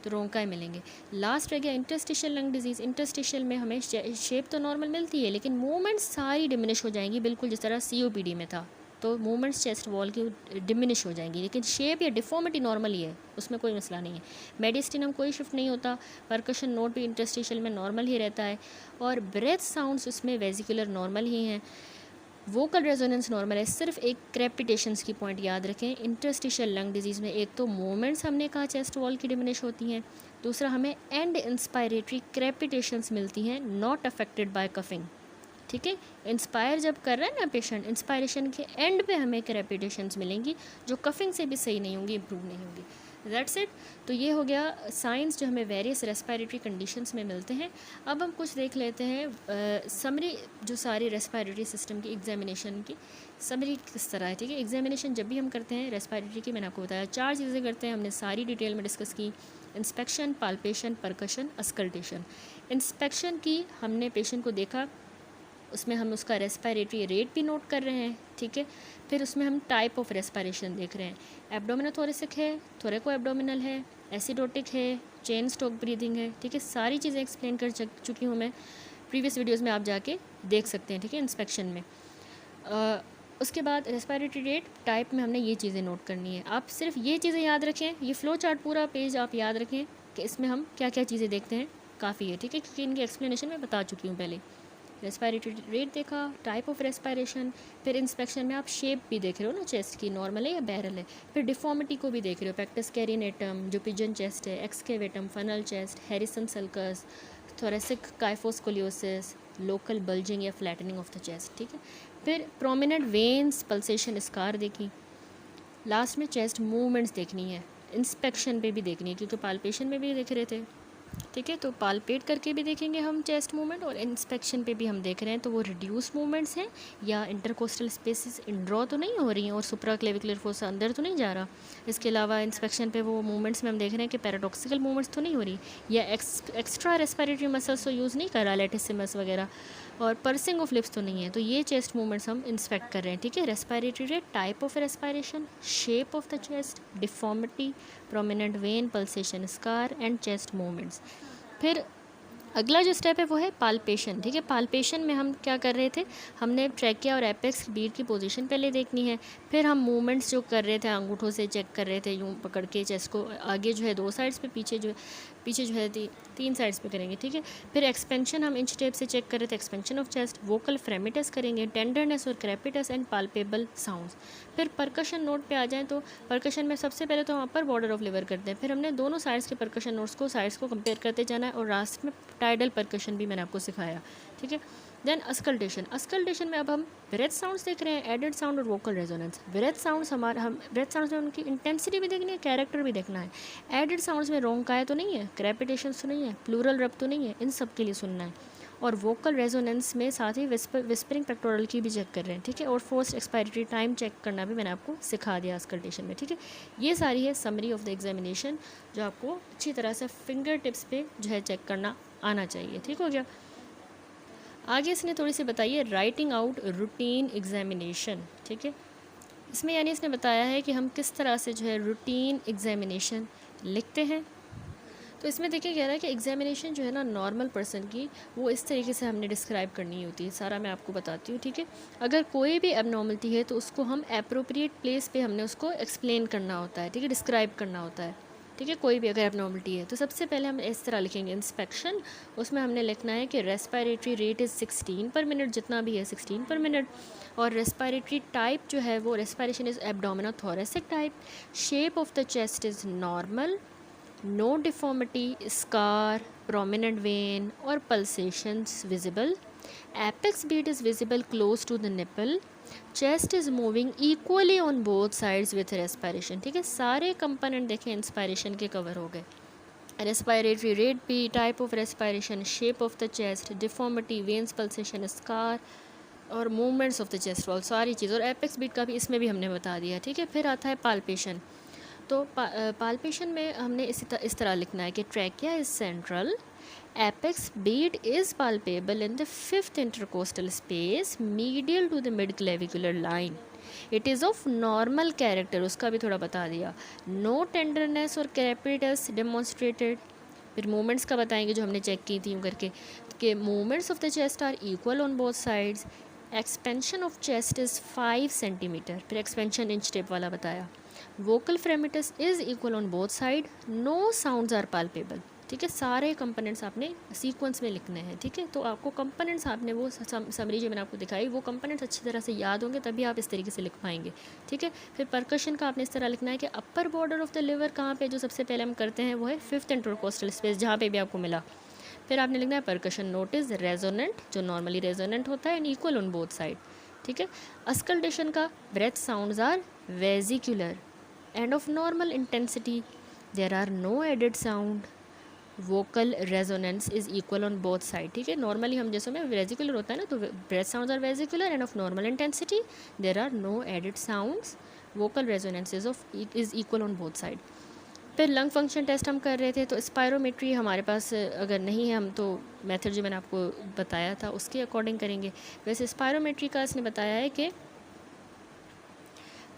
तो रोंकाई मिलेंगे। लास्ट रह गया इंटरस्टिशियल लंग डिजीज़। इंटरस्टिशियल में हमें शेप तो नॉर्मल मिलती है, लेकिन मूवमेंट्स सारी डिमिनिश हो जाएंगी, बिल्कुल जिस तरह COPD में था। तो मूवमेंट्स चेस्ट वॉल की डिमिनिश हो जाएंगी, लेकिन शेप या डिफॉर्मिटी नॉर्मल ही है, उसमें कोई मसला नहीं है। मेडिस्टिनम कोई शिफ्ट नहीं होता। परकशन नोट भी इंटरस्टिशियल में नॉर्मल ही रहता है, और ब्रेथ साउंड्स उसमें वेजिकुलर नॉर्मल ही हैं। वोकल रेजोनेंस नॉर्मल है। सिर्फ एक क्रेपिटेशंस की पॉइंट याद रखें इंटरस्टिशियल लंग डिजीज़ में। एक तो मूवमेंट्स हमने कहा चेस्ट वॉल की डिमिनिश होती हैं, दूसरा हमें एंड इंस्पायरेटरी क्रेपिटेशंस मिलती हैं, नॉट अफेक्टेड बाय कफिंग। ठीक है, इंस्पायर जब कर रहा है ना पेशेंट, इंस्पायरेशन के एंड पे हमें क्रेपिटेशंस मिलेंगी, जो कफिंग से भी सही नहीं होंगी, इम्प्रूव नहीं होंगी। That's it. तो ये हो गया साइंस जो हमें वेरियस रेस्पिरेटरी कंडीशंस में मिलते हैं। अब हम कुछ देख लेते हैं समरी, जो सारी रेस्पिरेटरी सिस्टम की एग्जामिनेशन की समरी किस तरह है। ठीक है, एग्जामिनेशन जब भी हम करते हैं रेस्पिरेटरी की, मैंने आपको बताया 4 चीज़ें करते हैं, हमने सारी डिटेल में डिस्कस की। Inspection, palpation, percussion, auscultation. Inspection की हमने पेशेंट को देखा, उसमें हम उसका रेस्पिरेटरी रेट भी नोट कर रहे हैं। ठीक है, फिर उसमें हम टाइप ऑफ रेस्पिरेशन देख रहे हैं, एब्डोमिनोथोरेसिक है, थोरेको एब्डोमिनल है, एसिडोटिक है, चेन स्टॉक ब्रीदिंग है। ठीक है, सारी चीज़ें एक्सप्लेन कर चुकी हूँ मैं प्रीवियस वीडियोज़ में, आप जाके देख सकते हैं। ठीक है, इंस्पेक्शन में उसके बाद रेस्पिरेटरी रेट, टाइप में हमने ये चीज़ें नोट करनी है। आप सिर्फ ये चीज़ें याद रखें, ये फ़्लो चार्ट पूरा पेज आप याद रखें कि इसमें हम क्या क्या चीज़ें देखते हैं, काफ़ी है। ठीक है, क्योंकि इनकी एक्सप्लेनेशन मैं बता चुकी हूँ पहले। रेस्पिरेटरी रेट देखा, टाइप ऑफ रेस्पिरेशन, फिर इंस्पेक्शन में आप शेप भी देख रहे हो ना चेस्ट की, नॉर्मल है या बैरल है। फिर डिफॉर्मिटी को भी देख रहे हो, पेक्टस कैरिनेटम जो पिजन चेस्ट है, excavatum funnel chest, Harrison sulcus, thoracic kyphoscoliosis, local bulging या फ्लैटनिंग ऑफ द चेस्ट। ठीक है, फिर प्रोमिनेंट वेन्स, पल्सेशन, स्कार देखी। लास्ट में चेस्ट मूवमेंट्स देखनी है, इंस्पेक्शन पे भी देखनी है, क्योंकि पाल्पेशन में भी देख रहे थे, ठीक है, तो पालपेट करके भी देखेंगे हम चेस्ट मूवमेंट, और इंस्पेक्शन पे भी हम देख रहे हैं तो वो रिड्यूस मूवमेंट्स हैं या इंटरकोस्टल स्पेसिस इंड्रॉ तो नहीं हो रही हैं और सुप्रा क्लेविकुलर फोसा अंदर तो नहीं जा रहा। इसके अलावा इंस्पेक्शन पे वो मूवमेंट्स में हम देख रहे हैं कि पैराडॉक्सिकल मूवमेंट्स तो नहीं हो रही, या एक्स्ट्रा रेस्पिरेटरी मसल्स तो यूज़ नहीं कर रहा, लेटिसिमस वगैरह, और पर्सिंग ऑफ लिप्स तो नहीं है। तो ये चेस्ट मूवमेंट्स हम इंस्पेक्ट कर रहे हैं। ठीक है, respiratory rate, type of respiration, shape of the chest, deformity, prominent when, pulsation, scar and chest movements. फिर अगला जो स्टेप है वो है पाल्पेशन। ठीक है, पाल्पेशन में हम क्या कर रहे थे, हमने ट्रैकिया और एपेक्स बीट की पोजीशन पहले देखनी है, फिर हम मूवमेंट्स जो कर रहे थे अंगूठों से चेक कर रहे थे, यूँ पकड़ के चेस्ट को आगे जो है 2 साइड्स पे, पीछे जो है 3 साइड्स पे करेंगे। ठीक है, फिर एक्सपेंशन हम इंच टेप से चेक कर रहे थे, एक्सपेंशन ऑफ चेस्ट, वोकल फ्रेमिटस करेंगे, टेंडरनेस और क्रेपिटस एंड पाल्पेबल साउंड्स। फिर परकशन नोट पे आ जाएँ तो परकशन में सबसे पहले तो हम अपर बॉर्डर ऑफ लिवर करते हैं, फिर हमने दोनों साइड्स के परकशन नोट्स को साइड्स को कंपेयर करते जाना है, और लास्ट में टाइडल परकशन भी मैंने आपको सिखाया। ठीक है, देन अस्कल्टेशन में अब हम ब्रेथ साउंड्स देख रहे हैं, एडेड साउंड और vocal resonance. Breath sounds breath sounds में उनकी इंटेंसिटी भी देखनी है, कैरेक्टर भी देखना है। एडेड साउंड्स में रोंकाय तो नहीं है, क्रेपिटेशंस तो नहीं है, प्लूरल रब तो नहीं है, इन सब के लिए सुनना है। और वोकल रेजोनेंस में साथ ही विस्परिंग पेक्टोरल की भी चेक कर रहे हैं। ठीक है, और फोर्स्ड एक्सपायरेटरी टाइम चेक करना भी मैंने आपको सिखा दिया अस्कल्टेशन में। ठीक है, ये सारी है समरी ऑफ द एग्जामिनेशन जो आपको अच्छी तरह से फिंगर टिप्स पे जो है चेक करना आना चाहिए। ठीक हो गया। आगे इसने थोड़ी सी बताई है राइटिंग आउट रूटीन एग्जामिनेशन। ठीक है, इसमें यानी इसने बताया है कि हम किस तरह से जो है रूटीन एग्जामिनेशन लिखते हैं। तो इसमें देखिए कह रहा है कि एग्जामिनेशन जो है ना नॉर्मल पर्सन की, वो इस तरीके से हमने डिस्क्राइब करनी होती है। सारा मैं आपको बताती हूँ। ठीक है, अगर कोई भी एबनॉर्मलिटी है तो उसको हम एप्रोप्रिएट प्लेस पे हमने उसको एक्सप्लेन करना होता है। ठीक है, डिस्क्राइब करना होता है। ठीक है, कोई भी अगर एबनॉर्मलिटी है तो सबसे पहले हम इस तरह लिखेंगे इंस्पेक्शन, उसमें हमने लिखना है कि रेस्पिरेटरी रेट इज़ 16 पर मिनट, जितना भी है 16 पर मिनट, और रेस्पिरेटरी टाइप जो है वो respiration is abdominothoracic type, shape of the chest is normal, no deformity, scar, prominent vein or pulsations visible, apex beat is visible close to the nipple, chest is moving equally on both sides with respiration। ठीक है, सारे component देखें inspiration के cover हो गए। Respiratory rate भी, type of respiration, shape of the chest, deformity, veins, pulsation, scar और movements of the chest wall, सारी चीज़, और एपेक्स बीट का भी इसमें भी हमने बता दिया। ठीक है, फिर आता है पाल्पेशन। तो पाल्पेशन में हमने इस तरह लिखना है कि trachea is central, apex beat is palpable in the 5th intercostal space medial to the mid clavicular line, it is of normal character, उसका भी थोड़ा बता दिया, नो टेंडरनेस और क्रेपिटस डेमोन्स्ट्रेटेड। फिर मूवमेंट्स का बताएंगे जो हमने चेक की थी यूँ करके, कि movements of the chest are equal on both sides, expansion of chest is 5 centimetre, फिर एक्सपेंशन इंच टेप वाला बताया, vocal fremitus is equal on both side, no sounds are palpable. ठीक है, सारे कंपोनेंट्स आपने सीक्वेंस में लिखने हैं। ठीक है, तो आपको कंपोनेंट्स आपने वो समरी जो मैंने आपको दिखाई वो कंपोनेंट्स अच्छी तरह से याद होंगे, तभी आप इस तरीके से लिख पाएंगे। ठीक है, फिर परकशन का आपने इस तरह लिखना है कि upper border of the liver कहाँ पे जो सबसे पहले हम करते हैं वो है 5th इंटरकोस्टल स्पेस, जहाँ पे भी आपको मिला। फिर आपने लिखना है परकशन नोट इज रेजोनेंट, जो नॉर्मली रेजोनेंट होता है, and equal on both side. ठीक है, अस्कल्टेशन का breath sounds are vesicular and of normal intensity, there are no added sound, vocal resonance is equal on both side। ठीक है, normally हम जैसे में वेजिकुलर होता है ना, तो breath sounds are vesicular and of normal intensity, there are no added sounds, vocal resonance is equal on both side. फिर लंग फंक्शन टेस्ट हम कर रहे थे, तो स्पायरोमेट्री हमारे पास अगर नहीं है, हम तो मेथड जो मैंने आपको बताया था उसके अकॉर्डिंग करेंगे। वैसे स्पायरोमेट्री का इसने बताया है कि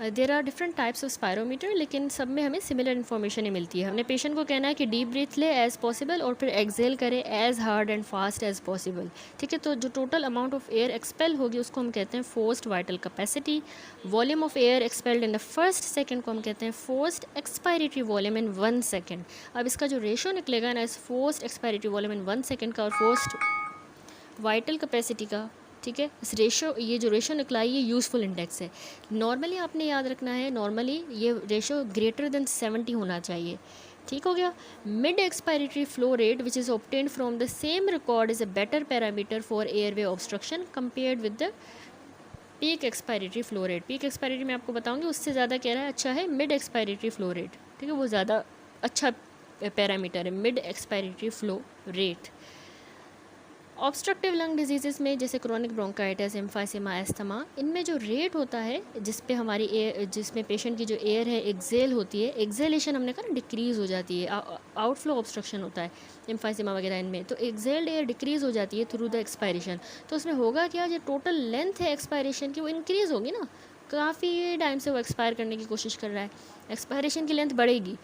there are different types of spirometer, लेकिन सब में हमें सिमिलर इन्फॉर्मेशन ही मिलती है। हमने पेशेंट को कहना है कि डीप ब्रीथ ले एज पॉसिबल और फिर एक्सेल करे as hard and fast as possible. ठीक है, तो जो total amount of air expel होगी उसको हम कहते हैं forced vital capacity, volume of air expelled in the first second को हम कहते हैं forced expiratory volume in 1 second. अब इसका जो रेशो निकलेगा ना इस forced expiratory volume in 1 second का और फोर्स्ड वाइटल कैपेसिटी का, ठीक है, इस रेशो, ये जो रेशो निकला है ये यूज़फुल इंडेक्स है। नॉर्मली आपने याद रखना है, नॉर्मली ये रेशो ग्रेटर देन 70 होना चाहिए। ठीक हो गया। Mid expiratory flow rate which is obtained from the same record is a better parameter for airway obstruction compared with the peak expiratory flow rate. Peak expiratory मैं आपको बताऊंगी, उससे ज़्यादा कह रहा है अच्छा है मिड एक्सपायरेटरी फ्लो रेट। ठीक है, वो ज़्यादा अच्छा पैरामीटर है mid expiratory flow rate. Obstructive lung disease में जैसे क्रोनिक ब्रोंकाइटिस, एम्फाइसेमा, एस्थमा, इनमें जो रेट होता है जिस पे हमारी एयर, जिसमें पेशेंट की जो एयर है एक्सेल होती है, एक्सेलेशन हमने कहा ना डिक्रीज़ हो जाती है, आउटफ्लो ऑब्स्ट्रक्शन होता है एम्फाइसेमा वगैरह इनमें, तो एक्सेल्ड एयर डिक्रीज़ हो जाती है थ्रू द एक्सपायरेशन। तो उसमें होगा क्या, जो टोटल लेंथ है एक्सपायरेशन की वो इंक्रीज़ होगी ना, काफ़ी टाइम से वो एक्सपायर करने की कोशिश कर रहा है, एक्सपायरेशन की लेंथ बढ़ेगी,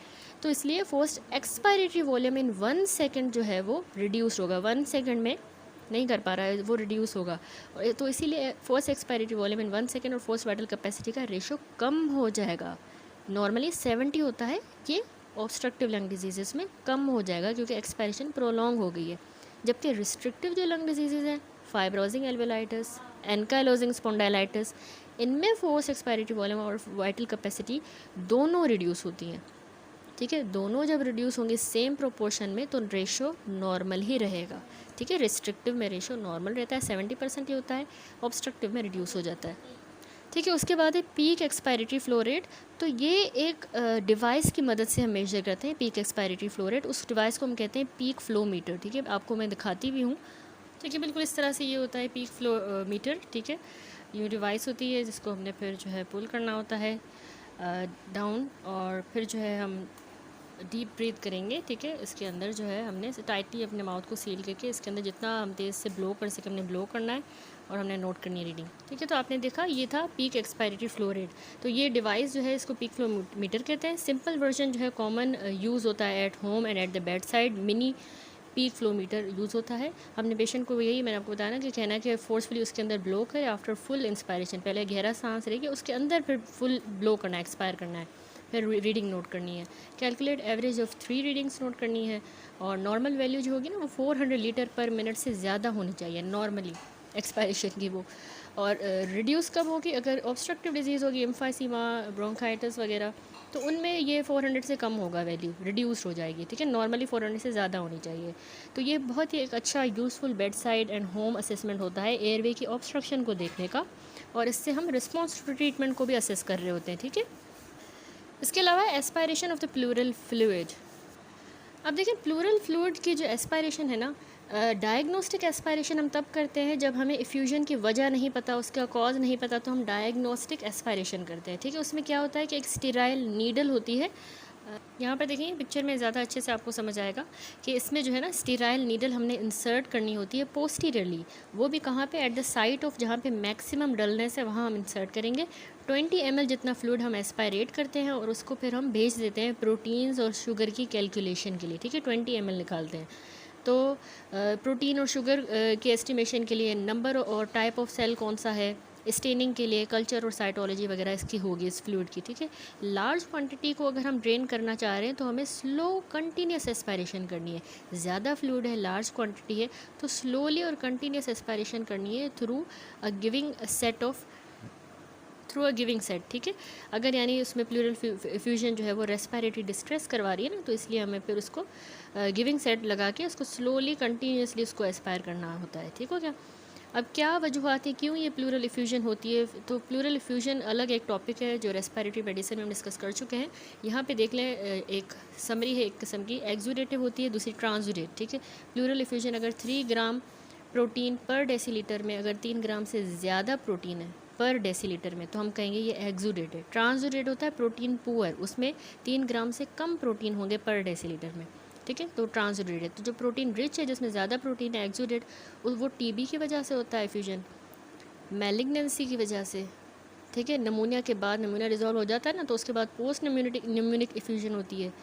तो इसलिए forced expiratory volume in 1 second जो है वो रिड्यूस होगा, 1 सेकेंड में नहीं कर पा रहा है वो रिड्यूस होगा। तो इसीलिए force expiratory volume in 1 second और फोर्स वाइटल कैपेसिटी का रेशो कम हो जाएगा। नॉर्मली 70 होता है, ये ऑब्स्ट्रक्टिव लंग डिजीज़ में कम हो जाएगा क्योंकि एक्सपायरेशन प्रोलॉन्ग हो गई है। जबकि रिस्ट्रिक्टिव जो लंग डिजीज़ हैं, फाइब्रोजिंग एल्वेलाइटिस, एनकाइलोजिंग स्पॉन्डाइलाइटिस, इनमें फोर्स एक्सपायरेटरी वॉल्यूम और वाइटल कैपेसिटी दोनों रिड्यूस होती हैं। ठीक है, दोनों जब रिड्यूस होंगे सेम प्रोपोर्शन में तो रेशो नॉर्मल ही रहेगा। ठीक है, रिस्ट्रिक्टिव में रेशो नॉर्मल रहता है, 70% ही होता है, ऑब्स्ट्रक्टिव में रिड्यूस हो जाता है। ठीक है, उसके बाद है पीक एक्सपायरेटरी फ्लो रेट। तो ये एक डिवाइस की मदद से हम मेजर करते हैं पीक एक्सपायरेटरी फ्लो रेट। उस डिवाइस को हम कहते हैं पीक फ्लो मीटर। ठीक है, आपको मैं दिखाती भी हूँ। ठीक है, बिल्कुल इस तरह से ये होता है पीक फ्लो मीटर। ठीक है, ये डिवाइस होती है जिसको हमने फिर जो है पुल करना होता है डाउन, और फिर जो है हम डीप ब्रीथ करेंगे। ठीक है, इसके अंदर जो है हमने टाइटली अपने माउथ को सील करके इसके अंदर जितना हम तेज़ से ब्लो कर सके हमने ब्लो करना है और हमने नोट करनी है रीडिंग। ठीक है, तो आपने देखा ये था पीक एक्सपायरेटरी फ्लो रेट। तो ये डिवाइस जो है इसको पीक फ्लो मीटर कहते हैं। सिंपल वर्जन जो है कॉमन यूज़ होता है at home and at the bed side, mini peak flow meter use होता है। हमने पेशेंट को यही मैंने आपको बताया ना कि कहना है कि फोर्सफुली उसके अंदर ब्लो करे आफ्टर फुल इंस्पायरेशन, पहले गहरा सांस लेके उसके अंदर फिर फुल ब्लो करना है, एक्सपायर करना है, फिर रीडिंग नोट करनी है। Calculate average of 3 readings note करनी है, और नॉर्मल वैल्यू जो होगी ना वो 400 लीटर पर मिनट से ज़्यादा होनी चाहिए नॉर्मली एक्सपायरेशन की वो। और रिड्यूस कब होगी, अगर ऑब्स्ट्रक्टिव डिजीज़ होगी, एम्फाइसीमा, ब्रोंकाइटिस वगैरह, तो उनमें ये 400 से कम होगा, वैल्यू रिड्यूस हो जाएगी। ठीक है, नॉर्मली 400 से ज़्यादा होनी चाहिए। तो ये बहुत ही एक अच्छा useful bed side and home assessment होता है एयरवे की ऑब्स्ट्रक्शन को देखने का, और इससे हम रिस्पॉन्स टू ट्रीटमेंट को भी असेस कर रहे होते हैं। ठीक है, इसके अलावा aspiration of the pleural fluid. अब देखिए प्लूरल फ्लूइड की जो एस्पायरेशन है ना, डायग्नोस्टिक एस्पायरेशन हम तब करते हैं जब हमें इफ्यूजन की वजह नहीं पता, उसका कॉज नहीं पता, तो हम डायग्नोस्टिक एस्पायरेशन करते हैं। ठीक है, उसमें क्या होता है कि एक स्टेराइल नीडल होती है, यहाँ पर देखिए पिक्चर में ज़्यादा अच्छे से आपको समझ आएगा कि इसमें जो है ना स्टेराइल नीडल हमने इंसर्ट करनी होती है पोस्टीरियरली, वो भी कहाँ पे, एट द साइट ऑफ जहाँ पे मैक्सिमम डलनेस है वहाँ हम इंसर्ट करेंगे। 20 ml जितना फ्लूइड हम एस्पायरेट करते हैं और उसको फिर हम भेज देते हैं प्रोटीन्स और शुगर की कैलकुलेशन के लिए। ठीक है, 20 ml निकालते हैं। तो प्रोटीन और शुगर के एस्टिमेशन के लिए नंबर और टाइप ऑफ सेल कौन सा है, स्टेनिंग के लिए कल्चर और साइटोलॉजी वगैरह इसकी होगी इस फ्लूइड की। ठीक है, लार्ज क्वांटिटी को अगर हम ड्रेन करना चाह रहे हैं तो हमें स्लो कंटिन्यूस एस्पायरेशन करनी है। ज़्यादा फ्लूइड है, लार्ज क्वांटिटी है, तो स्लोली और कंटिन्यूस एस्पायरेशन करनी है थ्रू अ गिविंग सेट। ठीक है, अगर यानी उसमें प्लूरल फ्यूजन जो है वो रेस्पिरेटरी डिस्ट्रेस करवा रही है ना, तो इसलिए हमें फिर उसको गिविंग सेट लगा के उसको स्लोली कंटिन्यूसली उसको एस्पायर करना होता है। ठीक हो गया। अब क्या वजूहत है क्यों ये प्लूरल इफ्यूजन होती है, तो प्लूरल इफ्यूजन अलग एक टॉपिक है जो रेस्पिरेटरी मेडिसिन में हम डिस्कस कर चुके हैं। यहाँ पे देख लें, एक समरी है एक किस्म की, एक्सुडेटिव होती है, दूसरी ट्रांसुडेट। ठीक है, प्लूरल इफ्यूजन अगर 3 ग्राम प्रोटीन पर डेसीलीटर में, अगर 3 ग्राम से ज़्यादा प्रोटीन है पर डेसीलीटर में, तो हम कहेंगे ये एक्सुडेट है। ट्रांसुडेट होता है प्रोटीन पुअर, उसमें 3 ग्राम से कम प्रोटीन होंगे पर डेसीलीटर में। ठीक है, तो ट्रांसुडेट है। तो जो प्रोटीन रिच है जिसमें ज़्यादा प्रोटीन है एक्सुडेट, वो टीबी की वजह से होता है इफ्यूजन, मैलिग्नेंसी की वजह से। ठीक है, नमूनिया के बाद, नमूनिया रिजॉल्व हो जाता है ना, तो उसके बाद पोस्ट न्यूमोनिक इफ्यूजन होती है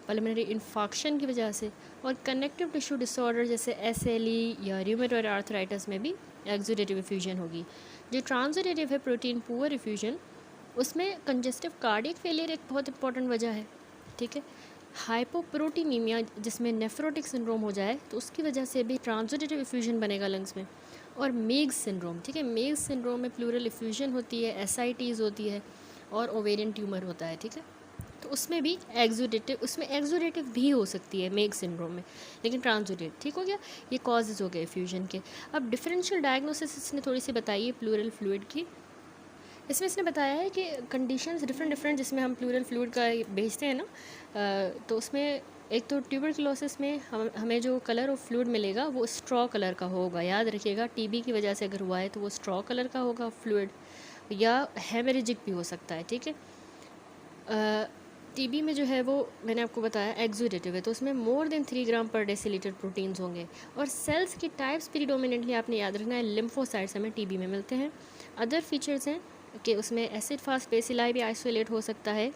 पल्मोनरी इन्फेक्शन की वजह से। और कनेक्टिव टिश्यू डिसऑर्डर जैसे एसएलई या रूमेटॉइड आर्थराइटिस में भी एक्सुडेटिव इफ्यूजन होगी। जो ट्रांसुडेटिव है प्रोटीन पुअर इफ्यूजन, उसमें कंजेस्टिव कार्डियक फेलियर एक बहुत इंपॉर्टेंट वजह है। ठीक है, हाइपोप्रोटीनीमिया जिसमें नेफ्रोटिक सिंड्रोम हो जाए तो उसकी वजह से भी ट्रांसुडेटिव इफ्यूजन बनेगा लंग्स में। और मेग्स सिंड्रोम, ठीक है, मेग्स सिंड्रोम में प्लूरल इफ्यूजन होती है, एसआईटीज़ होती है और ओवेरियन ट्यूमर होता है। ठीक है, तो उसमें भी एक्सुडेटिव भी हो सकती है मेग सिंड्रोम में, लेकिन ट्रांसुडेट। ठीक हो गया, ये कॉजेज़ हो गए इफ्यूजन के। अब डिफरेंशियल डायग्नोसिस इसने थोड़ी सी बताई है प्लूरल फ्लूइड की। इसमें इसने बताया है कि कंडीशंस डिफरेंट जिसमें हम प्लूरल फ्लूइड का भेजते हैं ना, तो उसमें एक तो ट्यूबरकुलोसिस में हमें जो कलर ऑफ फ्लूइड मिलेगा वो स्ट्रॉ कलर का होगा, याद रखिएगा। टीबी की वजह से अगर हुआ है तो वो स्ट्रॉ कलर का होगा फ्लूइड, या हेमरेजिक भी हो सकता है, ठीक है। टीबी में जो है वो मैंने आपको बताया एक्सुडेटिव है, तो उसमें मोर देन 3 ग्राम पर डेसीलीटर प्रोटीन्स होंगे। और सेल्स की टाइप्स प्रीडोमिनेंटली आपने याद रखना है, लिम्फोसाइट्स हमें टीबी में मिलते हैं। अदर फीचर्स हैं कि उसमें एसिड फास्ट बेसिलाई भी आइसोलेट हो सकता है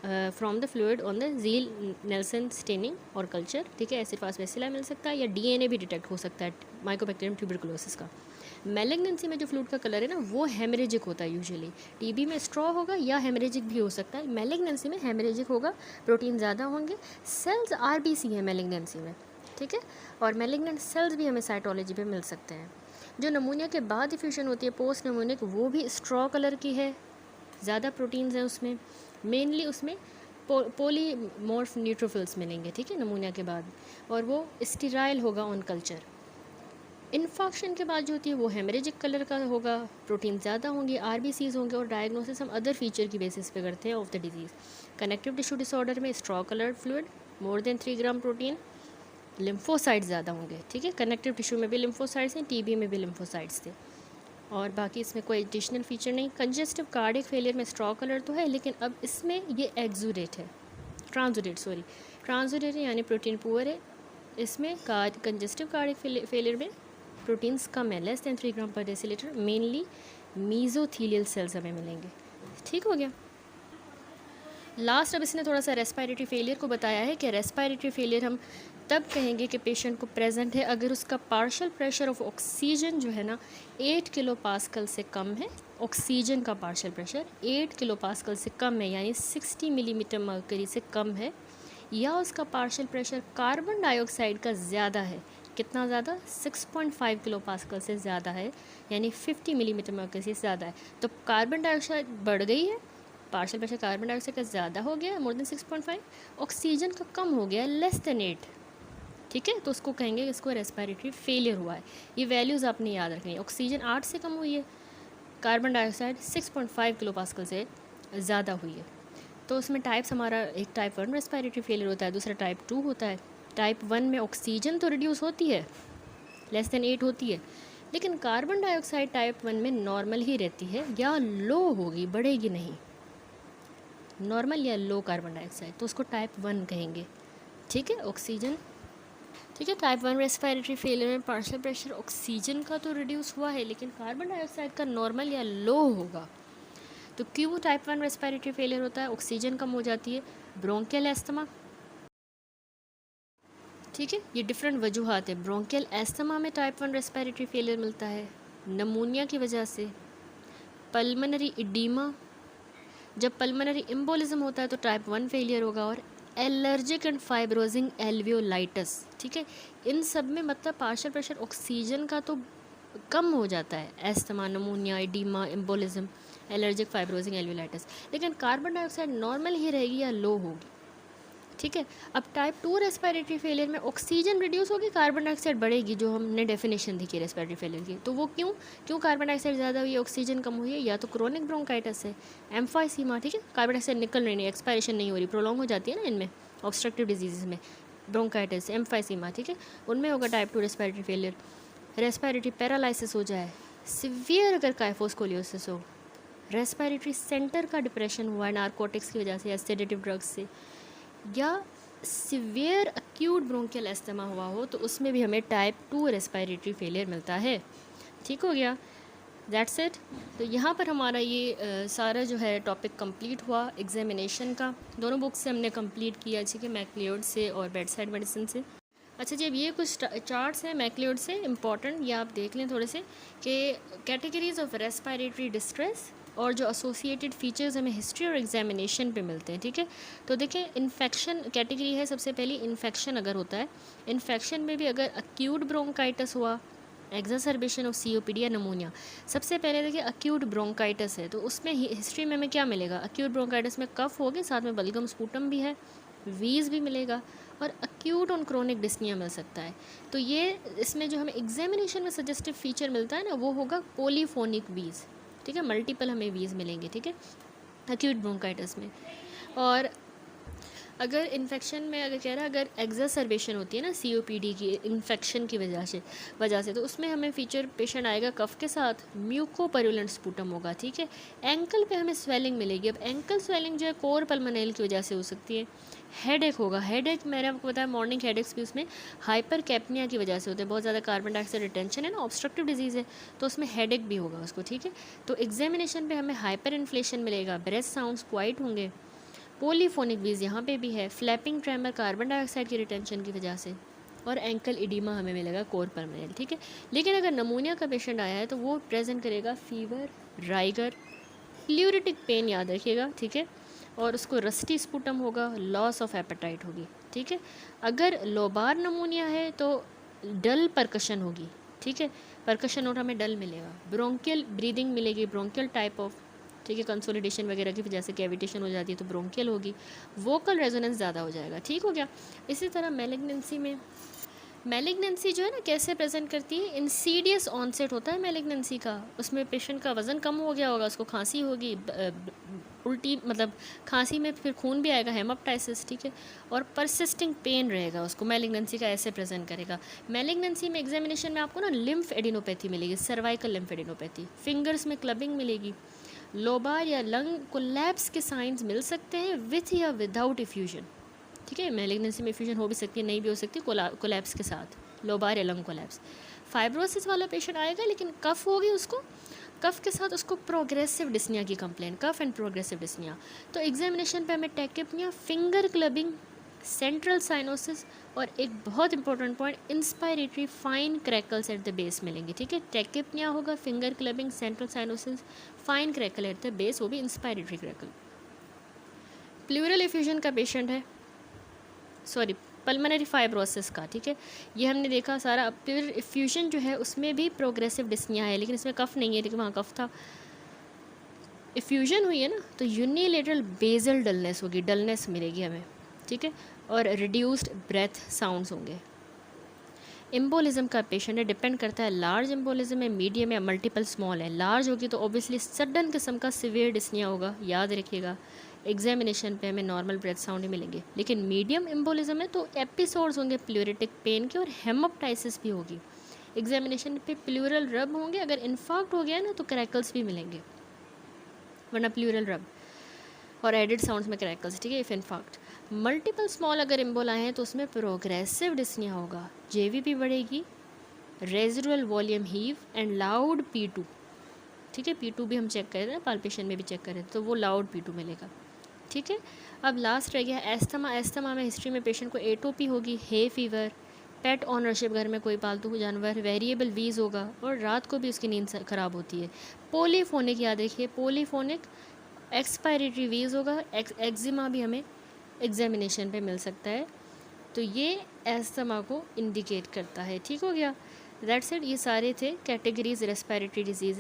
from the fluid on the zeal Nelson staining और कल्चर, ठीक है। एसिड फास्ट बेसिलाई मिल सकता है, या डीएनए भी डिटेक्ट हो सकता है माइकोबैक्टीरियम ट्यूबरकुलोसिस का। मैलिग्नेंसी में जो फ्लूइड का कलर है ना वो हेमरेजिक होता है यूजुअली। टीबी में स्ट्रॉ होगा या हेमरेजिक भी हो सकता है, मैलिग्नेंसी में हेमरेजिक होगा, प्रोटीन ज़्यादा होंगे। सेल्स आरबीसी है मैलिग्नेंसी में, ठीक है। और मैलिग्नेंट सेल्स भी हमें साइटोलॉजी पे मिल सकते हैं। जो नमूनिया के बाद डिफ्यूजन होती है पोस्ट नमूनिक, वो भी स्ट्रॉ कलर की है, ज़्यादा प्रोटीन्स हैं उसमें, मेनली उसमें पोलीमॉर्फ न्यूट्रोफिल्स मिलेंगे, ठीक है, नमूनिया के बाद। और वो स्टीराइल होगा ऑन कल्चर। इन्फेक्शन के बाद जो होती है वो हेमरेजिक कलर का होगा, प्रोटीन ज़्यादा होंगे, आरबीसीज होंगे। और डायग्नोसिस हम अदर फीचर की बेसिस पे करते हैं of the disease. Connective tissue disorder में straw coloured fluid, more than 3 gram protein, lymphocytes ज़्यादा होंगे, ठीक है। कनेक्टिव टिश्यू में भी लिम्फोसाइट्स हैं, टीबी में भी लिम्फोसाइट्स थे, और बाकी इसमें कोई एडिशनल फीचर नहीं। कंजेस्टिव कार्डियक फेलियर में स्ट्रॉ कलर तो है, लेकिन अब इसमें ये एक्सुडेट है, ट्रांसुडेट यानी प्रोटीन पुअर है। इसमें कंजेस्टिव कार्डियक फेलियर में प्रोटीन्स कम है, लेस दैन 3 ग्राम पर डेसीलीटर, मेनली मीजोथीलियल सेल्स हमें मिलेंगे, ठीक हो गया। लास्ट अब इसने थोड़ा सा रेस्पिरेटरी फेलियर को बताया है कि रेस्पिरेटरी फेलियर हम तब कहेंगे कि पेशेंट को प्रेजेंट है अगर उसका पार्शियल प्रेशर ऑफ ऑक्सीजन जो है ना 8 किलो पास्कल से कम है। ऑक्सीजन का पार्शियल प्रेशर 8 किलो पास्कल से कम है, यानी 60 मिलीमीटर मर्करी से कम है, या उसका पार्शियल प्रेशर कार्बन डाइऑक्साइड का ज़्यादा है। कितना ज़्यादा? 6.5 किलो पास्कल से ज़्यादा है, यानी 50 मिलीमीटर मर्करी से ज़्यादा है। तो कार्बन डाइऑक्साइड बढ़ गई है, पार्शियल प्रेशर कार्बन डाइऑक्साइड का ज़्यादा हो गया, मोर देन 6.5, ऑक्सीजन का कम हो गया, लेस देन 8, ठीक है। तो उसको कहेंगे इसको रेस्पिरेटरी फेलियर हुआ है। ये वैल्यूज़ आपने याद रखनी है, ऑक्सीजन 8 से कम हुई है, कार्बन डाइऑक्साइड 6.5 किलो पास्कल से ज़्यादा हुई है। तो उसमें टाइप्स हमारा एक टाइप 1 रेस्पिरेटरी फेलियर होता है, दूसरा टाइप 2 होता है। टाइप 1 में ऑक्सीजन तो रिड्यूस होती है, लेस देन 8 होती है, लेकिन कार्बन डाइऑक्साइड टाइप 1 में नॉर्मल ही रहती है या लो होगी, बढ़ेगी नहीं, नॉर्मल या लो कार्बन डाइऑक्साइड, तो उसको टाइप 1 कहेंगे, ठीक है। ऑक्सीजन, ठीक है। टाइप 1 रेस्पिरेटरी फेलियर में पार्शियल प्रेशर ऑक्सीजन का तो रिड्यूस हुआ है, लेकिन कार्बन डाइऑक्साइड का नॉर्मल या लो होगा। तो क्यों टाइप 1 रेस्पिरेटरी फेलियर होता है? ऑक्सीजन कम हो जाती है, ब्रोंकियल एस्थमा, ठीक है। ये डिफरेंट वजूहात है। ब्रोंकियल एस्थमा में टाइप 1 रेस्पिरेटरी फेलियर मिलता है नमूनिया की वजह से, पल्मोनरी इडीमा, जब पल्मोनरी एम्बोलिज्म होता है तो टाइप 1 फेलियर होगा, और एलर्जिक एंड फाइब्रोजिंग एल्वियोलाइटिस, ठीक है। इन सब में मतलब पार्शियल प्रेशर ऑक्सीजन का तो कम हो जाता है, asthma, pneumonia, oedema, embolism, allergic fibrosing alveolitis, लेकिन कार्बन डाइऑक्साइड नॉर्मल ही रहेगी या लो होगी, ठीक है। अब टाइप 2 रेस्पिरेटरी फेलियर में ऑक्सीजन रिड्यूस होगी, कार्बन डाइऑक्साइड बढ़ेगी, जो हमने डेफिनेशन दी की रेस्पिरेटरी फेलियर की। तो वो क्यों कार्बन डाइऑक्साइड ज़्यादा हुई है, ऑक्सीजन कम हुई है, या तो क्रोनिक ब्रोंकाइटिस है, एम्फाइसीमा, ठीक है, कार्बन डाइऑक्साइड निकल रही नहीं, एक्सपायरेशन नहीं हो रही, प्रोलॉन्ग हो जाती है ना इनमें, ऑब्स्ट्रक्टिव डिजीज़ में, ब्रोंकाइटिस, एम्फाइसीमा, ठीक है, उनमें होगा type 2 respiratory failure. Respiratory paralysis हो जाए, सिवियर अगर काइफोस्कोलियोसिस हो, रेस्पिरेटरी सेंटर का डिप्रेशन हुआ है नारकोटिक्स की वजह से या सेडेटिव ड्रग्स से, या सिवियर अक्यूट ब्रोंकियल एस्थमा हुआ हो, तो उसमें भी हमें टाइप 2 रेस्पिरेटरी फेलियर मिलता है, ठीक हो गया। That's it. तो यहाँ पर हमारा ये सारा जो है टॉपिक कंप्लीट हुआ एग्जामिनेशन का। दोनों बुक से हमने कंप्लीट किया, ठीक है, मैक्लियोड से और बेडसाइड मेडिसिन से। अच्छा जी, अब ये कुछ चार्ट्स हैं मैक्लियोड से इम्पॉर्टेंट, ये आप देख लें थोड़े से, कि कैटेगरीज ऑफ रेस्पिरेटरी डिस्ट्रेस और जो एसोसिएटेड फीचर्स हमें हिस्ट्री और एग्जामिनेशन पे मिलते हैं, ठीक है। तो देखें, इन्फेक्शन कैटेगरी है सबसे पहली, इन्फेक्शन अगर होता है, इन्फेक्शन में भी अगर अक्यूट ब्रोंकाइटिस हुआ, एग्जासर्बेशन ऑफ सीओपीडी या नमूनिया, सबसे पहले देखिए अक्यूट ब्रोंकाइटिस है, तो उसमें हिस्ट्री में हमें क्या मिलेगा? अक्यूट ब्रोंकाइटिस में कफ होगी, साथ में बलगम स्पूटम भी है, वीज़ भी मिलेगा, और अक्यूट ऑन क्रोनिक डिस्निया मिल सकता है। तो ये इसमें जो हमें एग्जामिनेशन में सजेस्टिव फीचर मिलता है ना, वो होगा पोलीफोनिक वीज़, ठीक है, मल्टीपल हमें वीज़ मिलेंगे, ठीक है, अक्यूट ब्रोंकाइटिस में। और अगर इन्फेक्शन में अगर कह रहा है अगर एग्जासर्बेशन होती है ना COPD की इन्फेक्शन की वजह से तो उसमें हमें फीचर पेशेंट आएगा कफ के साथ, म्यूकोपरुलेंट स्पूटम होगा, ठीक है। एंकल पे हमें स्वेलिंग मिलेगी। अब एंकल स्वेलिंग जो है कोर पल्मोनेल की वजह से हो सकती है। हेडेक होगा, हेडेक मैंने आपको बताया मॉर्निंग हेडेक्स भी उसमें हाइपर कैप्निया की वजह से होते हैं, बहुत ज़्यादा कार्बन डाइऑक्साइड रिटेंशन है ना, ऑब्स्ट्रक्टिव डिजीज़ है, तो उसमें हेडेक भी होगा उसको, ठीक है। तो एग्जामिनेशन पे हमें हाइपर इन्फ्लेशन मिलेगा, ब्रेथ साउंड्स क्वाइट होंगे, पोलीफोनिक वीज यहाँ पे भी है, फ्लैपिंग ट्रेमर कार्बन डाइऑक्साइड की रिटेंशन की वजह से, और एंकल इडीमा हमें मिलेगा कोर परमानेंट, ठीक है। लेकिन अगर नमूनिया का पेशेंट आया है तो वो प्रेजेंट करेगा फीवर, राइगर, प्ल्यूरिटिक पेन याद रखिएगा, ठीक है, और उसको रस्टी स्पूटम होगा, लॉस ऑफ एपेटाइट होगी, ठीक है। अगर लोबार नमूनिया है तो डल परकशन होगी, ठीक है, परकशन और हमें डल मिलेगा, ब्रोंकियल ब्रीदिंग मिलेगी, ब्रोंकियल टाइप ऑफ, ठीक है, कंसोलिडेशन वगैरह की वजह से कैविटेशन हो जाती है तो ब्रोंकियल होगी, वोकल रेजोनेंस ज़्यादा हो जाएगा, ठीक हो गया। इसी तरह मैलिग्नेंसी में, मैलिग्नेंसी जो है ना कैसे प्रेजेंट करती है, इंसीडियस ऑनसेट होता है मैलिग्नेंसी का, उसमें पेशेंट का वज़न कम हो गया होगा, उसको खांसी होगी, उल्टी, मतलब खांसी में फिर खून भी आएगा, हेमोप्टाइसिस, ठीक है, और परसिस्टिंग पेन रहेगा उसको, मैलिग्नेंसी का ऐसे प्रेजेंट करेगा। मैलिग्नेंसी में एग्जामिनेशन में आपको ना लिम्फ एडिनोपैथी मिलेगी, सर्वाइकल लिम्फ एडिनोपैथी, फिंगर्स में क्लबिंग मिलेगी, लोबार या लंग कोलैप्स के साइंस मिल सकते हैं विथ या विदाउट इफ्यूजन, ठीक है। मैलिग्नेंसी में इफ्यूजन हो भी सकती है, नहीं भी हो सकती, कोलैप्स के साथ, लोबार या लंग कोलैप्स। फाइब्रोसिस वाला पेशेंट आएगा लेकिन कफ होगी उसको, कफ के साथ उसको प्रोग्रेसिव डिस्निया की complain, cough and progressive dyspnoea, तो एग्जामिनेशन पे हमें tachypnoea, finger clubbing, central cyanosis और एक बहुत important point inspiratory fine crackles at the base मिलेंगे, ठीक है। टैकिपनिया होगा, finger clubbing, central cyanosis, fine crackle at the base, वो भी इंस्पायरेटरी क्रैकल। प्लूरल इफ्यूजन का पेशेंट है, सॉरी पल्मोनरी फाइब्रोसिस का, ठीक है, ये हमने देखा सारा। प्लूरल इफ्यूजन जो है उसमें भी प्रोग्रेसिव डिस्निया है, लेकिन इसमें कफ नहीं है, लेकिन वहाँ कफ था। इफ्यूजन हुई है ना तो यूनिलेटरल बेजल डलनेस होगी, डलनेस मिलेगी हमें, ठीक है, और रिड्यूस्ड ब्रेथ साउंड्स होंगे। एम्बोलिज्म का पेशेंट है, डिपेंड करता है लार्ज एम्बोलिज्म है, मीडियम या मल्टीपल स्मॉल है। लार्ज होगी तो ऑब्वियसली सडन किस्म का सिवियर डिस्निया होगा, याद रखिएगा। एग्जामिनेशन पे हमें नॉर्मल ब्रेथ साउंड ही मिलेंगे। लेकिन मीडियम एम्बोलिज्म है तो एपिसोड्स होंगे प्लूरिटिक पेन के और हेमोप्टाइसिस भी होगी। एग्जामिनेशन पे प्लूरल रब होंगे, अगर इन्फाक्ट हो गया ना तो क्रैकल्स भी मिलेंगे, वरना प्लूरल रब और एडिड साउंड्स में क्रैकल्स, ठीक है, इफ इनफैक्ट। मल्टीपल स्मॉल अगर एम्बोल आए हैं तो उसमें प्रोग्रेसिव डिस्निया होगा, जेवीपी बढ़ेगी, residual volume heave and loud P2, ठीक है, P2 भी हम चेक करें ना, पाल्पेशन में भी चेक करें तो वो लाउड P2 मिलेगा, ठीक है। अब लास्ट रह गया एस्थमा। एस्थमा में हिस्ट्री में पेशेंट को एटोपी होगी, हे फीवर, पेट ऑनरशिप, घर में कोई पालतू जानवर, वेरिएबल वीज होगा और रात को भी उसकी नींद ख़राब होती है। पोलीफोनिक याद रखिए, पोलीफोनिक, एक्सपायरेटरी वीज होगा, एक्जिमा भी हमें एग्जामिनेशन पे मिल सकता है, तो ये एस्थमा को इंडिकेट करता है, ठीक हो गया। दैट्स इट, ये सारे थे कैटेगरीज रेस्पिरेटरी डिजीज़।